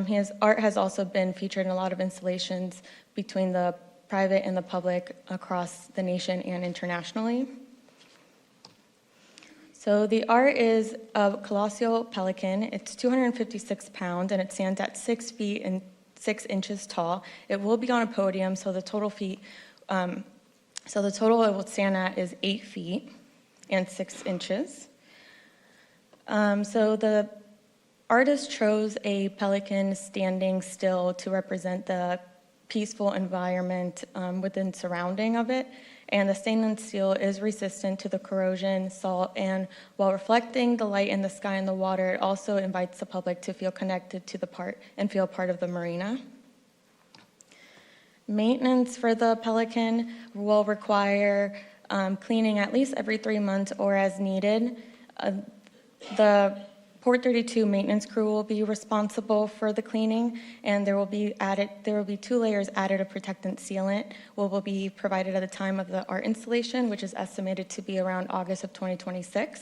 His art has also been featured in a lot of installations between the private and the public across the nation and internationally. So the art is a colossal pelican. It's 256 pounds, and it stands at 6 feet and 6 inches tall. It will be on a podium, so the total it will stand at is 8 feet and 6 inches. So the artist chose a pelican standing still to represent the peaceful environment within surrounding of it. And the stainless steel is resistant to the corrosion, salt, and while reflecting the light in the sky and the water, it also invites the public to feel connected to the part and feel part of the marina. Maintenance for the pelican will require cleaning at least every 3 months or as needed. The Port 32 maintenance crew will be responsible for the cleaning, and there will be 2 layers added of protectant sealant, will be provided at the time of the art installation, which is estimated to be around August of 2026.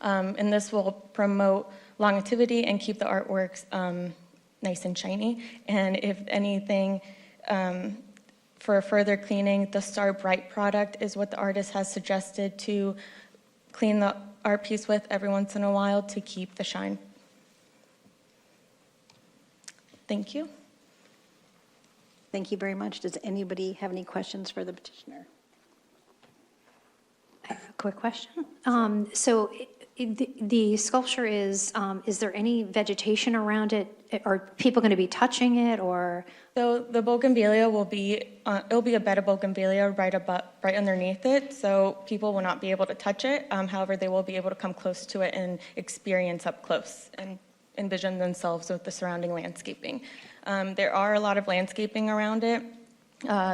And this will promote longevity and keep the artworks nice and shiny. And if anything, for further cleaning, the Star Bright product is what the artist has suggested to clean the art piece with every once in a while to keep the shine. Thank you. Thank you very much. Does anybody have any questions for the petitioner? I have a quick question. So the sculpture is there any vegetation around it? Are people going to be touching it, or? So the bougainvillea will be, it'll be a bed of bougainvillea right underneath it, so people will not be able to touch it. However, they will be able to come close to it and experience up close and envision themselves with the surrounding landscaping. There are a lot of landscaping around it.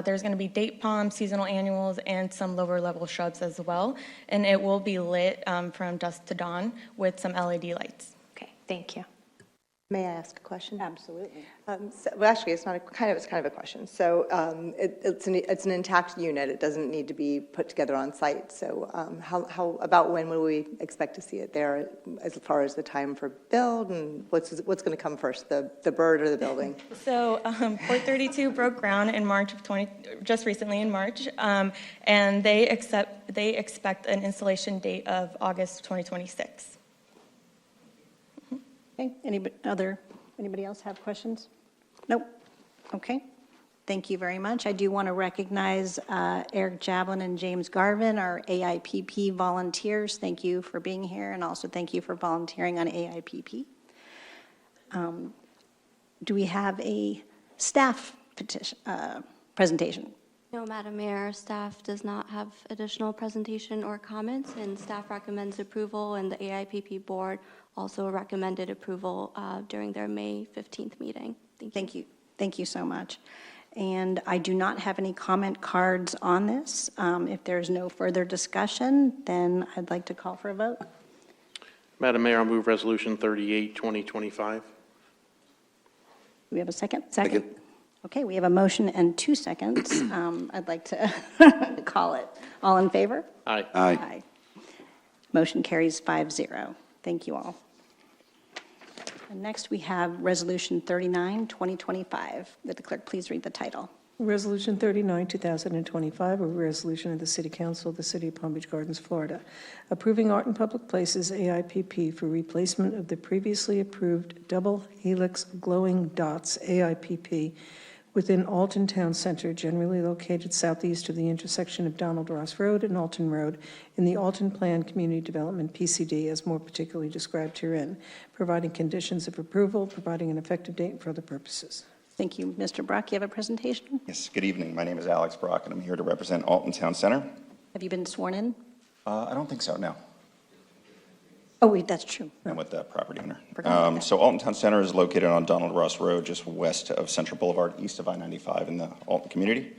There's going to be date palms, seasonal annuals, and some lower level shrubs as well. And it will be lit from dusk to dawn with some LED lights. Okay, thank you. May I ask a question? Absolutely. Well, actually, it's not it's kind of a question. So it's an intact unit. It doesn't need to be put together on site. So how about when will we expect to see it there, as far as the time for build, and what's going to come first, the bird or the building? So Port 32 broke ground in March of just recently in March, and they expect an installation date of August 2026. Okay, anybody else have questions? Nope. Okay, thank you very much. I do want to recognize Eric Jablin and James Garvin, our AIPP volunteers. Thank you for being here, and also thank you for volunteering on AIPP. Do we have a staff presentation? No, Madam Mayor, staff does not have additional presentation or comments, and staff recommends approval, and the AIPP board also recommended approval during their May 15th meeting. Thank you. Thank you so much. And I do not have any comment cards on this. If there's no further discussion, then I'd like to call for a vote. Madam Mayor, I'll move Resolution 38, 2025. Do we have a second? Second. Okay, we have a motion and 2 seconds. I'd like to call it. All in favor? Aye. Aye. Motion carries 5-0. Thank you all. And next we have Resolution 39, 2025. Would the clerk please read the title? Resolution 39, 2025, a resolution of the City Council of the City of Palm Beach Gardens, Florida, approving Art in Public Places AIPP for replacement of the previously approved double helix glowing dots AIPP within Alton Town Center, generally located southeast of the intersection of Donald Ross Road and Alton Road in the Alton Plan Community Development PCD, as more particularly described herein, providing conditions of approval, providing an effective date, and for other purposes. Thank you. Mr. Brock, you have a presentation? Yes, good evening. My name is Alex Brock, and I'm here to represent Alton Town Center. Have you been sworn in? I don't think so, no. Oh, wait, that's true. I'm with the property owner. Forgot about that. So Alton Town Center is located on Donald Ross Road, just west of Central Boulevard, east of I-95 in the Alton community.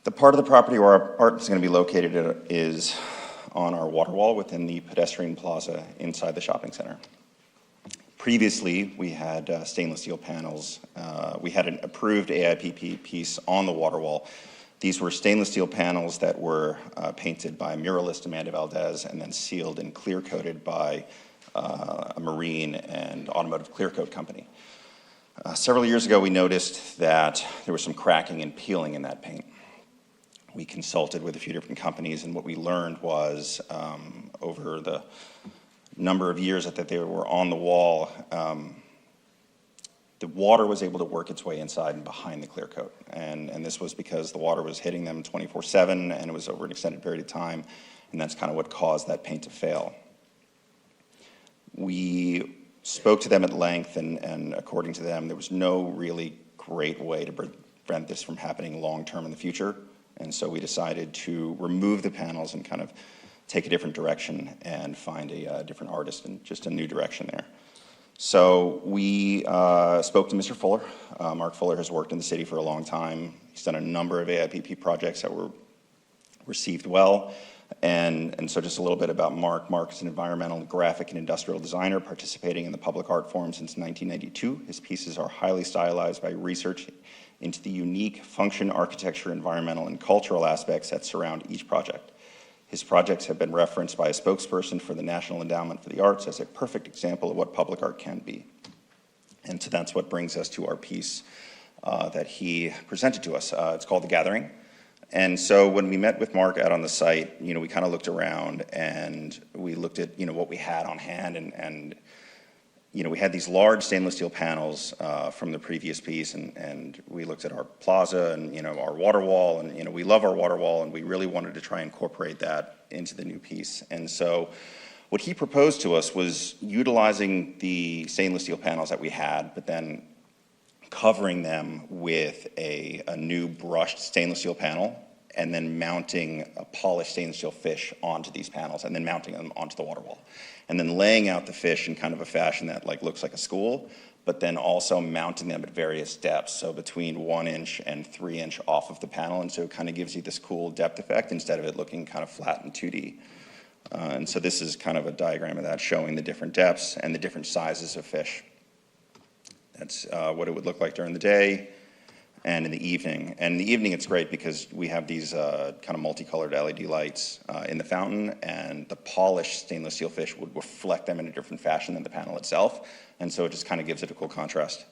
The part of the property where our art is going to be located is on our water wall within the pedestrian plaza inside the shopping center. Previously, we had stainless steel panels. We had an approved AIPP piece on the water wall. These were stainless steel panels that were painted by muralist Amanda Valdez and then sealed and clear coated by a marine and automotive clear coat company. Several years ago, we noticed that there was some cracking and peeling in that paint. We consulted with a few different companies, and what we learned was over the number of years that they were on the wall, the water was able to work its way inside and behind the clear coat. And this was because the water was hitting them 24/7, and it was over an extended period of time, and that's kind of what caused that paint to fail. We spoke to them at length, and according to them, there was no really great way to prevent this from happening long-term in the future. And so we decided to remove the panels and kind of take a different direction and find a different artist and just a new direction there. So we spoke to Mr. Fuller. Mark Fuller has worked in the city for a long time. He's done a number of AIPP projects that were received well. And so just a little bit about Mark. Mark is an environmental, graphic, and industrial designer participating in the Public Art Forum since 1992. His pieces are highly stylized by research into the unique function, architecture, environmental, and cultural aspects that surround each project. His projects have been referenced by a spokesperson for the National Endowment for the Arts as a perfect example of what public art can be. And so that's what brings us to our piece that he presented to us. It's called The Gathering. And so when we met with Mark out on the site, we kind of looked around and we looked at, what we had on hand, and we had these large stainless steel panels from the previous piece, and we looked at our plaza and, our water wall, and, we love our water wall, and we really wanted to try and incorporate that into the new piece. And so what he proposed to us was utilizing the stainless steel panels that we had, but then covering them with a new brushed stainless steel panel, and then mounting a polished stainless steel fish onto these panels, and then mounting them onto the water wall. And then laying out the fish in kind of a fashion that looks like a school, but then also mounting them at various depths, so between 1 inch and 3 inch off of the panel, and so it kind of gives you this cool depth effect instead of it looking kind of flat and 2D. And so this is kind of a diagram of that, showing the different depths and the different sizes of fish. That's what it would look like during the day and in the evening. And in the evening, it's great because we have these kind of multicolored LED lights in the fountain, and the polished stainless steel fish would reflect them in a different fashion than the panel itself. And so it just kind of gives it a cool contrast.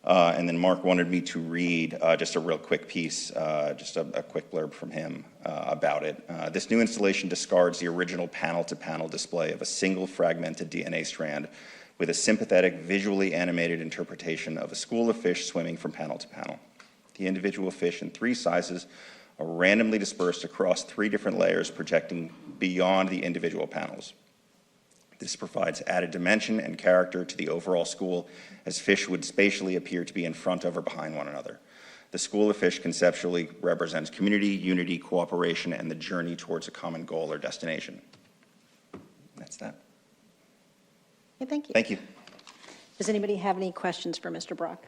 And then Mark wanted me to read just a real quick piece, just a quick blurb from him about it. This new installation discards the original panel-to-panel display of a single fragmented DNA strand with a sympathetic, visually animated interpretation of a school of fish swimming from panel to panel. The individual fish in 3 sizes are randomly dispersed across 3 different layers, projecting beyond the individual panels. This provides added dimension and character to the overall school, as fish would spatially appear to be in front of or behind one another. The school of fish conceptually represents community, unity, cooperation, and the journey towards a common goal or destination. That's that. Okay, thank you. Thank you. Does anybody have any questions for Mr. Brock?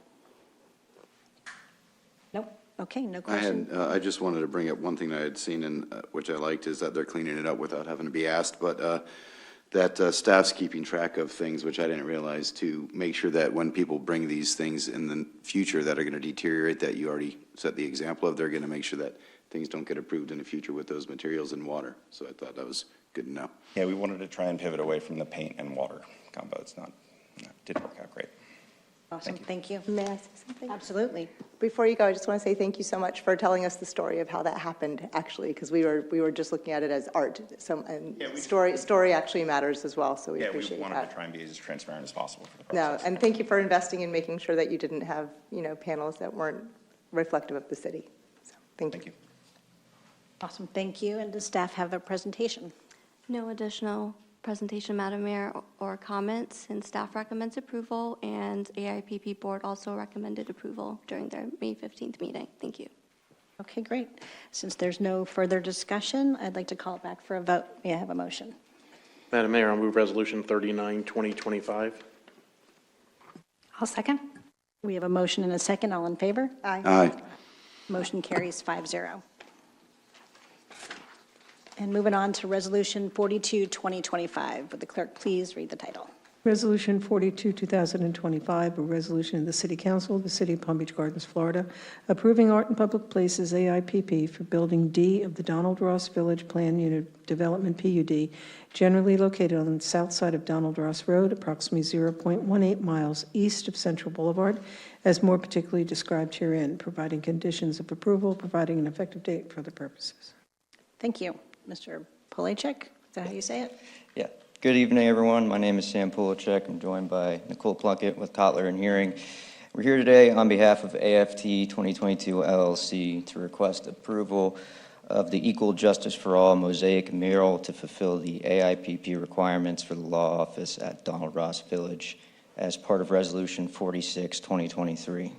Nope. Okay, no questions. I just wanted to bring up one thing I had seen, and which I liked, is that they're cleaning it up without having to be asked, but that staff's keeping track of things, which I didn't realize, to make sure that when people bring these things in the future that are going to deteriorate, that you already set the example of, they're going to make sure that things don't get approved in the future with those materials and water. So I thought that was good to know. Yeah, we wanted to try and pivot away from the paint and water combo. Didn't work out great. Awesome, thank you. May I say something? Absolutely. Before you go, I just want to say thank you so much for telling us the story of how that happened, actually, because we were just looking at it as art. So, and story actually matters as well, so we appreciate that. We wanted to try and be as transparent as possible for the No, process. and thank you for investing in making sure that you didn't have, panels that weren't reflective of the city. So, thank you. Awesome, thank you. And does staff have a presentation? No additional presentation, Madam Mayor, or comments, and staff recommends approval, and AIPP Board also recommended approval during their May 15th meeting. Thank you. Okay, great. Since there's no further discussion, I'd like to call it back for a vote. May I have a motion? Madam Mayor, I'll move Resolution 39, 2025. I'll second. We have a motion and a second. All in favor? Aye. Aye. Motion carries 5-0. And moving on to Resolution 42, 2025. Would the clerk please read the title? Resolution 42, 2025, a resolution of the City Council of the City of Palm Beach Gardens, Florida, approving Art in Public Places AIPP for Building D of the Donald Ross Village Plan Unit Development PUD, generally located on the south side of Donald Ross Road, approximately 0.18 miles east of Central Boulevard, as more particularly described herein, providing conditions of approval, providing an effective date for other purposes. Thank you. Mr. Polachek, is that how you say it? Yeah. Good evening, everyone. My name is Sam Polachek. I'm joined by Nicole Plunkett with Kotler and Hearing. We're here today on behalf of AFT 2022 LLC to request approval of the Equal Justice for All mosaic mural to fulfill the AIPP requirements for the law office at Donald Ross Village as part of Resolution 46, 2023.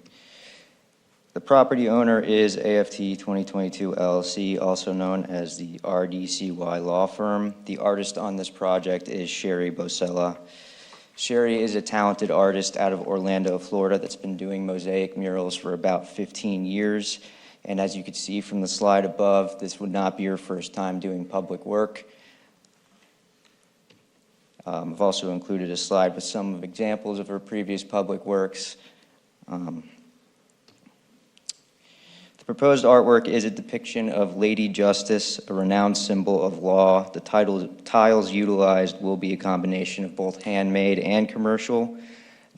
The property owner is AFT 2022 LLC, also known as the RDCY Law Firm. The artist on this project is Sherry Bosella. Sherry is a talented artist out of Orlando, Florida, that's been doing mosaic murals for about 15 years. And as you can see from the slide above, this would not be her first time doing public work. I've also included a slide with some examples of her previous public works. The proposed artwork is a depiction of Lady Justice, a renowned symbol of law. The tiles utilized will be a combination of both handmade and commercial.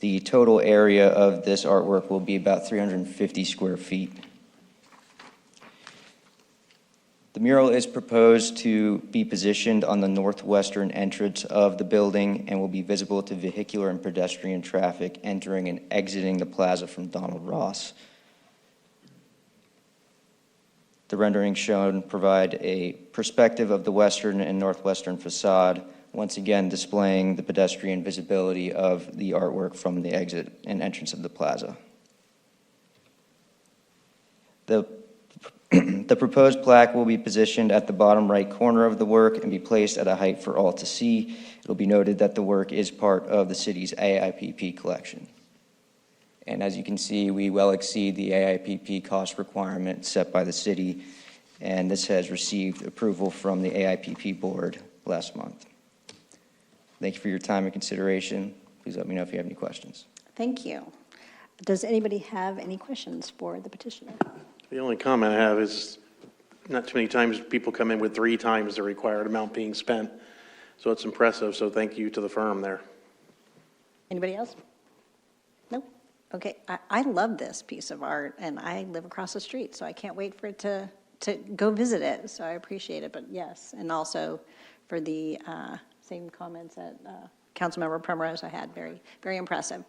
The total area of this artwork will be about 350 square feet. The mural is proposed to be positioned on the northwestern entrance of the building and will be visible to vehicular and pedestrian traffic entering and exiting the plaza from Donald Ross. The renderings shown provide a perspective of the western and northwestern facade, once again displaying the pedestrian visibility of the artwork from the exit and entrance of the plaza. The proposed plaque will be positioned at the bottom right corner of the work and be placed at a height for all to see. It will be noted that the work is part of the city's AIPP collection. And as you can see, we well exceed the AIPP cost requirement set by the city, and this has received approval from the AIPP board last month. Thank you for your time and consideration. Please let me know if you have any questions. Thank you. Does anybody have any questions for the petitioner? The only comment I have is not too many times people come in with 3 times the required amount being spent. So it's impressive. So thank you to the firm there. Anybody else? No? Okay, I love this piece of art, and I live across the street, so I can't wait for it to go visit it, so I appreciate it, but yes, and also for the same comments that Councilmember Primrose I had, very, very impressive.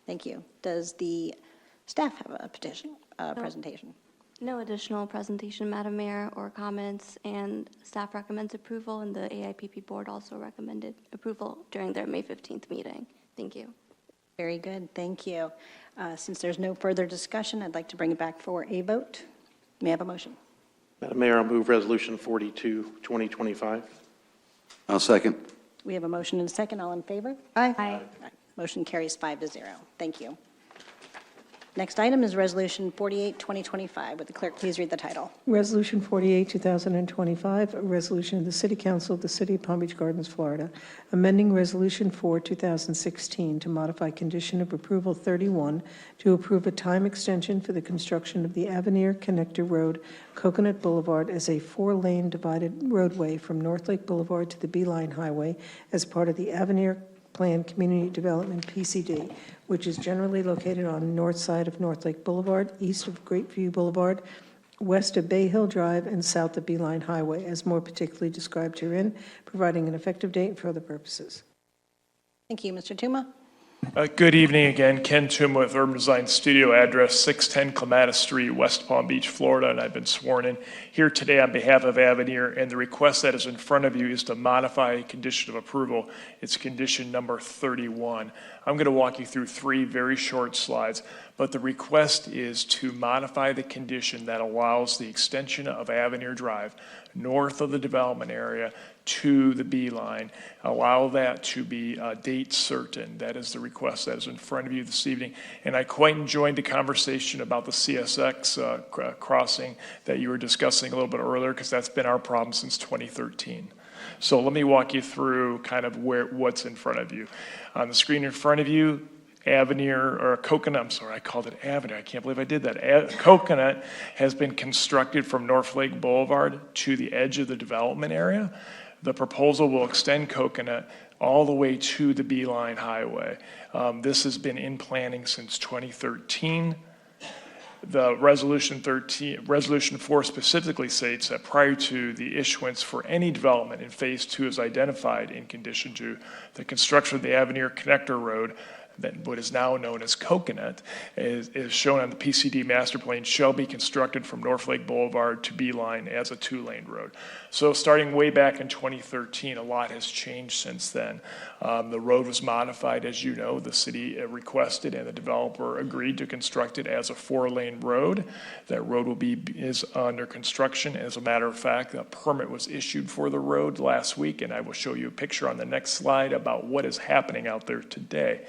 Thank you. Does the staff have a presentation? No additional presentation, Madam Mayor, or comments, and staff recommends approval, and the AIPP board also recommended approval during their May 15th meeting. Thank you. Very good, thank you. Since there's no further discussion, I'd like to bring it back for a vote. May I have a motion? Madam Mayor, I'll move Resolution 42, 2025. I'll second. We have a motion and a second. All in favor? Aye. Motion carries 5-0. Thank you. Next item is Resolution 48, 2025. Would the clerk please read the title? Resolution 48, 2025, a resolution of the City Council of the City of Palm Beach Gardens, Florida, amending Resolution 4, 2016 to modify condition of approval 31 to approve a time extension for the construction of the Avenir Connector Road, Coconut Boulevard as a 4-lane divided roadway from North Lake Boulevard to the Beeline Highway as part of the Avenir Plan Community Development PCD, which is generally located on the north side of North Lake Boulevard, east of Greatview Boulevard, west of Bay Hill Drive, and south of Beeline Highway, as more particularly described herein, providing an effective date for other purposes. Thank you. Mr. Tuma? Good evening again. Ken Tuma with Urban Design Studio, address 610 Clematis Street, West Palm Beach, Florida, and I've been sworn in here today on behalf of Avenir, and the request that is in front of you is to modify condition of approval. It's condition number 31. I'm going to walk you through 3 very short slides, but the request is to modify the condition that allows the extension of Avenir Drive north of the development area to the Beeline. Allow that to be date certain. That is the request that is in front of you this evening. And I quite enjoyed the conversation about the CSX crossing that you were discussing a little bit earlier, because that's been our problem since 2013. So let me walk you through kind of what's in front of you. On the screen in front of you, Avenir, or Coconut, I'm sorry, I called it Avenir, I can't believe I did that. Coconut has been constructed from North Lake Boulevard to the edge of the development area. The proposal will extend Coconut all the way to the Beeline Highway. This has been in planning since 2013. The Resolution 4 specifically states that prior to the issuance for any development in Phase 2 is identified in condition to the construction of the Avenir Connector Road, that what is now known as Coconut, is shown on the PCD master plan, shall be constructed from North Lake Boulevard to Beeline as a 2-lane road. So starting way back in 2013, a lot has changed since then. The road was modified, as you know. The city requested and the developer agreed to construct it as a 4-lane road. That road is under construction. As a matter of fact, a permit was issued for the road last week, and I will show you a picture on the next slide about what is happening out there today.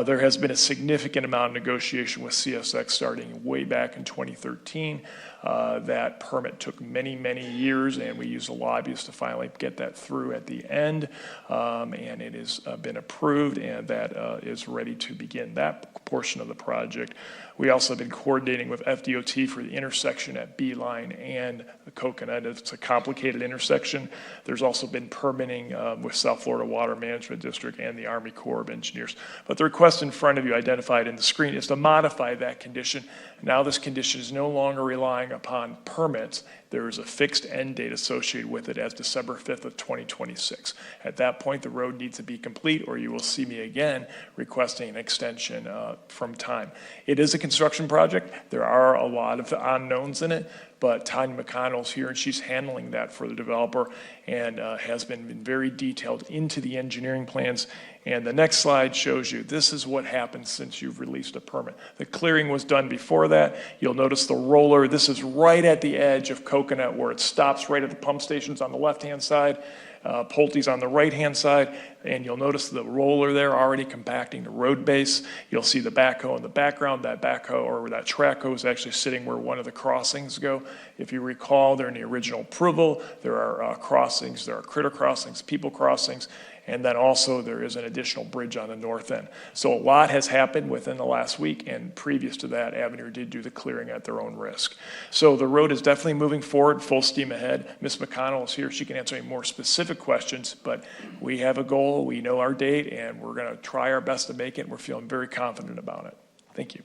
There has been a significant amount of negotiation with CSX starting way back in 2013. That permit took many, many years, and we used a lobbyist to finally get that through at the end. And it has been approved, and that is ready to begin that portion of the project. We also have been coordinating with FDOT for the intersection at Beeline and Coconut. It's a complicated intersection. There's also been permitting with South Florida Water Management District and the Army Corps of Engineers. But the request in front of you, identified in the screen, is to modify that condition. Now this condition is no longer relying upon permits. There is a fixed end date associated with it as December 5th of 2026. At that point, the road needs to be complete, or you will see me again requesting an extension from time. It is a construction project. There are a lot of unknowns in it, but Tanya McConnell's here, and she's handling that for the developer, and has been very detailed into the engineering plans. And the next slide shows you this is what happens since you've released a permit. The clearing was done before that. You'll notice the roller. This is right at the edge of Coconut, where it stops right at the pump stations on the left-hand side. Pulte's on the right-hand side, and you'll notice the roller there already compacting the road base. You'll see the backhoe in the background. That backhoe, or that track hoe, is actually sitting where one of the crossings go. If you recall, during the original approval, there are crossings, there are critter crossings, people crossings, and then also there is an additional bridge on the north end. So a lot has happened within the last week, and previous to that, Avenir did do the clearing at their own risk. So the road is definitely moving forward, full steam ahead. Ms. McConnell is here. She can answer any more specific questions, but we have a goal, we know our date, and we're going to try our best to make it. We're feeling very confident about it. Thank you.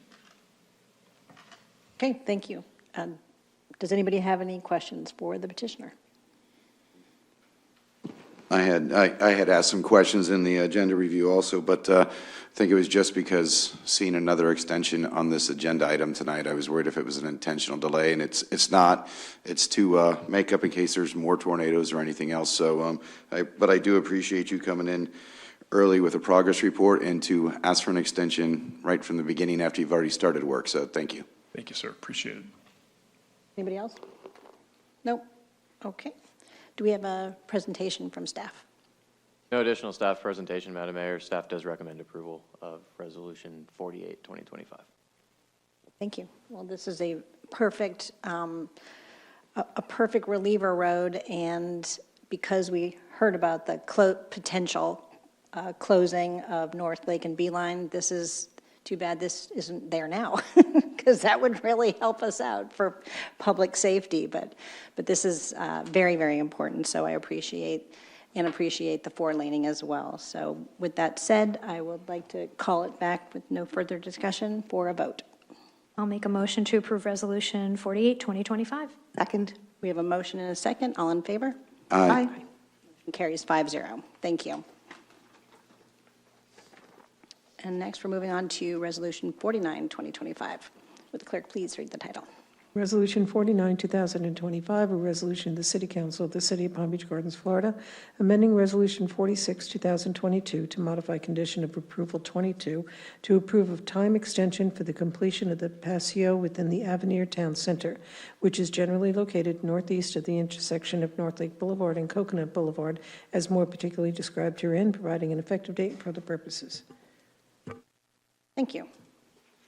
Okay, thank you. Does anybody have any questions for the petitioner? I had asked some questions in the agenda review also, but I think it was just because seeing another extension on this agenda item tonight, I was worried if it was an intentional delay, and it's not. It's to make up in case there's more tornadoes or anything else. So, but I do appreciate you coming in early with a progress report and to ask for an extension right from the beginning after you've already started work. So thank you. Thank you, sir. Appreciate it. Anybody else? No? Okay. Do we have a presentation from staff? No additional staff presentation, Madam Mayor. Staff does recommend approval of Resolution 48, 2025. Thank you. Well, this is a perfect, a perfect reliever road, and because we heard about the potential closing of North Lake and Beeline, this is too bad this isn't there now, because that would really help us out for public safety. But this is very, very important, so I appreciate the 4-laning as well. So with that said, I would like to call it back with no further discussion for a vote. I'll make a motion to approve Resolution 48, 2025. Second. We have a motion and a second. All in favor? Aye. Motion carries 5-0. Thank you. And next, we're moving on to Resolution 49, 2025. Would the clerk please read the title? Resolution 49, 2025, a resolution of the City Council of the City of Palm Beach Gardens, Florida, amending Resolution 46, 2022 to modify condition of approval 22 to approve of time extension for the completion of the patio within the Avenir Town Center, which is generally located northeast of the intersection of North Lake Boulevard and Coconut Boulevard, as more particularly described herein, providing an effective date for the purposes. Thank you.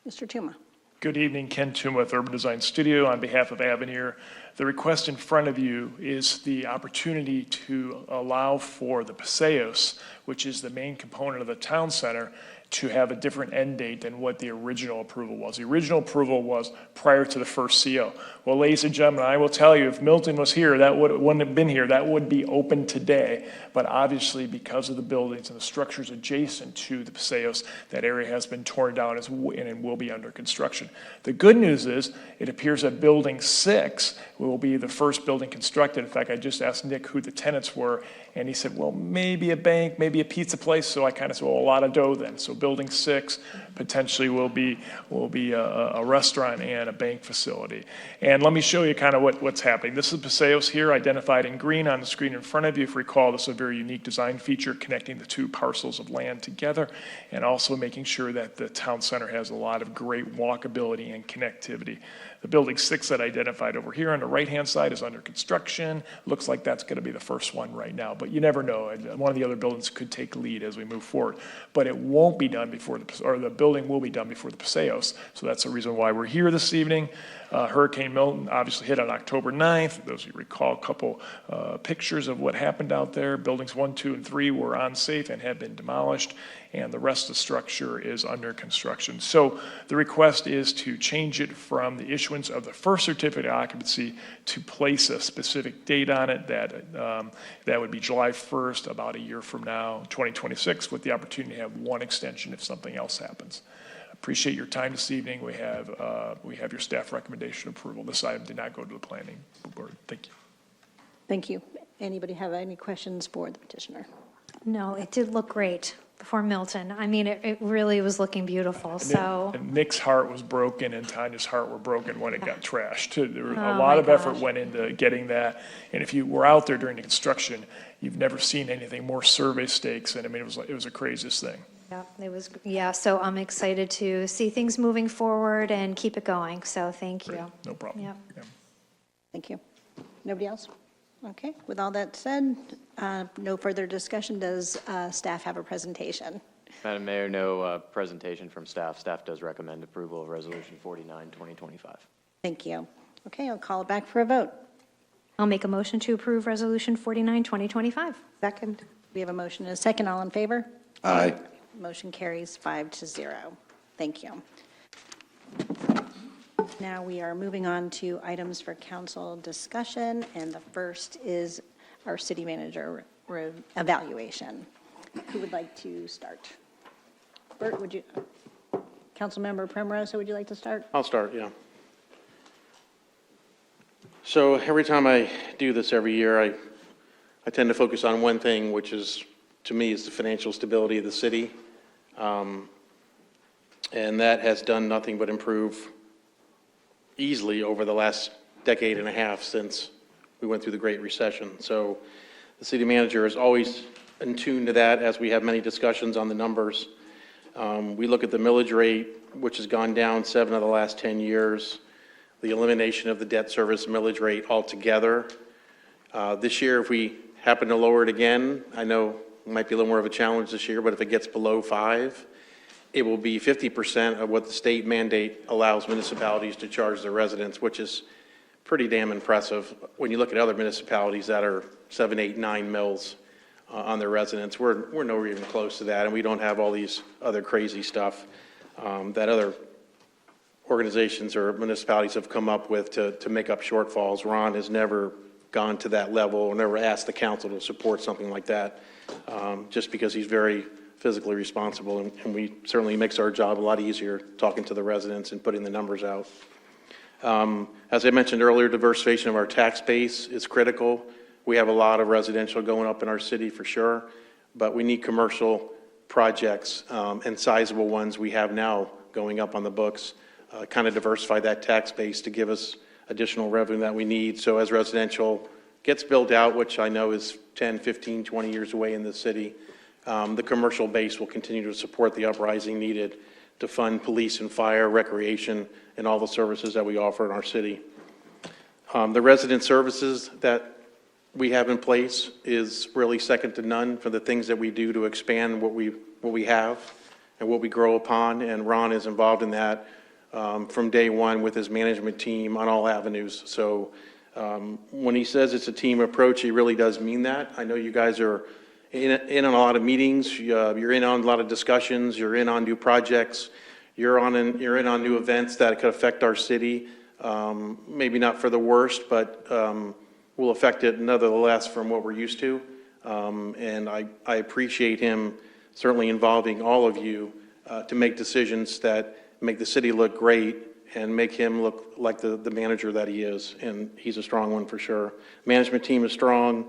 Mr. Tuma. Good evening, Ken Tuma with Urban Design Studio on behalf of Avenir. The request in front of you is the opportunity to allow for the Paseos, which is the main component of the town center, to have a different end date than what the original approval was. The original approval was prior to the first CO. Well, ladies and gentlemen, I will tell you, if Milton was here, that wouldn't have been here. That would be open today. But obviously, because of the buildings and the structures adjacent to the Paseos, that area has been torn down and it will be under construction. The good news is, it appears that Building 6 will be the first building constructed. In fact, I just asked Nick who the tenants were, and he said, well, maybe a bank, maybe a pizza place. So I kind of said, well, a lot of dough then. So Building 6 potentially will be a restaurant and a bank facility. And let me show you kind of what's happening. This is Paseos here, identified in green on the screen in front of you. If you recall, this is a very unique design feature connecting the two parcels of land together, and also making sure that the town center has a lot of great walkability and connectivity. The Building 6 that I identified over here on the right-hand side is under construction. Looks like that's going to be the first one right now, but you never know. One of the other buildings could take lead as we move forward, but it won't be done before the building will be done before the Paseos. So that's the reason why we're here this evening. Hurricane Milton obviously hit on October 9th. Those of you recall a couple pictures of what happened out there. Buildings 1, 2, and 3 were unsafe and have been demolished, and the rest of the structure is under construction. So the request is to change it from the issuance of the first certificate of occupancy to place a specific date on it that would be July 1st, about a year from now, 2026, with the opportunity to have one extension if something else happens. Appreciate your time this evening. We have your staff recommendation approval. This item did not go to the planning board. Thank you. Thank you. Anybody have any questions for the petitioner? No, it did look great before Milton. I mean, it really was looking beautiful, so. And Nick's heart was broken and Tanya's heart were broken when it got trashed. There were a Oh, lot my of effort gosh. went into getting that. And if you were out there during the construction, you've never seen anything more survey stakes. And I mean, it was the craziest thing. Yeah, so I'm excited to see things moving forward and keep it going, so thank you. No problem. Yep. Yeah. Thank you. Nobody else? Okay, with all that said, no further discussion. Does staff have a presentation? Madam Mayor, no presentation from staff. Staff does recommend approval of Resolution 49, 2025. Thank you. Okay, I'll call it back for a vote. I'll make a motion to approve Resolution 49, 2025. Second. We have a motion and a second. All in favor? Aye. Motion carries 5-0. Thank you. Now we are moving on to items for council discussion, and the first is our city manager evaluation. Who would like to start? Bert, would you? Councilmember Primrose, would you like to start? I'll start, yeah. So every time I do this every year, I tend to focus on one thing, which is, to me, is the financial stability of the city. And that has done nothing but improve easily over the last decade and a half since we went through the Great Recession. So the city manager is always in tune to that as we have many discussions on the numbers. We look at the millage rate, which has gone down 7 of the last 10 years, the elimination of the debt service millage rate altogether. This year, if we happen to lower it again, I know it might be a little more of a challenge this year, but if it gets below 5, it will be 50% of what the state mandate allows municipalities to charge their residents, which is pretty damn impressive. When you look at other municipalities that are 7, 8, 9 mils on their residents, we're nowhere even close to that, and we don't have all these other crazy stuff that other organizations or municipalities have come up with to make up shortfalls. Ron has never gone to that level or never asked the council to support something like that, just because he's very physically responsible, and we certainly makes our job a lot easier talking to the residents and putting the numbers out. As I mentioned earlier, diversification of our tax base is critical. We have a lot of residential going up in our city for sure, but we need commercial projects and sizable ones we have now going up on the books, kind of diversify that tax base to give us additional revenue that we need. So as residential gets built out, which I know is 10, 15, 20 years away in the city, the commercial base will continue to support the uprising needed to fund police and fire, recreation, and all the services that we offer in our city. The resident services that we have in place is really second to none for the things that we do to expand what we have and what we grow upon, and Ron is involved in that from day one with his management team on all avenues. So When he says it's a team approach, he really does mean that. I know you guys are in on a lot of meetings, you're in on a lot of discussions, you're in on new projects, you're in on new events that could affect our city. Maybe not for the worst, but will affect it nonetheless from what we're used to. And I appreciate him certainly involving all of you to make decisions that make the city look great and make him look like the manager that he is. And he's a strong one for sure. Management team is strong.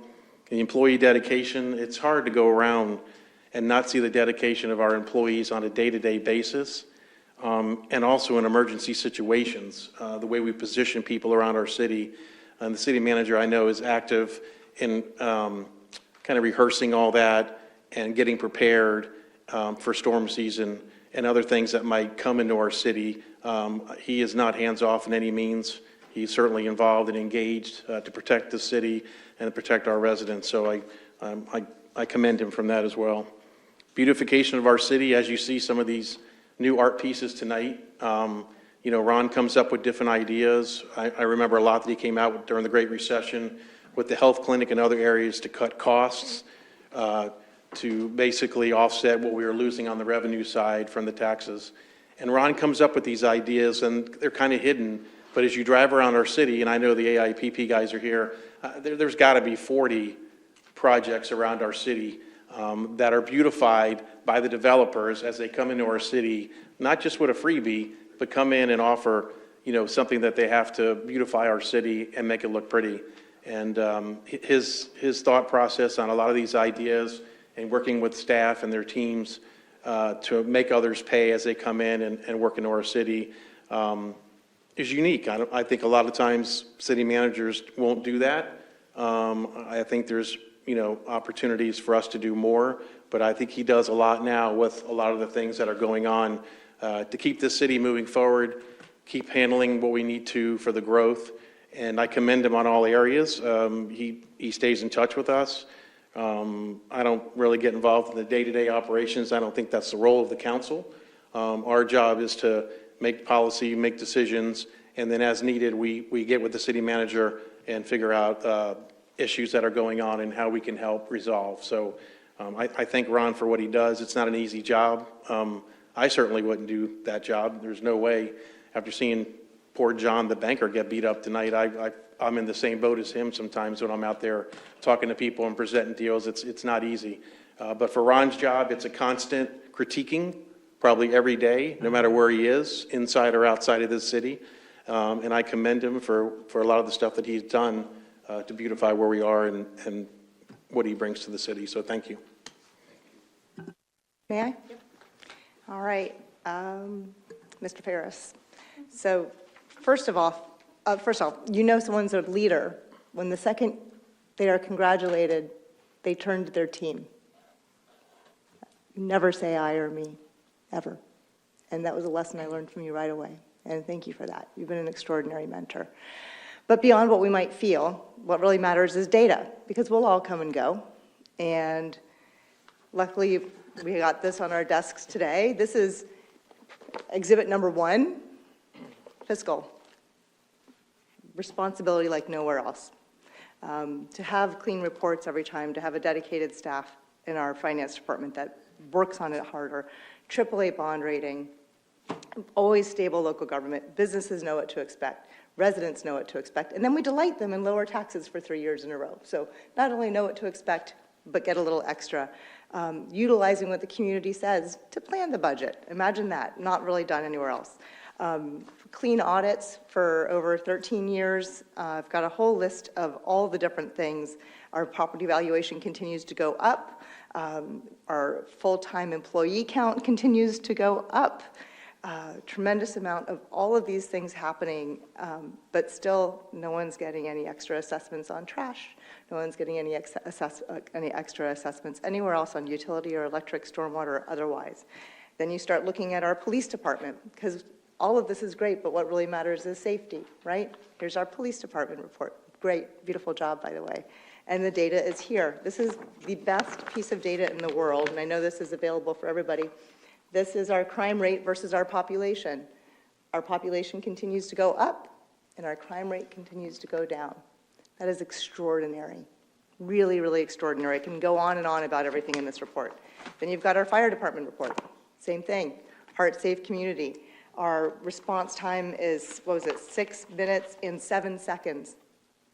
The employee dedication, it's hard to go around and not see the dedication of our employees on a day-to-day basis. And also in emergency situations, the way we position people around our city. And the city manager, I know, is active in kind of rehearsing all that and getting prepared for storm season and other things that might come into our city. He is not hands-off in any means. He's certainly involved and engaged to protect the city and protect our residents. So I commend him from that as well. Beautification of our city, as you see some of these new art pieces tonight. You know, Ron comes up with different ideas. I remember a lot that he came out with during the Great Recession with the health clinic and other areas to cut costs, to basically offset what we were losing on the revenue side from the taxes. And Ron comes up with these ideas, and they're kind of hidden, but as you drive around our city, and I know the AIPP guys are here, there's got to be 40 projects around our city that are beautified by the developers as they come into our city, not just with a freebie, but come in and offer, you know, something that they have to beautify our city and make it look pretty. And his thought process on a lot of these ideas and working with staff and their teams to make others pay as they come in and work into our city is unique. I think a lot of times city managers won't do that. I think there's, you know, opportunities for us to do more, but I think he does a lot now with a lot of the things that are going on to keep this city moving forward, keep handling what we need to for the growth. And I commend him on all areas. He stays in touch with us. I don't really get involved in the day-to-day operations. I don't think that's the role of the council. Our job is to make policy, make decisions, and then as needed, we get with the city manager and figure out issues that are going on and how we can help resolve. So I thank Ron for what he does. It's not an easy job. I certainly wouldn't do that job. There's no way. After seeing poor John, the banker, get beat up tonight, I'm in the same boat as him sometimes when I'm out there talking to people and presenting deals. It's not easy. But for Ron's job, it's a constant critiquing, probably every day, no matter where he is, inside or outside of this city. And I commend him for a lot of the stuff that he's done to beautify where we are and what he brings to the city. So thank you. May I? Yep. All right, Mr. Ferris. So first of all, you know someone's a leader when the second they are congratulated, they turn to their team. You never say I or me, ever. And that was a lesson I learned from you right away. And thank you for that. You've been an extraordinary mentor. But beyond what we might feel, what really matters is data, because we'll all come and go. And luckily, we got this on our desks today. This is exhibit number 1, fiscal. Responsibility like nowhere else. To have clean reports every time, to have a dedicated staff in our finance department that works on it harder, AAA bond rating, always stable local government, businesses know what to expect, residents know what to expect, and then we delight them in lower taxes for 3 years in a row. So not only know what to expect, but get a little extra. Utilizing what the community says to plan the budget. Imagine that, not really done anywhere else. Clean audits for over 13 years. I've got a whole list of all the different things. Our property valuation continues to go up. Our full-time employee count continues to go up. Tremendous amount of all of these things happening, but still no one's getting any extra assessments on trash. No one's getting any extra assessments anywhere else on utility or electric, stormwater, or otherwise. Then you start looking at our police department, because all of this is great, but what really matters is safety, right? Here's our police department report. Great, beautiful job, by the way. And the data is here. This is the best piece of data in the world, and I know this is available for everybody. This is our crime rate versus our population. Our population continues to go up, and our crime rate continues to go down. That is extraordinary. Really, really extraordinary. I can go on and on about everything in this report. Then you've got our fire department report. Same thing. Heart Safe Community. Our response time is, 6 minutes in 7 seconds.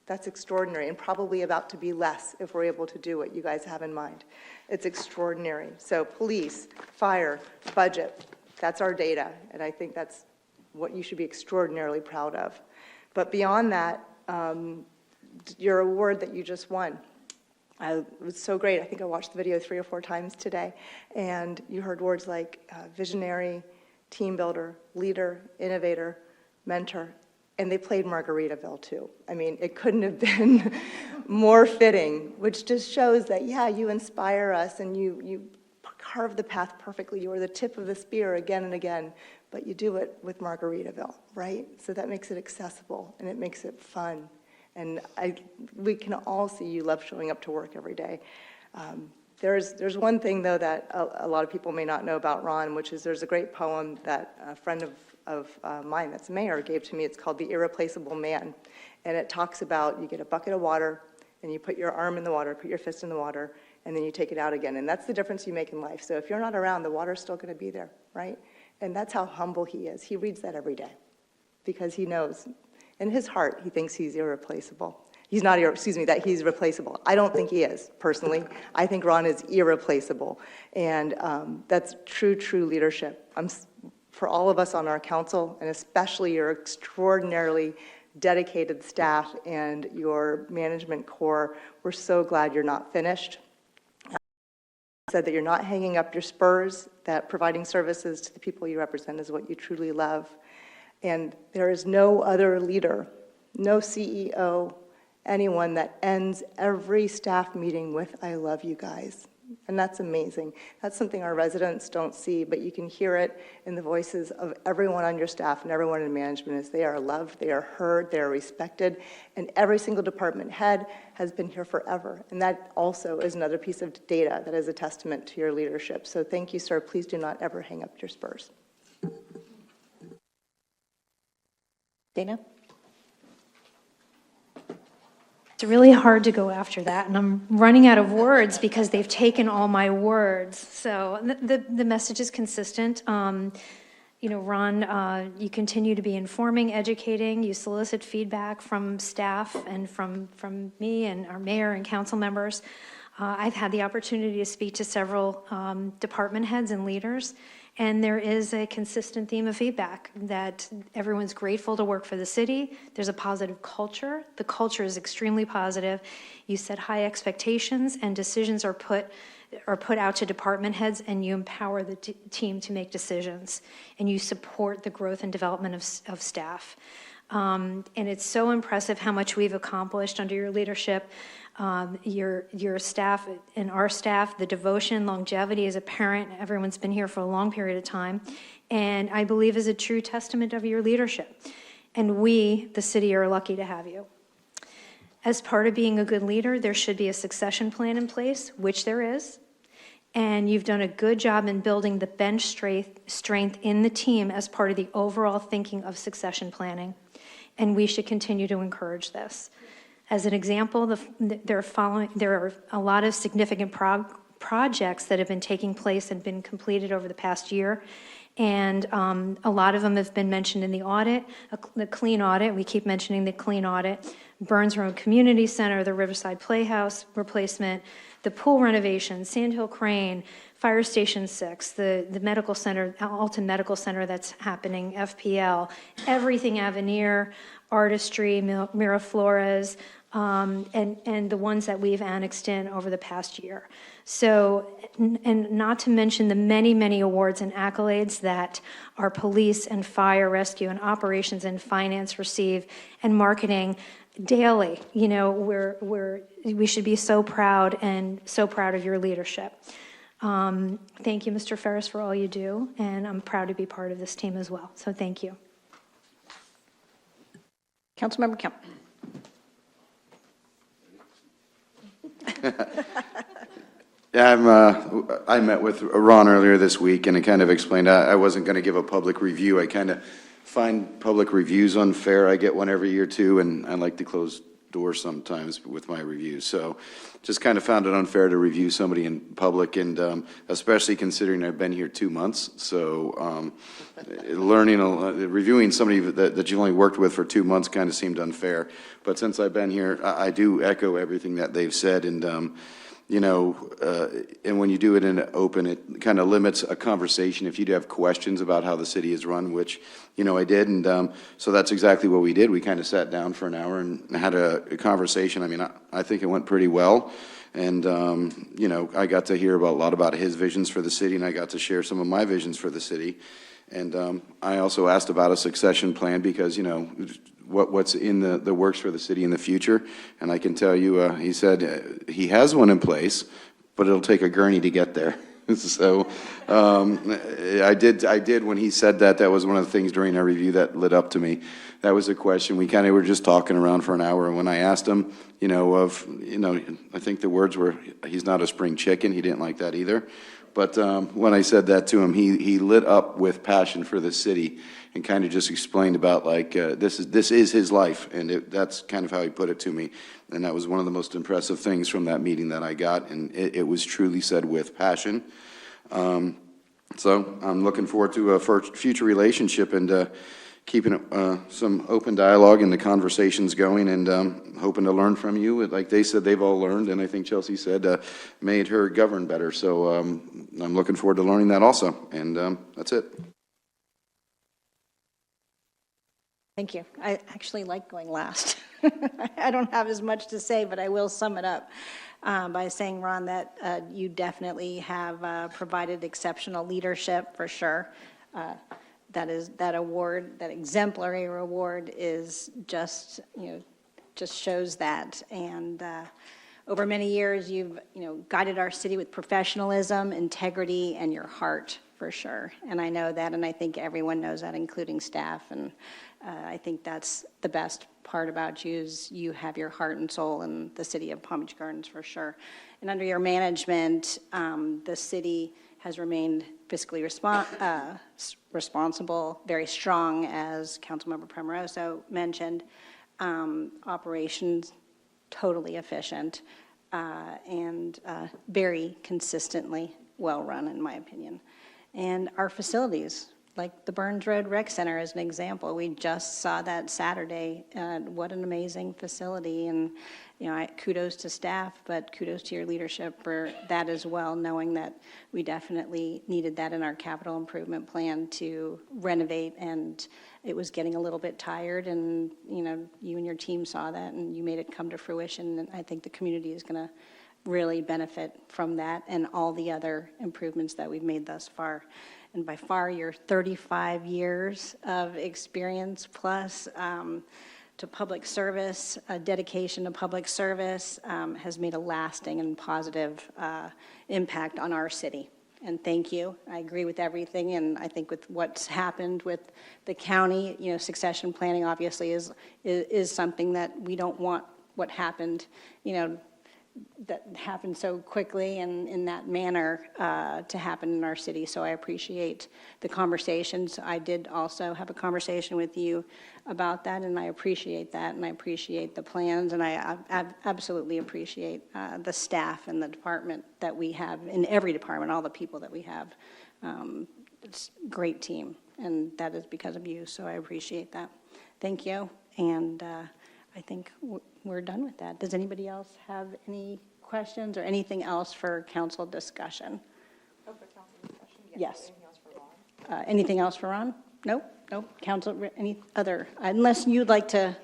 That's extraordinary, and probably about to be less if we're able to do what you guys have in mind. It's extraordinary. So police, fire, budget, that's our data, and I think that's what you should be extraordinarily proud of. But beyond that, your award that you just won, it was so great. I think I watched the video 3 or 4 times today, and you heard words like visionary, team builder, leader, innovator, mentor, and they played Margaritaville too. I mean, it couldn't have been more fitting, which just shows that, yeah, you inspire us and you carve the path perfectly. You are the tip of the spear again and again, but you do it with Margaritaville, right? So that makes it accessible and it makes it fun. And we can all see you love showing up to work every day. There's one thing, though, that a lot of people may not know about Ron, which is there's a great poem that a friend of mine that's mayor gave to me. It's called The Irreplaceable Man. And it talks about you get a bucket of water, and you put your arm in the water, put your fist in the water, and then you take it out again. And that's the difference you make in life. So if you're not around, the water's still going to be there, right? And that's how humble he is. He reads that every day because he knows. In his heart, he thinks he's irreplaceable. He's not, that he's replaceable. I don't think he is, personally. I think Ron is irreplaceable. And that's true, true leadership. For all of us on our council, and especially your extraordinarily dedicated staff and your management core, we're so glad you're not finished. Said that you're not hanging up your spurs, that providing services to the people you represent is what you truly love. And there is no other leader, no CEO, anyone that ends every staff meeting with, "I love you guys." And that's amazing. That's something our residents don't see, but you can hear it in the voices of everyone on your staff and everyone in management as they are loved, they are heard, they are respected, and every single department head has been here forever. And that also is another piece of data that is a testament to your leadership. So thank you, sir. Please do not ever hang up your spurs. Dana? It's really hard to go after that, and I'm running out of words because they've taken all my words. So the message is consistent. You know, Ron, you continue to be informing, educating, you solicit feedback from staff and from me and our mayor and council members. I've had the opportunity to speak to several department heads and leaders, and there is a consistent theme of feedback that everyone's grateful to work for the city. There's a positive culture. The culture is extremely positive. You set high expectations, and decisions are put out to department heads, and you empower the team to make decisions, and you support the growth and development of staff. And it's so impressive how much we've accomplished under your leadership. Your staff and our staff, the devotion, longevity is apparent. Everyone's been here for a long period of time, and I believe is a true testament of your leadership. And we, the city, are lucky to have you. As part of being a good leader, there should be a succession plan in place, which there is, and you've done a good job in building the bench strength in the team as part of the overall thinking of succession planning, and we should continue to encourage this. As an example, there are a lot of significant projects that have been taking place and been completed over the past year, and a lot of them have been mentioned in the audit, the clean audit. We keep mentioning the clean audit. Burns Road Community Center, the Riverside Playhouse replacement, the pool renovation, Sandhill Crane, Fire Station 6, the medical center, Alton Medical Center that's happening, FPL, everything Avenir, Artistry, Miraflores, and the ones that we've annexed in over the past year. So, and not to mention the many, many awards and accolades that our police and fire rescue and operations and finance receive, and marketing daily. You know, we should be so proud and so proud of your leadership. Thank you, Mr. Ferris, for all you do, and I'm proud to be part of this team as well. So thank you. Councilmember Kemp. Yeah, I met with Ron earlier this week, and I kind of explained I wasn't going to give a public review. I kind of find public reviews unfair. I get one every year too, and I like to close door sometimes with my reviews. So just kind of found it unfair to review somebody in public, and especially considering I've been here 2 months. So reviewing somebody that you only worked with for 2 months kind of seemed unfair. But since I've been here, I do echo everything that they've said, and and when you do it in open, it kind of limits a conversation if you do have questions about how the city is run, which, I did. And so that's exactly what we did. We kind of sat down for an hour and had a conversation. I mean, I think it went pretty well. And, I got to hear a lot about his visions for the city, and I got to share some of my visions for the city. And I also asked about a succession plan because, what's in the works for the city in the future. And I can tell you, he said he has one in place, but it'll take a gurney to get there. So I did when he said that. That was one of the things during our review that lit up to me. That was a question. We kind of were just talking around for an hour, and when I asked him, I think the words were, he's not a spring chicken. He didn't like that either. But when I said that to him, he lit up with passion for the city and kind of just explained about this is his life, and that's kind of how he put it to me. And that was one of the most impressive things from that meeting that I got, and it was truly said with passion. So I'm looking forward to a future relationship and keeping some open dialogue and the conversations going, and hoping to learn from you. Like they said, they've all learned, and I think Chelsea said made her govern better. So I'm looking forward to learning that also, and that's it. Thank you. I actually like going last. I don't have as much to say, but I will sum it up by saying, Ron, that you definitely have provided exceptional leadership for sure. That award, that exemplary award, is just shows that. And over many years, you've guided our city with professionalism, integrity, and your heart for sure. And I know that, and I think everyone knows that, including staff. And I think that's the best part about you, is you have your heart and soul in the city of Palm Beach Gardens for sure. And under your management, the city has remained fiscally responsible, very strong, as Councilmember Primoroso mentioned. Operations totally efficient, and very consistently well run, in my opinion. And our facilities, like the Burns Road Rec Center is an example. We just saw that Saturday. What an amazing facility. And, kudos to staff, but kudos to your leadership for that as well, knowing that we definitely needed that in our capital improvement plan to renovate, and it was getting a little bit tired, and, you and your team saw that, and you made it come to fruition, and I think the community is going to really benefit from that and all the other improvements that we've made thus far. And by far, your 35 years of experience plus to public service, dedication to public service, has made a lasting and positive impact on our city. And thank you. I agree with everything, and I think with what's happened with the county, succession planning obviously is something that we don't want what happened, that happened so quickly and in that manner to happen in our city. So I appreciate the conversations. I did also have a conversation with you about that, and I appreciate that, and I appreciate the plans, and I absolutely appreciate the staff and the department that we have, in every department, all the people that we have. It's a great team, and that is because of you, so I appreciate that. Thank you, and I think we're done with that. Does anybody else have any questions or anything else for council discussion? Oh, for council discussion? Yes. Anything else for Ron? Anything else for Ron? Nope. Council, any other? Unless you'd like to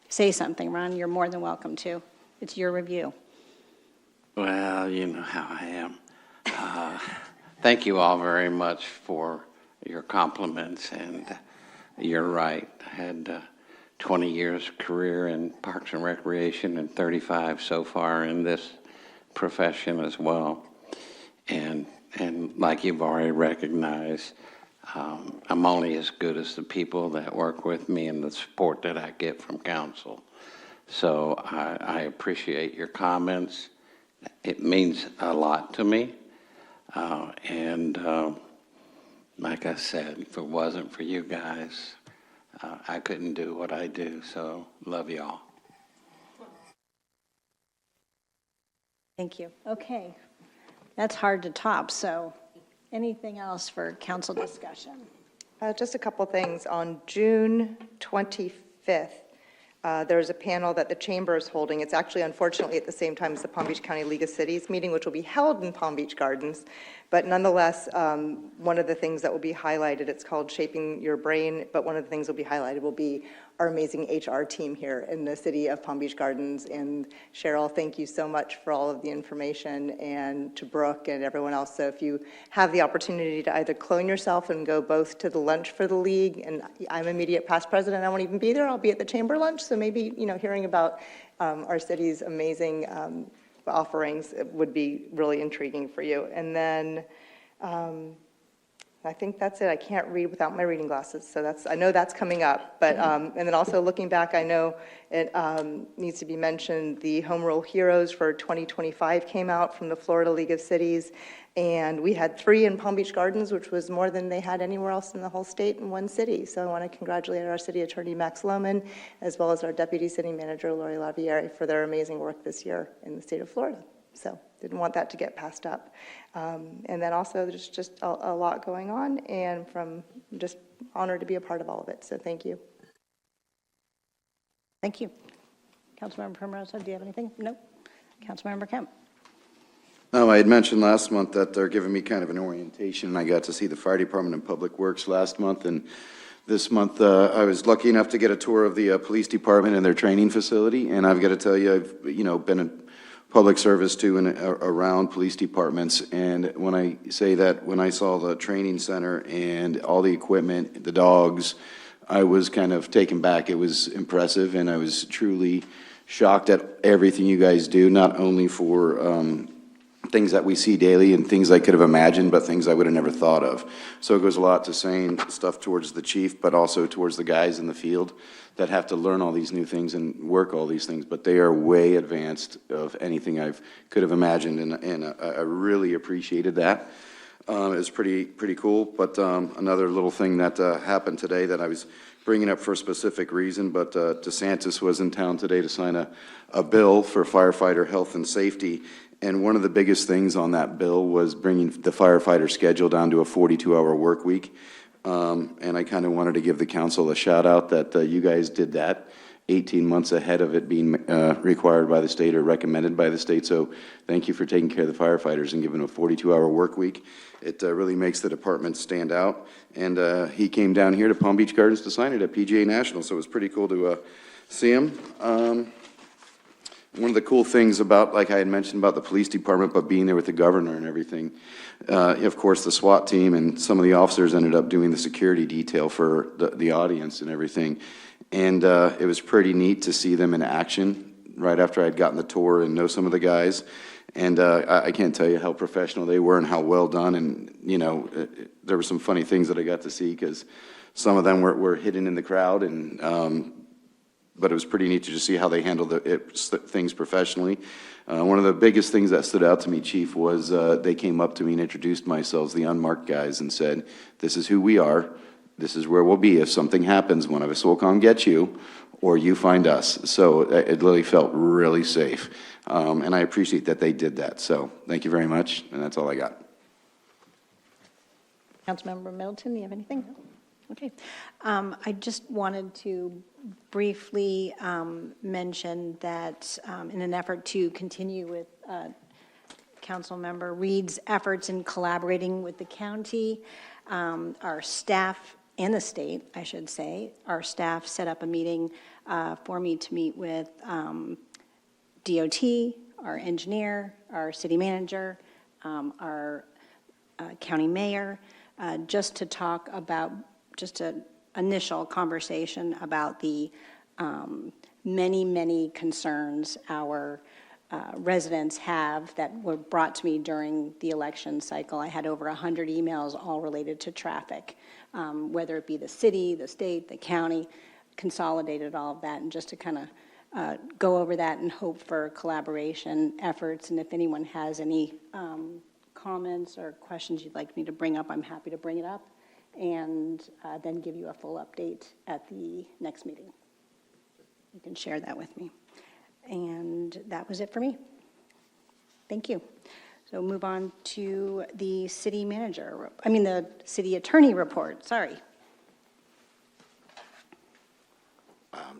say something, Ron, you're more than welcome to. It's your review. Well, you know how I am. Thank you all very much for your compliments, and you're right. I had 20 years career in Parks and Recreation and 35 so far in this profession as well. And like you've already recognized, I'm only as good as the people that work with me and the support that I get from council. So I appreciate your comments. It means a lot to me. Like I said, if it wasn't for you guys, I couldn't do what I do, so love y'all. Thank you. Okay. That's hard to top, so anything else for council discussion? Just a couple things. On June 25th, there's a panel that the Chamber is holding. It's actually, unfortunately, at the same time as the Palm Beach County League of Cities meeting, which will be held in Palm Beach Gardens. But nonetheless, one of the things that will be highlighted, it's called Shaping Your Brain, but one of the things that will be highlighted will be our amazing HR team here in the city of Palm Beach Gardens. And Cheryl, thank you so much for all of the information, and to Brooke and everyone else. So if you have the opportunity to either clone yourself and go both to the lunch for the league, and I'm immediate past president, I won't even be there, I'll be at the chamber lunch. So maybe, hearing about our city's amazing offerings would be really intriguing for you. And then I think that's it. I can't read without my reading glasses, so I know that's coming up. But and then also looking back, I know it needs to be mentioned, the Home Rule Heroes for 2025 came out from the Florida League of Cities, and we had 3 in Palm Beach Gardens, which was more than they had anywhere else in the whole state in one city. So I want to congratulate our city attorney, Max Lohman, as well as our deputy city manager, Lori Lavieri, for their amazing work this year in the state of Florida. So didn't want that to get passed up. And then also there's just a lot going on, and from just honored to be a part of all of it. So thank you. Thank you. Councilmember Primrose, do you have anything? No. Councilmember Kemp. No, I had mentioned last month that they're giving me kind of an orientation, and I got to see the fire department and public works last month, and this month I was lucky enough to get a tour of the police department and their training facility. And I've got to tell you, I've been in public service too and around police departments, and when I say that, when I saw the training center and all the equipment, the dogs, I was kind of taken back. It was impressive, and I was truly shocked at everything you guys do, not only for things that we see daily and things I could have imagined, but things I would have never thought of. So it goes a lot to saying stuff towards the chief, but also towards the guys in the field that have to learn all these new things and work all these things, but they are way advanced of anything I could have imagined, and I really appreciated that. It was pretty cool. But another little thing that happened today that I was bringing up for a specific reason, but DeSantis was in town today to sign a bill for firefighter health and safety. And one of the biggest things on that bill was bringing the firefighter schedule down to a 42-hour work week. And I kind of wanted to give the council a shout out that you guys did that 18 months ahead of it being required by the state or recommended by the state. So thank you for taking care of the firefighters and giving them a 42-hour work week. It really makes the department stand out. And he came down here to Palm Beach Gardens to sign it at PGA National, so it was pretty cool to see him. One of the cool things about, like I had mentioned about the police department, but being there with the governor and everything, of course, the SWAT team and some of the officers ended up doing the security detail for the audience and everything. And it was pretty neat to see them in action right after I'd gotten the tour and know some of the guys. And I can't tell you how professional they were and how well done. And, there were some funny things that I got to see because some of them were hidden in the crowd, and but it was pretty neat to just see how they handled things professionally. One of the biggest things that stood out to me, Chief, was they came up to me and introduced themselves, the unmarked guys, and said, "This is who we are. This is where we'll be. If something happens, one of us will come get you, or you find us." So it really felt really safe. And I appreciate that they did that. So thank you very much, and that's all I got. Councilmember Middleton, do you have anything? Okay. I just wanted to briefly mention that in an effort to continue with Councilmember Reed's efforts in collaborating with the county, our staff and the state, I should say, our staff set up a meeting for me to meet with DOT, our engineer, our city manager, our county mayor, just to talk about just an initial conversation about the many concerns our residents have that were brought to me during the election cycle. I had over 100 emails all related to traffic, whether it be the city, the state, the county, consolidated all of that, and just to kind of go over that and hope for collaboration efforts. And if anyone has any comments or questions you'd like me to bring up, I'm happy to bring it up, and then give you a full update at the next meeting. You can share that with me. And that was it for me. Thank you. So move on to the city manager, the city attorney report, sorry.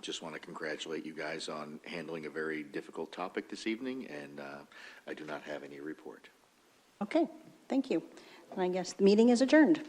Just want to congratulate you guys on handling a very difficult topic this evening, and I do not have any report. Okay, thank you. And I guess the meeting is adjourned.